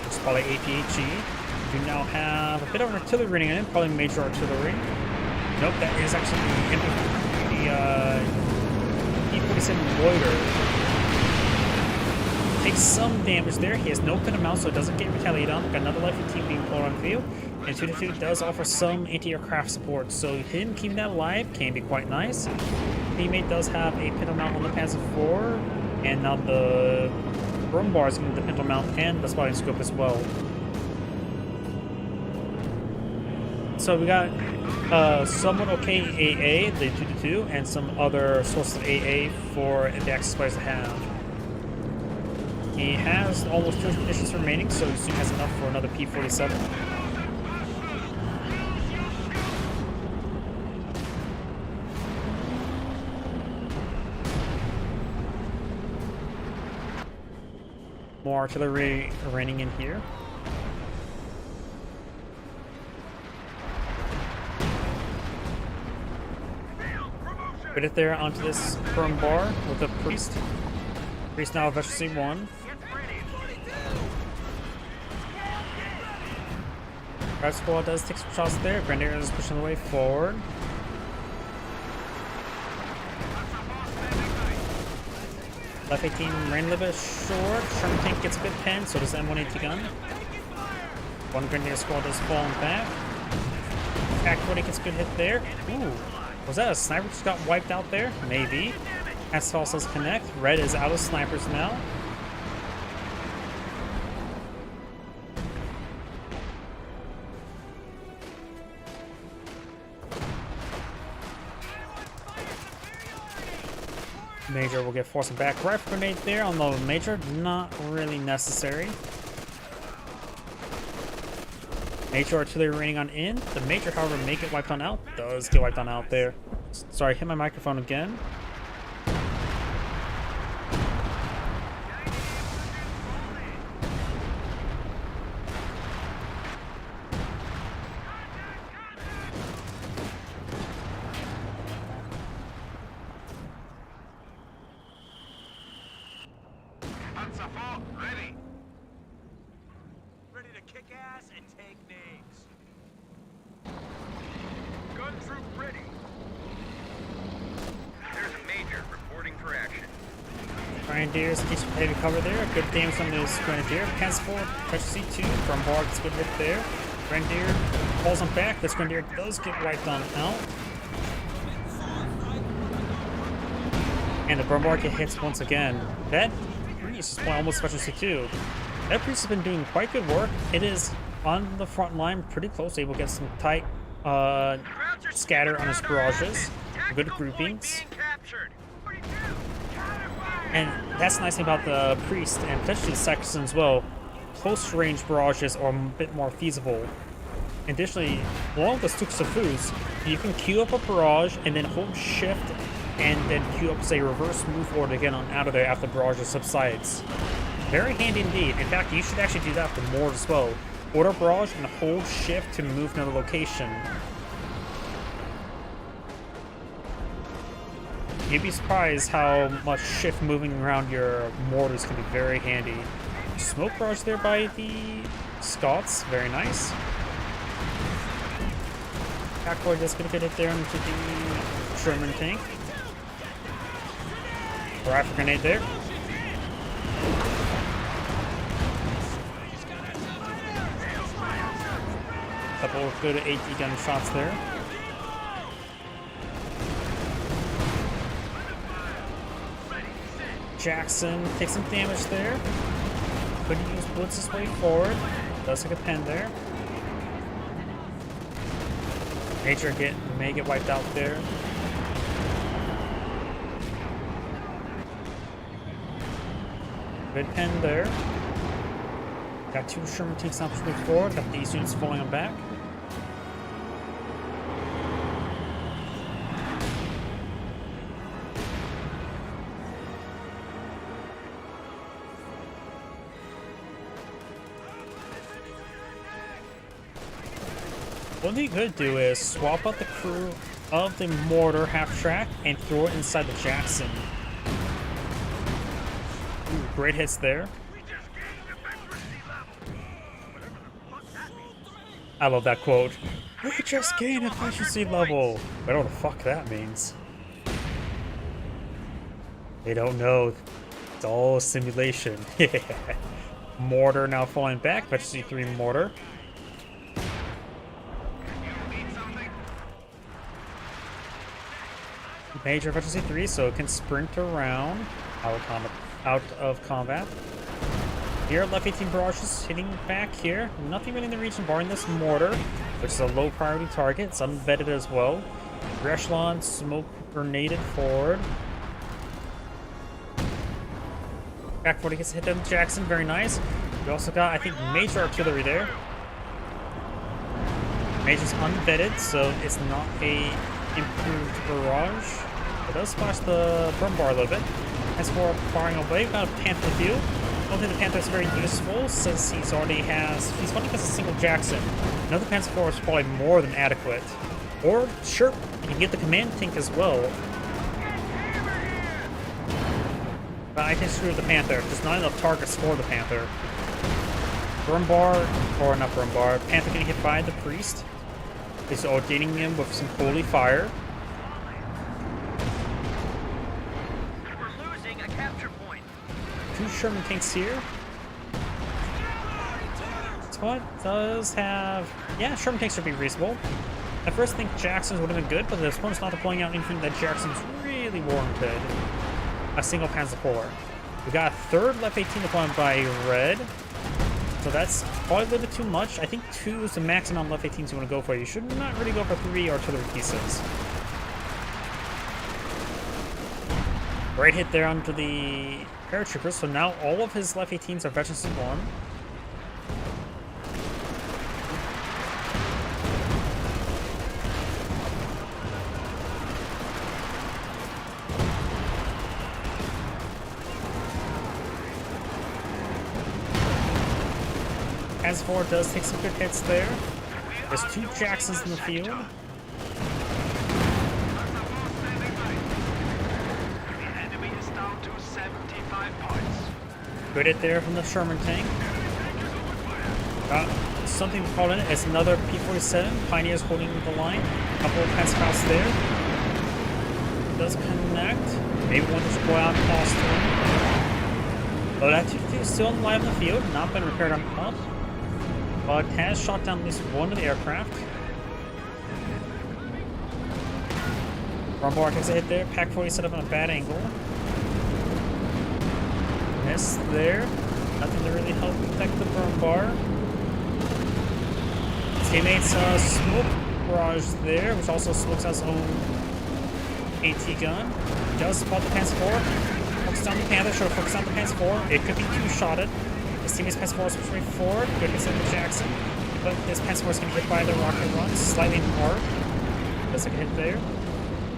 It's probably APHE. We now have a bit of artillery running in, probably major artillery. Nope, that is actually the E-47 Loiter. Takes some damage there. He has no pin amount, so it doesn't get retaliated on. Got another life team being pulled on the field. And 222 does offer some anti-aircraft support, so him keeping that alive can be quite nice. Teammate does have a pin mount on the Panzer 4, and now the Brum bar is getting the pin mount and the spotting scope as well. So we got somewhat okay AA, the 222, and some other sources of AA for the Axis players to have. He has almost 200 munitions remaining, so he soon has enough for another P-47. More artillery raining in here. Put it there onto this firm bar with a priest. Priest now of SC1. Red squad does take some shots there. Grenadiers pushing the way forward. Left 18 ran a little bit short. Sherman tank gets a bit pinned, so does the M1AT gun. One Grenadier squad is falling back. Pack 40 gets a good hit there. Ooh, was that a sniper just got wiped out there? Maybe. Asphalt says connect. Red is out of snipers now. Major will get forced back. Rifle grenade there on the Major. Not really necessary. Major artillery raining on in. The Major, however, may get wiped on out. Does get wiped on out there. Sorry, hit my microphone again. kick ass and take names. Gun troop ready. There's a major reporting for action. Grenadiers take some heavy cover there. Good damage on this Grenadier. Panzer IV, touch C2. Bombard gets a good hit there. Grenadier falls on back. This Grenadier does get wiped on out. And the Bombard hits once again. That Priest is almost special C2. That Priest has been doing quite good work. It is on the front line, pretty close, able to get some tight scatter on his barrages. Good groupings. And that's the nice thing about the Priest and potentially the Saxon as well. Close range barrages are a bit more feasible. Additionally, along with the Stuksafoos, you can queue up a barrage and then hold shift and then queue up, say, reverse move order to get on out of there after the barrage subsides. Very handy indeed. In fact, you should actually do that for more as well. Order barrage and hold shift to move to another location. You'd be surprised how much shift moving around your mortars can be very handy. Smoke barrage there by the Scots, very nice. Backboard just gonna get it there into the Sherman tank. Rifle grenade there. Couple of good 80 gun shots there. Jackson takes some damage there. Could use blitz his way forward. Does take a pen there. Major may get wiped out there. Good pen there. Got two Sherman tanks now pushing forward. Got these units falling on back. What you could do is swap out the crew of the mortar half track and throw it inside the Jackson. Ooh, great hits there. I love that quote. We just gained efficiency level. I don't know what the fuck that means. They don't know. It's all simulation. Mortar now falling back. Efficiency 3 mortar. Major efficiency 3, so it can sprint around out of combat. Here, left 18 barrages hitting back here. Nothing really in the region barring this mortar, which is a low priority target. It's unvetted as well. Echelon smoke grenaded forward. Back 40 gets hit down Jackson, very nice. We also got, I think, major artillery there. Major's unvetted, so it's not a improved barrage. It does splash the burn bar a little bit. As for firing away, we've got a Panther field. I don't think the Panther is very useful since he's only running as a single Jackson. Another Panzer IV is probably more than adequate. Or, sure, you can get the command tank as well. But I can screw with the Panther. There's not enough targets for the Panther. Burn bar, or not burn bar, Panther getting hit by the Priest. He's ordaining him with some holy fire. We're losing a capture point. Two Sherman tanks here. Squad does have... Yeah, Sherman tanks should be reasonable. I first think Jackson's would have been good, but this one's not deploying out anything that Jackson's really warranted. A single Panzer IV. We got a third left 18 deployed by Red. So that's probably a little bit too much. I think 2 is the maximum left 18s you want to go for. You should not really go for 3 artillery pieces. Great hit there onto the paratroopers. So now all of his left 18s are veterans 1. Panzer IV does take some good hits there. There's 2 Jacksons in the field. The enemy is down to 75 points. Good hit there from the Sherman tank. Something to call in. It's another P-47. Pioneers holding the line. A couple of pass fouls there. Does connect. Maybe one just go out past him. But that T-52 is still alive in the field. Not been repaired on up. But has shot down at least one of the aircraft. Rumbar takes a hit there. Pac-40 set up on a bad angle. Miss there. Nothing to really help protect the Rumbar. Teammates smoke barrage there, which also smokes out his own AT gun. Does spot the Panzer IV. Focus on the Panther, sure, focus on the Panzer IV. It could be two-shotted. His teammate's Panzer IV is pushing forward. Good consider Jackson. But this Panzer IV is going to get by the rocket run, slightly hard. Does take a hit there.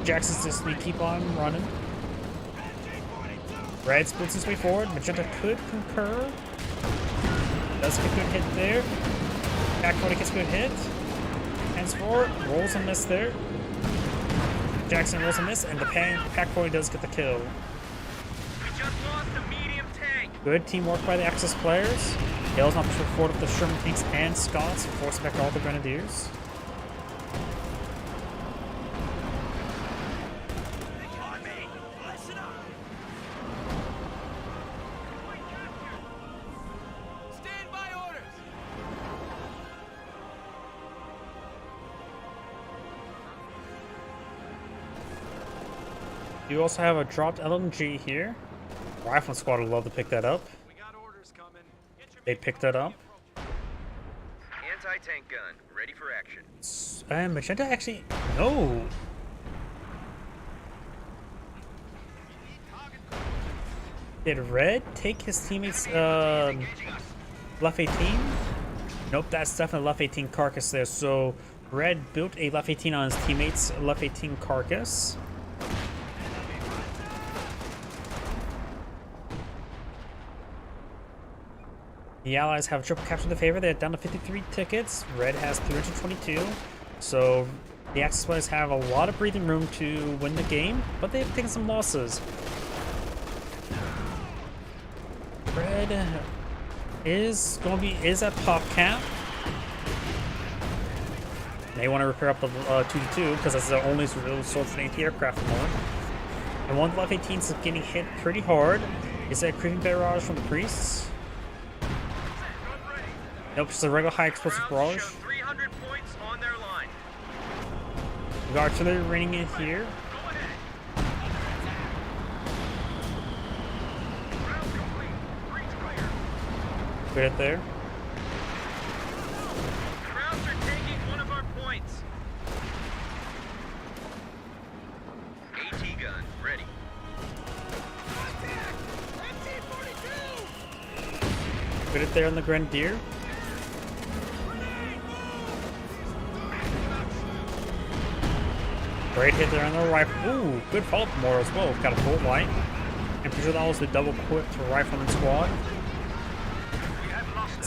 Jackson's just going to keep on running. Red splits his way forward. Magenta could concur. Does get a good hit there. Pac-40 gets a good hit. Hands forward. Rolls a miss there. Jackson rolls a miss, and the Pac-40 does get the kill. We just lost a medium tank. Good teamwork by the Axis players. Hale's not pushed forward with the Sherman tanks and Scots, forcing back all the Grenadiers. You also have a dropped LMG here. Rifle squad would love to pick that up. They picked that up. Anti-tank gun, ready for action. And Magenta actually... No! Did Red take his teammate's Left 18? Nope, that's definitely Left 18 carcass there. So Red built a Left 18 on his teammate's Left 18 carcass. The Allies have triple captured the favor. They're down to 53 tickets. Red has 322. So the Axis players have a lot of breathing room to win the game, but they've taken some losses. Red is at pop cap. They want to repair up the 2-2 because that's their only real source of anti-aircraft at the moment. And one of the Left 18s is getting hit pretty hard. Is that creeping barrage from the priests? Nope, just a regular high explosive barrage. 300 points on their line. We got artillery raining in here. Good hit there. Krauts are taking one of our points. AT gun, ready. Good hit there on the Grenadier. Great hit there on the rifle. Ooh, good follow-up more as well. Got a full light. I'm pretty sure that was the double-equipped rifleman squad.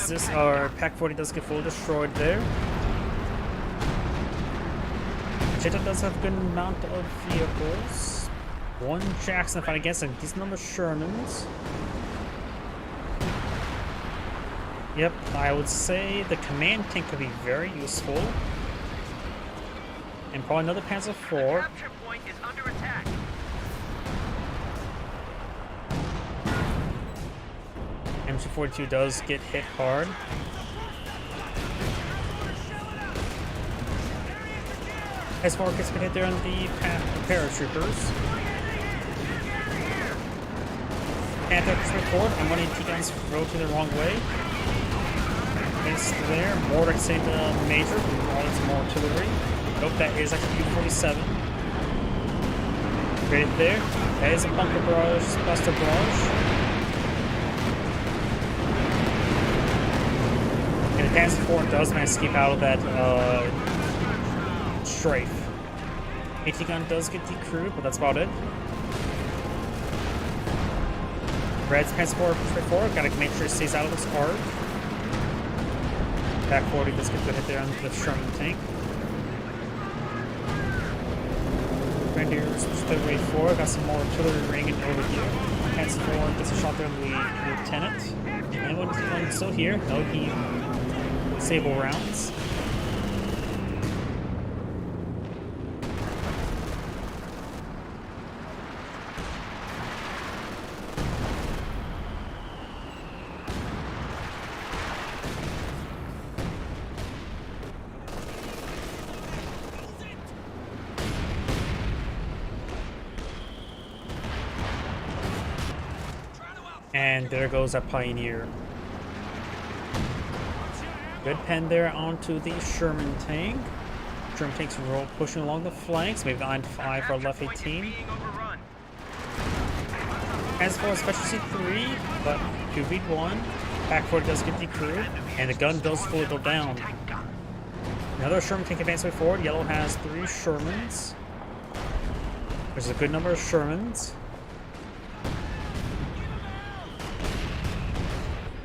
This Pac-40 does get fully destroyed there. Jetta does have a good amount of vehicles. One Jackson fight against a decent number of Shermans. Yep, I would say the command tank could be very useful. And probably another Panzer IV. The capture point is under attack. MG42 does get hit hard. S4 gets hit there on the paratroopers. Panther straight forward. I'm running T-guns rotating the wrong way. It's there. Mortar can save the Major. Rolling some more artillery. Nope, that is actually U-47. Right there. That is a bunker barrage, buster barrage. And the Panzer IV does manage to escape out of that strafe. AT gun does get decrewed, but that's about it. Red's Panzer IV straight forward. Gotta make sure it stays out of this arc. Pac-40 does get the hit there on the Sherman tank. Grenadiers push their way forward. Got some more artillery ringing over here. Panzer IV gets a shot there on the lieutenant. Anyone still here? No, he Sable rounds. And there goes that Pioneer. Good pen there onto the Sherman tank. Sherman tank's roll pushing along the flanks. Maybe 9-5 for left 18. Being overrun. As far as Specialty 3, but 2v1. Back 4 does get decrewed, and the gun does fully go down. Another Sherman tank advancing forward. Yellow has 3 Shermans, which is a good number of Shermans.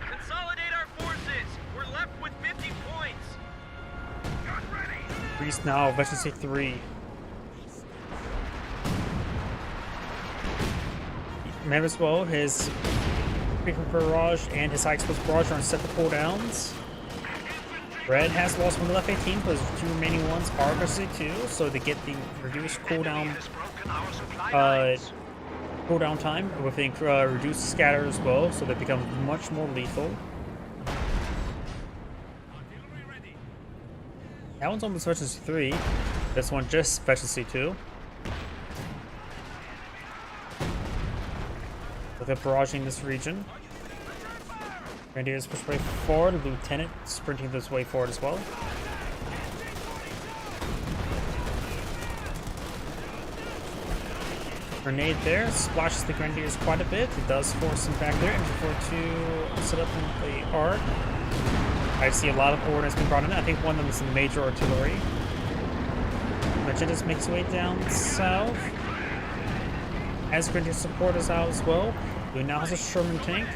Consolidate our forces. We're left with 50 points. Greece now, Specialty 3. Remember as well, his frequent barrage and his high explosive barrage are on separate cooldowns. Red has lost one to left 18, but his 2 remaining ones are Specialty 2, so they get the reduced cooldown cooldown time with the reduced scatter as well, so they become much more lethal. That one's almost Specialty 3. This one just Specialty 2. So they're barraging this region. Grenadiers push way forward. Lieutenant sprinting this way forward as well. Grenade there splashes the Grenadiers quite a bit. It does force them back there. Infantry 4-2 set up in the arc. I see a lot of ordnance being brought in. I think one of them is the major artillery. Magenta's makes its way down south. As Grenadier support is out as well. Blue now has a Sherman tank.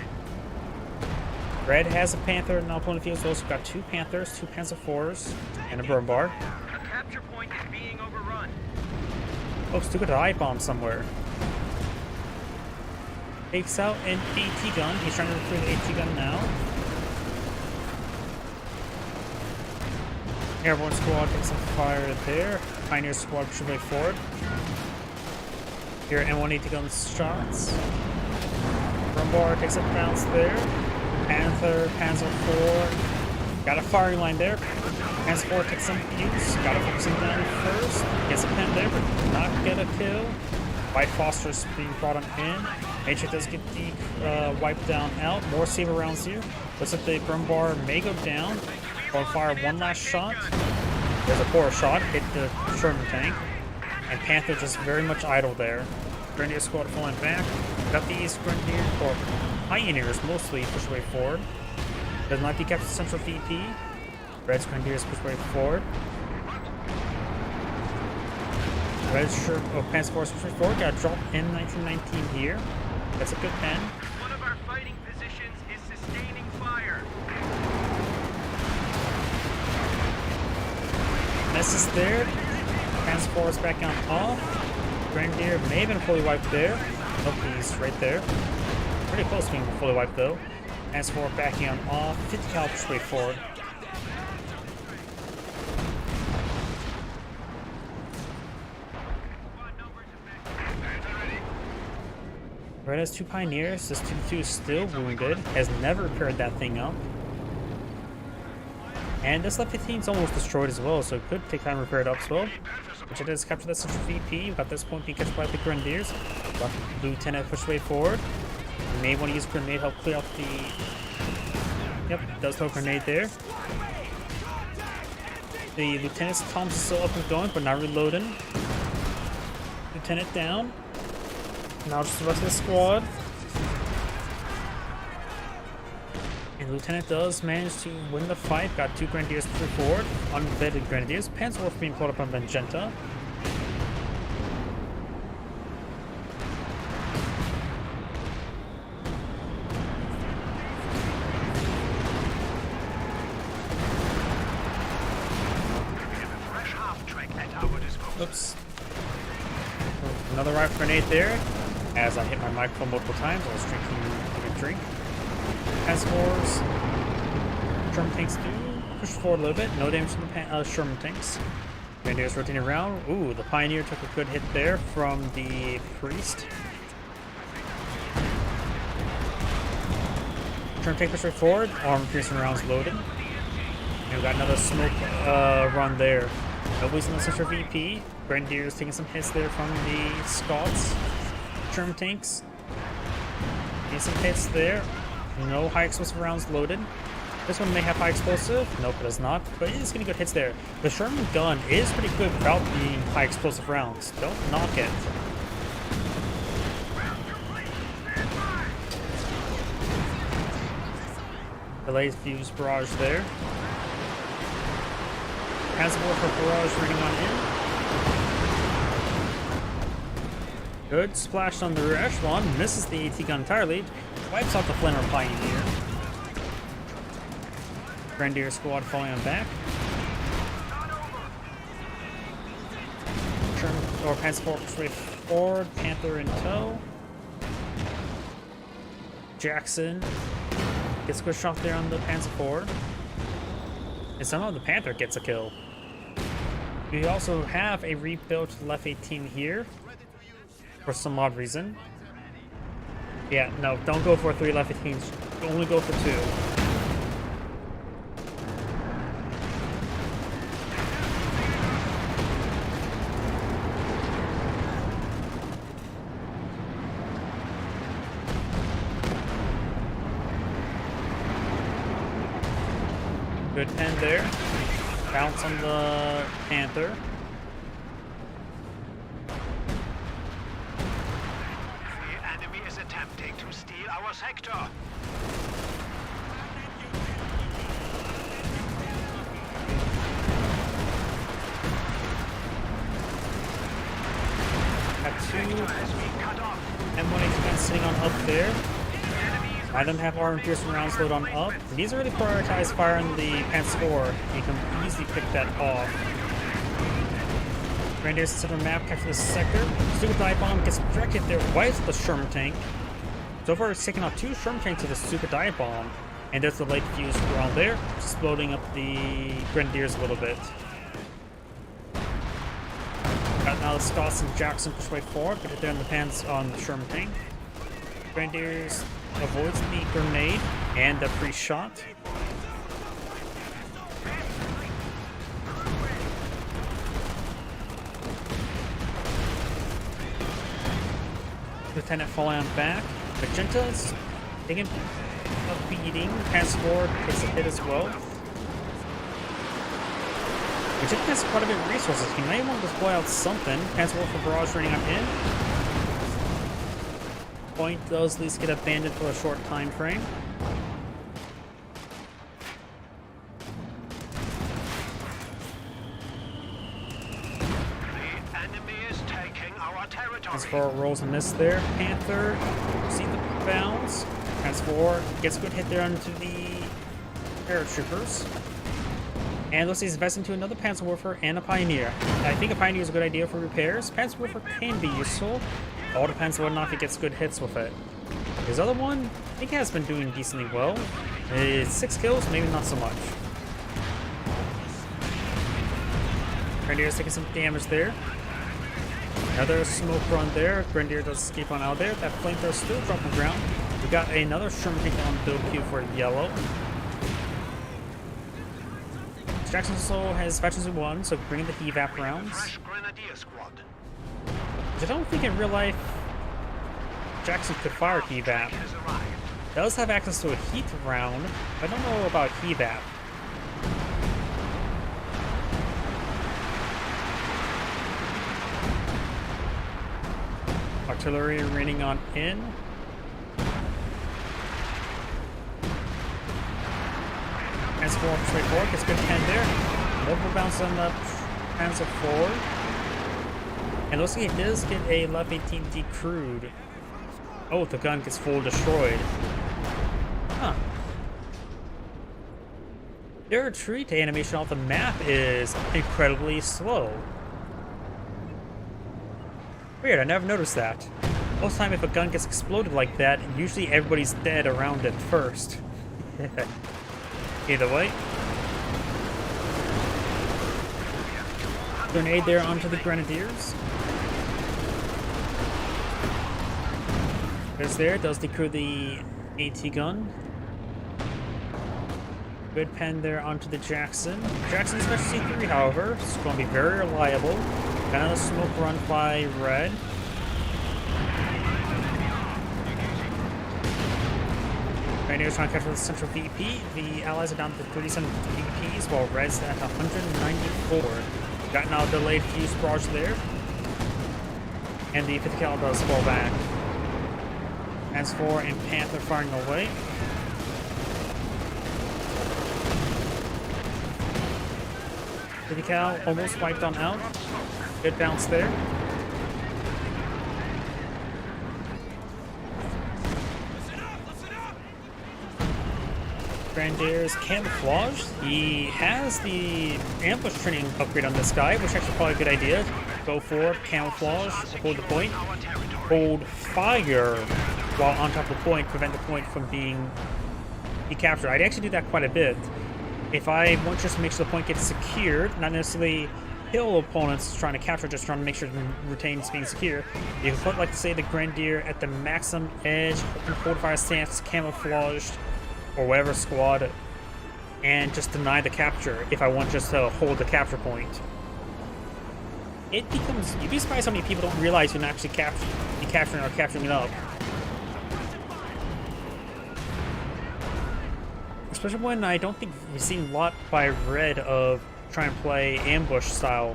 Red has a Panther now pulling the field, so we've got 2 Panthers, 2 Panzer IVs, and a Brumbar. A capture point is being overrun. Oh, still got an eye bomb somewhere. Takes out an AT gun. He's trying to recruit an AT gun now. Airborne squad takes some fire there. Pioneer squad should way forward. Here, M1 AT gun shots. Brumbar takes a bounce there. Panther, Panzer IV, got a firing line there. Panzer IV takes some use, gotta focus him down first. Gets a pen there, but did not get a kill. White Phosphorus being brought on in. Matrix does get the wiped down out. More saber rounds here. Looks like the Brumbar may go down. Or fire one last shot. There's a poor shot, hit the Sherman tank. And Panther just very much idle there. Grenadier squad falling back. Got these Grenadier, or Pioneers mostly push way forward. Does not decap the central VP. Red's Grenadiers push way forward. Red's Panzer Force push way forward. Got a drop in 1919 here. That's a good pen. One of our fighting positions is sustaining fire. Misses there. Panzer Force back on off. Grenadier may have been fully wiped there. Nope, he's right there. Pretty close to being fully wiped though. As for backing on off, 50 cal push way forward. Red has 2 Pioneers. This 2-2 is still wounded. Has never repaired that thing up. And this left 15 is almost destroyed as well, so it could take time to repair it up as well. Which it is capture that central VP. We've got this point being captured by the Grenadiers. Got the Lieutenant push way forward. You may want to use a grenade, help clear out the... Yep, does throw a grenade there. The Lieutenant's Tom's still up and going, but not reloading. Lieutenant down. Now just the rest of the squad. And Lieutenant does manage to win the fight. Got 2 Grenadiers through forward. Unvetted Grenadiers. Panzer Wolf being caught up on Magenta. Oops. Another rifle grenade there. As I hit my microphone multiple times, I was drinking a drink. As for Sherman tanks do push forward a little bit. No damage to the Sherman tanks. Grenadiers rotating around. Ooh, the Pioneer took a good hit there from the Priest. Sherman tank push right forward. Armor piercing rounds loaded. And we got another smoke run there. Nobody's in the center VP. Grenadiers taking some hits there from the Scots. Sherman tanks. Getting some hits there. No high explosive rounds loaded. This one may have high explosive. Nope, it does not. But it is getting good hits there. The Sherman gun is pretty good without being high explosive rounds. Don't knock it. Delayed fuse barrage there. Panzerwerfer barrage running on in. Good splash on the rear echelon. Misses the AT gun entirely. Wipes out the Flamer Pioneer. Grenadier squad falling on back. Or Panzer way forward. Panther in tow. Jackson gets a good shot there on the Panzer IV. And somehow the Panther gets a kill. We also have a rebuilt Left 18 here. For some odd reason. Yeah, no, don't go for 3 Left 18s. Only go for 2. Good pen there. Bounce on the Panther. The enemy is attempting to steal our sector. Got 2 Has been cut off. M1 guns sitting on up there. I don't have armor piercing rounds load on up. These are really prioritized fire on the Panzer IV. You can easily pick that off. Grenadiers center map capture this sector. Super dive bomb gets directed there, wipes the Sherman tank. So far it's taken out 2 Sherman tanks with a super dive bomb. And there's the late fuse around there, exploding up the Grenadiers a little bit. Got now the Scots and Jackson push way forward, but they're in the pants on the Sherman tank. Grenadiers avoids the grenade and the pre-shot. Lieutenant falling on back. Magenta's taking a beating. Panzer takes a hit as well. Magenta has quite a bit of resources. He may want to deploy out something. Panzerwerfer barrage running on in. Point does at least get abandoned for a short time frame. The enemy is taking our territory. As far rolls a miss there. Panther, see the bounce. Panzer gets a good hit there onto the paratroopers. And looks like he's investing into another Panzerwerfer and a Pioneer. I think a Pioneer is a good idea for repairs. Panzerwerfer can be useful. All depends on whether or not he gets good hits with it. His other one, I think he has been doing decently well. It's 6 kills, maybe not so much. Grenadier's taking some damage there. Another smoke run there. Grenadier does escape on out there. That flamethrower still dropping ground. We got another Sherman tank on build queue for yellow. Jackson also has veterans 1, so bringing the evap rounds. Fresh Grenadier squad. I don't think in real life Jackson could fire evap. Has arrived. Does have access to a heat round, but I don't know about evap. Artillery raining on in. Panzer IV straight forward, gets good 10 there. Multiple bounce on the Panzer IV. And looks like it does get a Left 18 decrewed. Oh, the gun gets full destroyed. Huh. Their retreat animation off the map is incredibly slow. Weird, I never noticed that. Most of the time if a gun gets exploded like that, usually everybody's dead around it first. Either way, Grenade there onto the Grenadiers. There's there, does decrew the AT gun. Good pen there onto the Jackson. Jackson Special C3, however, is going to be very reliable. Got another smoke run by Red. Grenadiers trying to capture the central VP. The allies are down to 37 VPs, while Red's at 194. Got now delayed fuse barrage there. And the 50 cal does fall back. As for and Panther firing away. The cal almost wiped on out. Good bounce there. Grenadiers camouflage. He has the ambush training upgrade on this guy, which is actually probably a good idea. Go for camouflage, hold the point, hold fire while on top of the point, prevent the point from being captured. I'd actually do that quite a bit. If I want just to make sure the point gets secured, not necessarily kill opponents trying to capture, just trying to make sure it retains being secure, you can put, like, say, the Grenadier at the maximum edge, hold fire stance, camouflaged, or whatever squad, and just deny the capture if I want just to hold the capture point. It becomes, you'd be surprised how many people don't realize you're not actually capturing or capturing it up. Especially when I don't think we've seen a lot by Red of trying to play ambush style.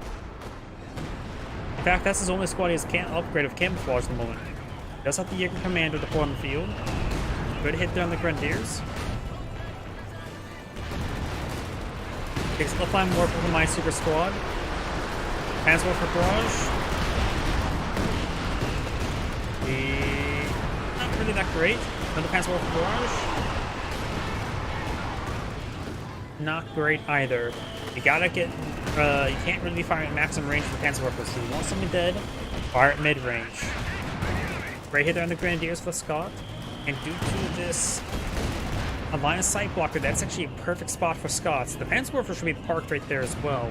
In fact, that's his only squad he has upgrade of camouflage at the moment. He does have the Jaeger Commander deployed on the field. Good hit there on the Grenadiers. Takes the line more from my super squad. Panzer for barrage. Not really that great. Another Panzer for barrage. Not great either. You gotta get, you can't really fire at maximum range for Panzer Weapons. So you want something dead, fire at mid range. Great hit there on the Grenadiers for Scott. And due to this Alliance sight blocker, that's actually a perfect spot for Scots. The Panzerwerfer should be parked right there as well.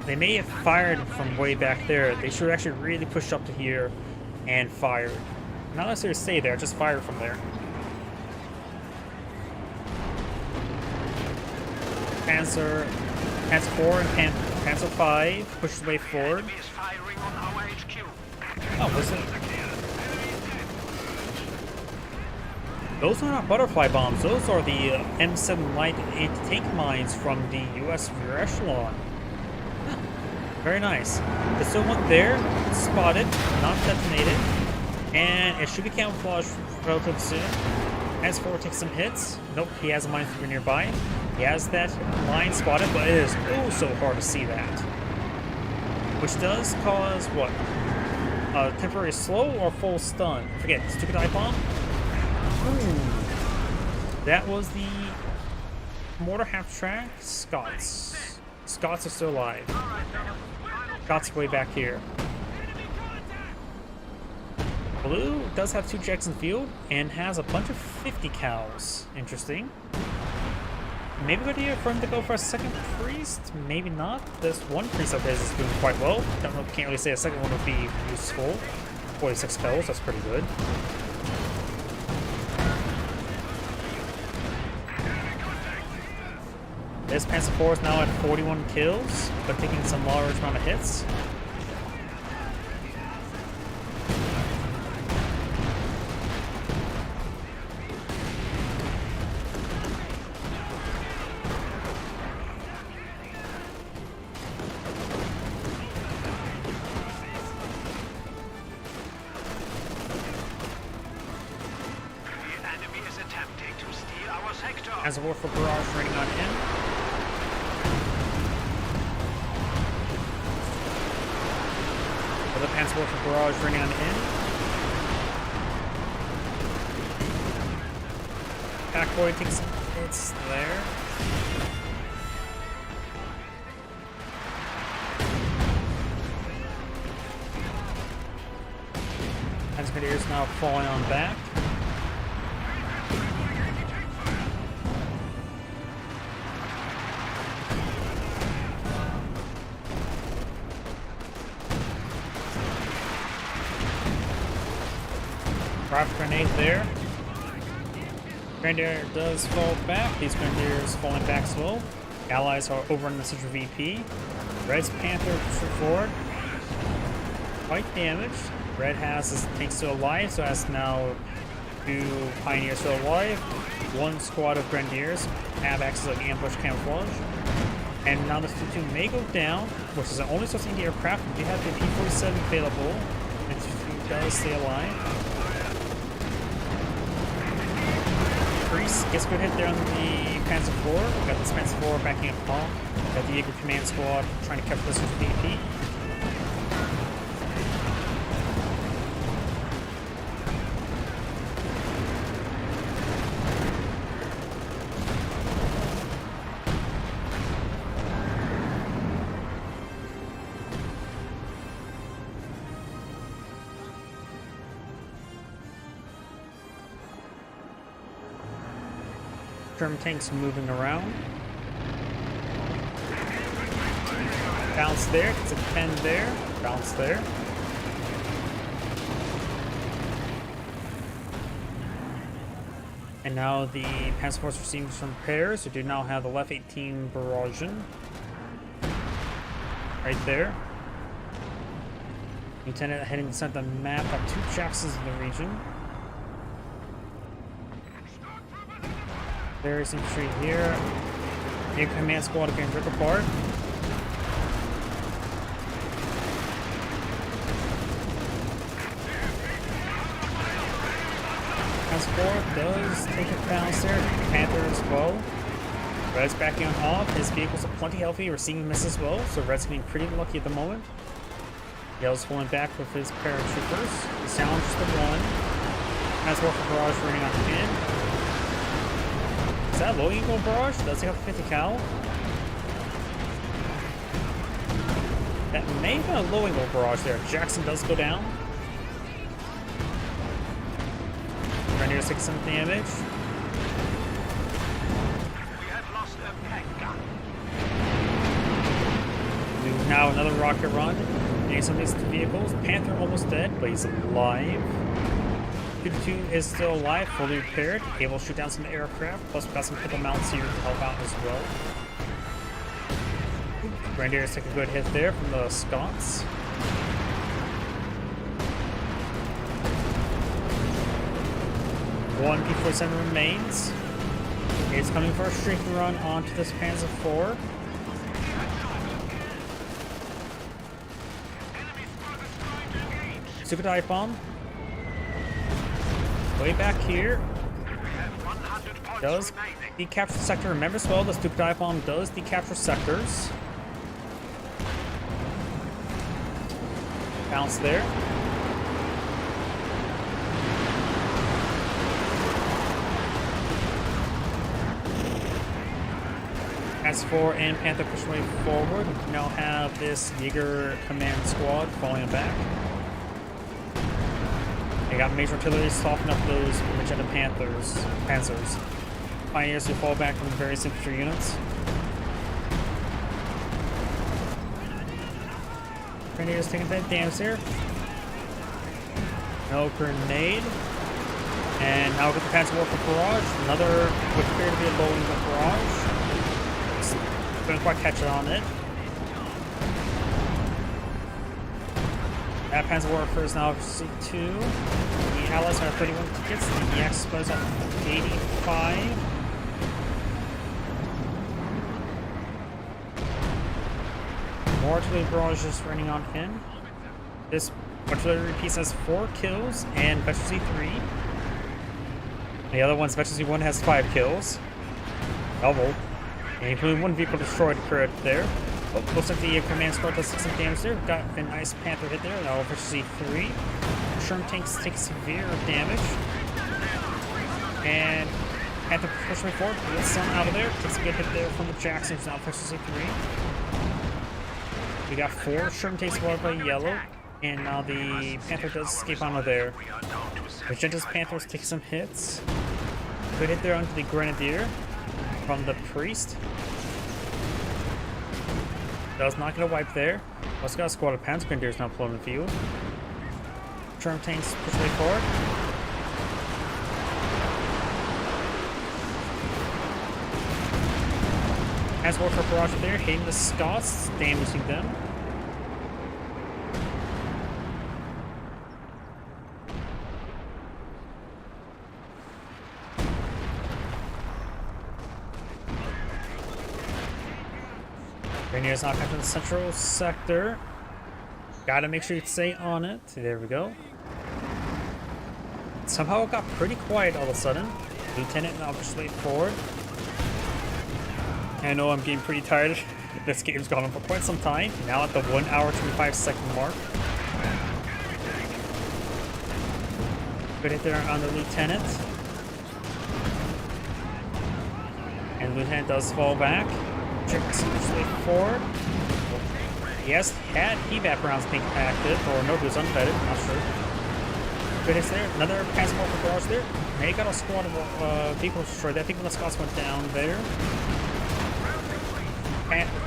They may have fired from way back there. They should actually really push up to here and fire. Not necessarily stay there, just fire from there. Panzer 4 and Panzer 5 push the way forward. Oh, was it? Those are not butterfly bombs. Those are the M7 light anti-tank mines from the U.S. rear echelon. Huh. Very nice. There's still one there, spotted, not detonated, and it should be camouflaged relatively soon. As for takes some hits. Nope, he has a minesweeper nearby. He has that line spotted, but it is oh so hard to see that. Which does cause what? A temporary slow or full stun? I forget. Stupid eye bomb. Ooh. That was the mortar half track. Scots. Scots are still alive. Scots way back here. Blue does have 2 Jackson Field and has a bunch of 50 cals. Interesting. Maybe good idea for him to go for a second priest. Maybe not. This one priest of his is doing quite well. Can't really say a second one would be useful. 46 kills. That's pretty good. This Panzer 4 is now at 41 kills, but taking some large amount of hits. As a war for barrage raining on him. Other Panzer war for barrage raining on him. Backboy takes some hits there. Panzer now falling on back. Craft grenade there. Grenadier does fall back. These Grenadiers falling back slow. Allies are over on the Central VP. Red's Panther pushes forward. Quite damaged. Red has his tanks still alive, so has now 2 Pioneers still alive. 1 squad of Grenadiers have access to ambush camouflage. And now the platoon may go down, which is the only source of the aircraft. We do have the P-47 available, and platoon does stay alive. Priest gets a good hit there on the Panzer IV. Got this Panzer IV backing up Paul. Got the Jaeger Command Squad trying to capture this with VP. German tanks moving around. Bounce there, gets a 10 there, bounce there. And now the Panzer Force receiving some repairs. We do now have the left 18 barraging. Right there. Lieutenant heading to center the map, got 2 Jacksons in the region. There's infantry here. New command squad again rip apart. Transport does take a bounce there. Panther as well. Red's backing on off. His vehicles are plenty healthy, receiving missiles as well, so Red's getting pretty lucky at the moment. Yell's pulling back with his paratroopers. He's down just the 1. Transport for barrage running on in. Is that a low eagle barrage? Does he have a 50 cal? That may have been a low eagle barrage there. Jackson does go down. Grenadiers take some damage. We have lost a tank gun. Now another rocket run. Getting some of these vehicles. Panther almost dead, but he's alive. 2 is still alive, fully repaired, able to shoot down some aircraft, plus we've got some pistol mounts here to help out as well. Grenadiers take a good hit there from the Scots. One P-47 remains. It's coming for a streaking run onto this Panzer IV. Super dive bomb. Way back here. Does decapture the sector. Remember as well, the Stupid Dive Bomb does decapture sectors. Bounce there. S4 and Panther push way forward. We now have this Jaeger Command Squad falling back. They got major artillery soften up those Magenta Panzers. Pioneers who fall back from the various infantry units. Grenadiers taking that damage here. No grenade. And now we get the Panzer War for barrage. Another would appear to be a low eagle barrage. Couldn't quite catch it on it. That Panzer Warfare is now C2. The Allies are 31 tickets. The Axis is at 85. More artillery barrages running on him. This artillery piece has 4 kills and Veteran C3. The other one's Veteran C1 has 5 kills. Double. And including 1 vehicle destroyed correct there. Oh, looks like the command squad does 6 damage there. Got a nice Panther hit there. Now over C3. Sherman tanks take severe damage. And Panther pushing forward. Gets some out of there. Takes a good hit there from the Jacksons. Now pushes C3. We got 4 Sherman tanks followed by yellow. And now the Panther does escape out of there. Magenta's Panthers take some hits. Good hit there onto the Grenadier from the Priest. Does not get a wipe there. Also got a squad of Panzer Grenadiers now pulling the field. German tanks push way forward. As Warfare Barrage there, hitting the Scots, damaging them. Grenadiers knock out to the central sector. Gotta make sure you stay on it. There we go. Somehow it got pretty quiet all of a sudden. Lieutenant now persuade forward. I know I'm getting pretty tired. This game's gone on for quite some time. Now at the 1 hour 25-second mark. Good hit there on the lieutenant. And the lieutenant does fall back. Jefferson persuade forward. Yes, had evap rounds being active, or no, it was unvetted, not sure. Good hits there. Another Panzer Mortar barrage there. They got a squad of vehicles destroyed. I think when the Scots went down there.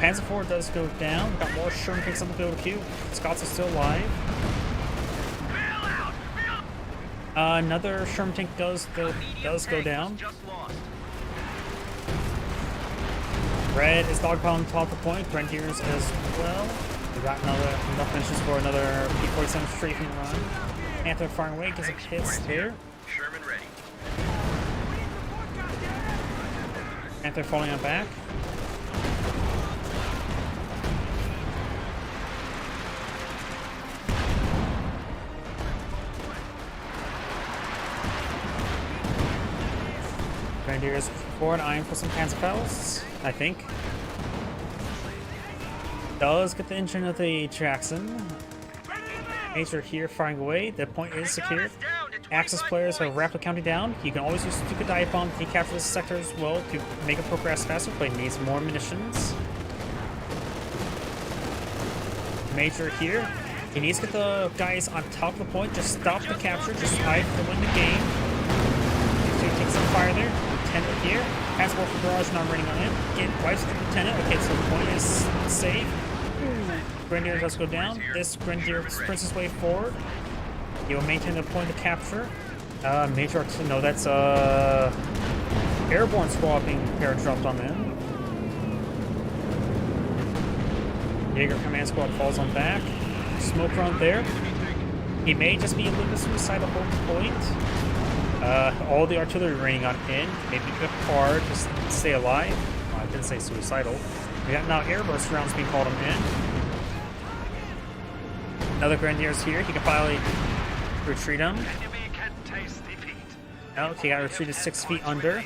Panzer IV does go down. Got more Sherman picks up the field queue. Scots are still alive. Another Sherman tank does go down. Red is dogpiling top of the point. Grenadiers as well. We got enough mentions for another P-47 strafing run. Panther firing away, gets some hits there. Sherman ready. Panther falling on back. Grenadiers forward, eyeing for some Panzerfaust, I think. Does get the engine of the Jackson. Major here firing away. The point is secured. Axis players are rapidly counting down. You can always use Stuka Dive Bomb to capture this sector as well to make it progress faster. Play needs more munitions. Major here. He needs to get the guys on top of the point. Just stop the capture. Just try to win the game. So he takes some fire there. Lieutenant here. Has Warfare Barrage not running on him. Get wipes the Lieutenant. Okay, so the point is safe. Grenadier does go down. This Grenadier sprints his way forward. He will maintain the point of capture. Major, no, that's airborne squad being dropped on them. Jaeger command squad falls on back. Smoke run there. He may just be a little bit suicidal hold the point. All the artillery raining on in. Maybe a bit hard to stay alive. I didn't say suicidal. We got now airburst rounds being called him in. Another Grenadiers here. He can finally retreat him. Oh, he got retreated 6 feet under.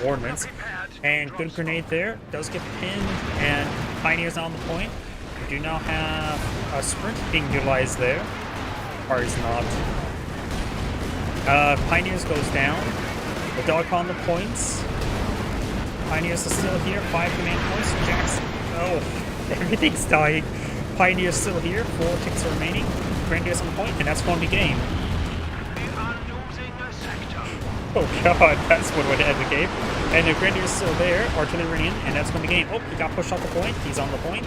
Ordnance. And good grenade there. Does get pinned. And Pioneers on the point. We do now have a sprint being utilized there. Or is not. Pioneers goes down. The dog on the points. Pioneers are still here. 5 command points. Jackson. Oh, everything's dying. Pioneers still here. 4 ticks remaining. Grenadiers on the point, and that's going to be game. Oh god, that's what would end the game. And the Grenadiers still there. Artillery in, and that's going to be game. Oh, he got pushed off the point. He's on the point.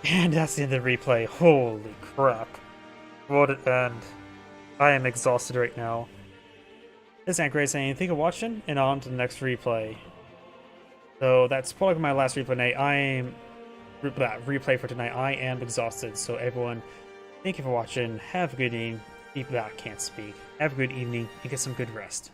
And that's the end of the replay. Holy crap. What an end. I am exhausted right now. This is Grey saying thank you for watching, and on to the next replay. So that's probably my last replay. Replay for tonight. I am exhausted. So everyone, thank you for watching. Have a good evening. People that can't speak. Have a good evening and get some good rest.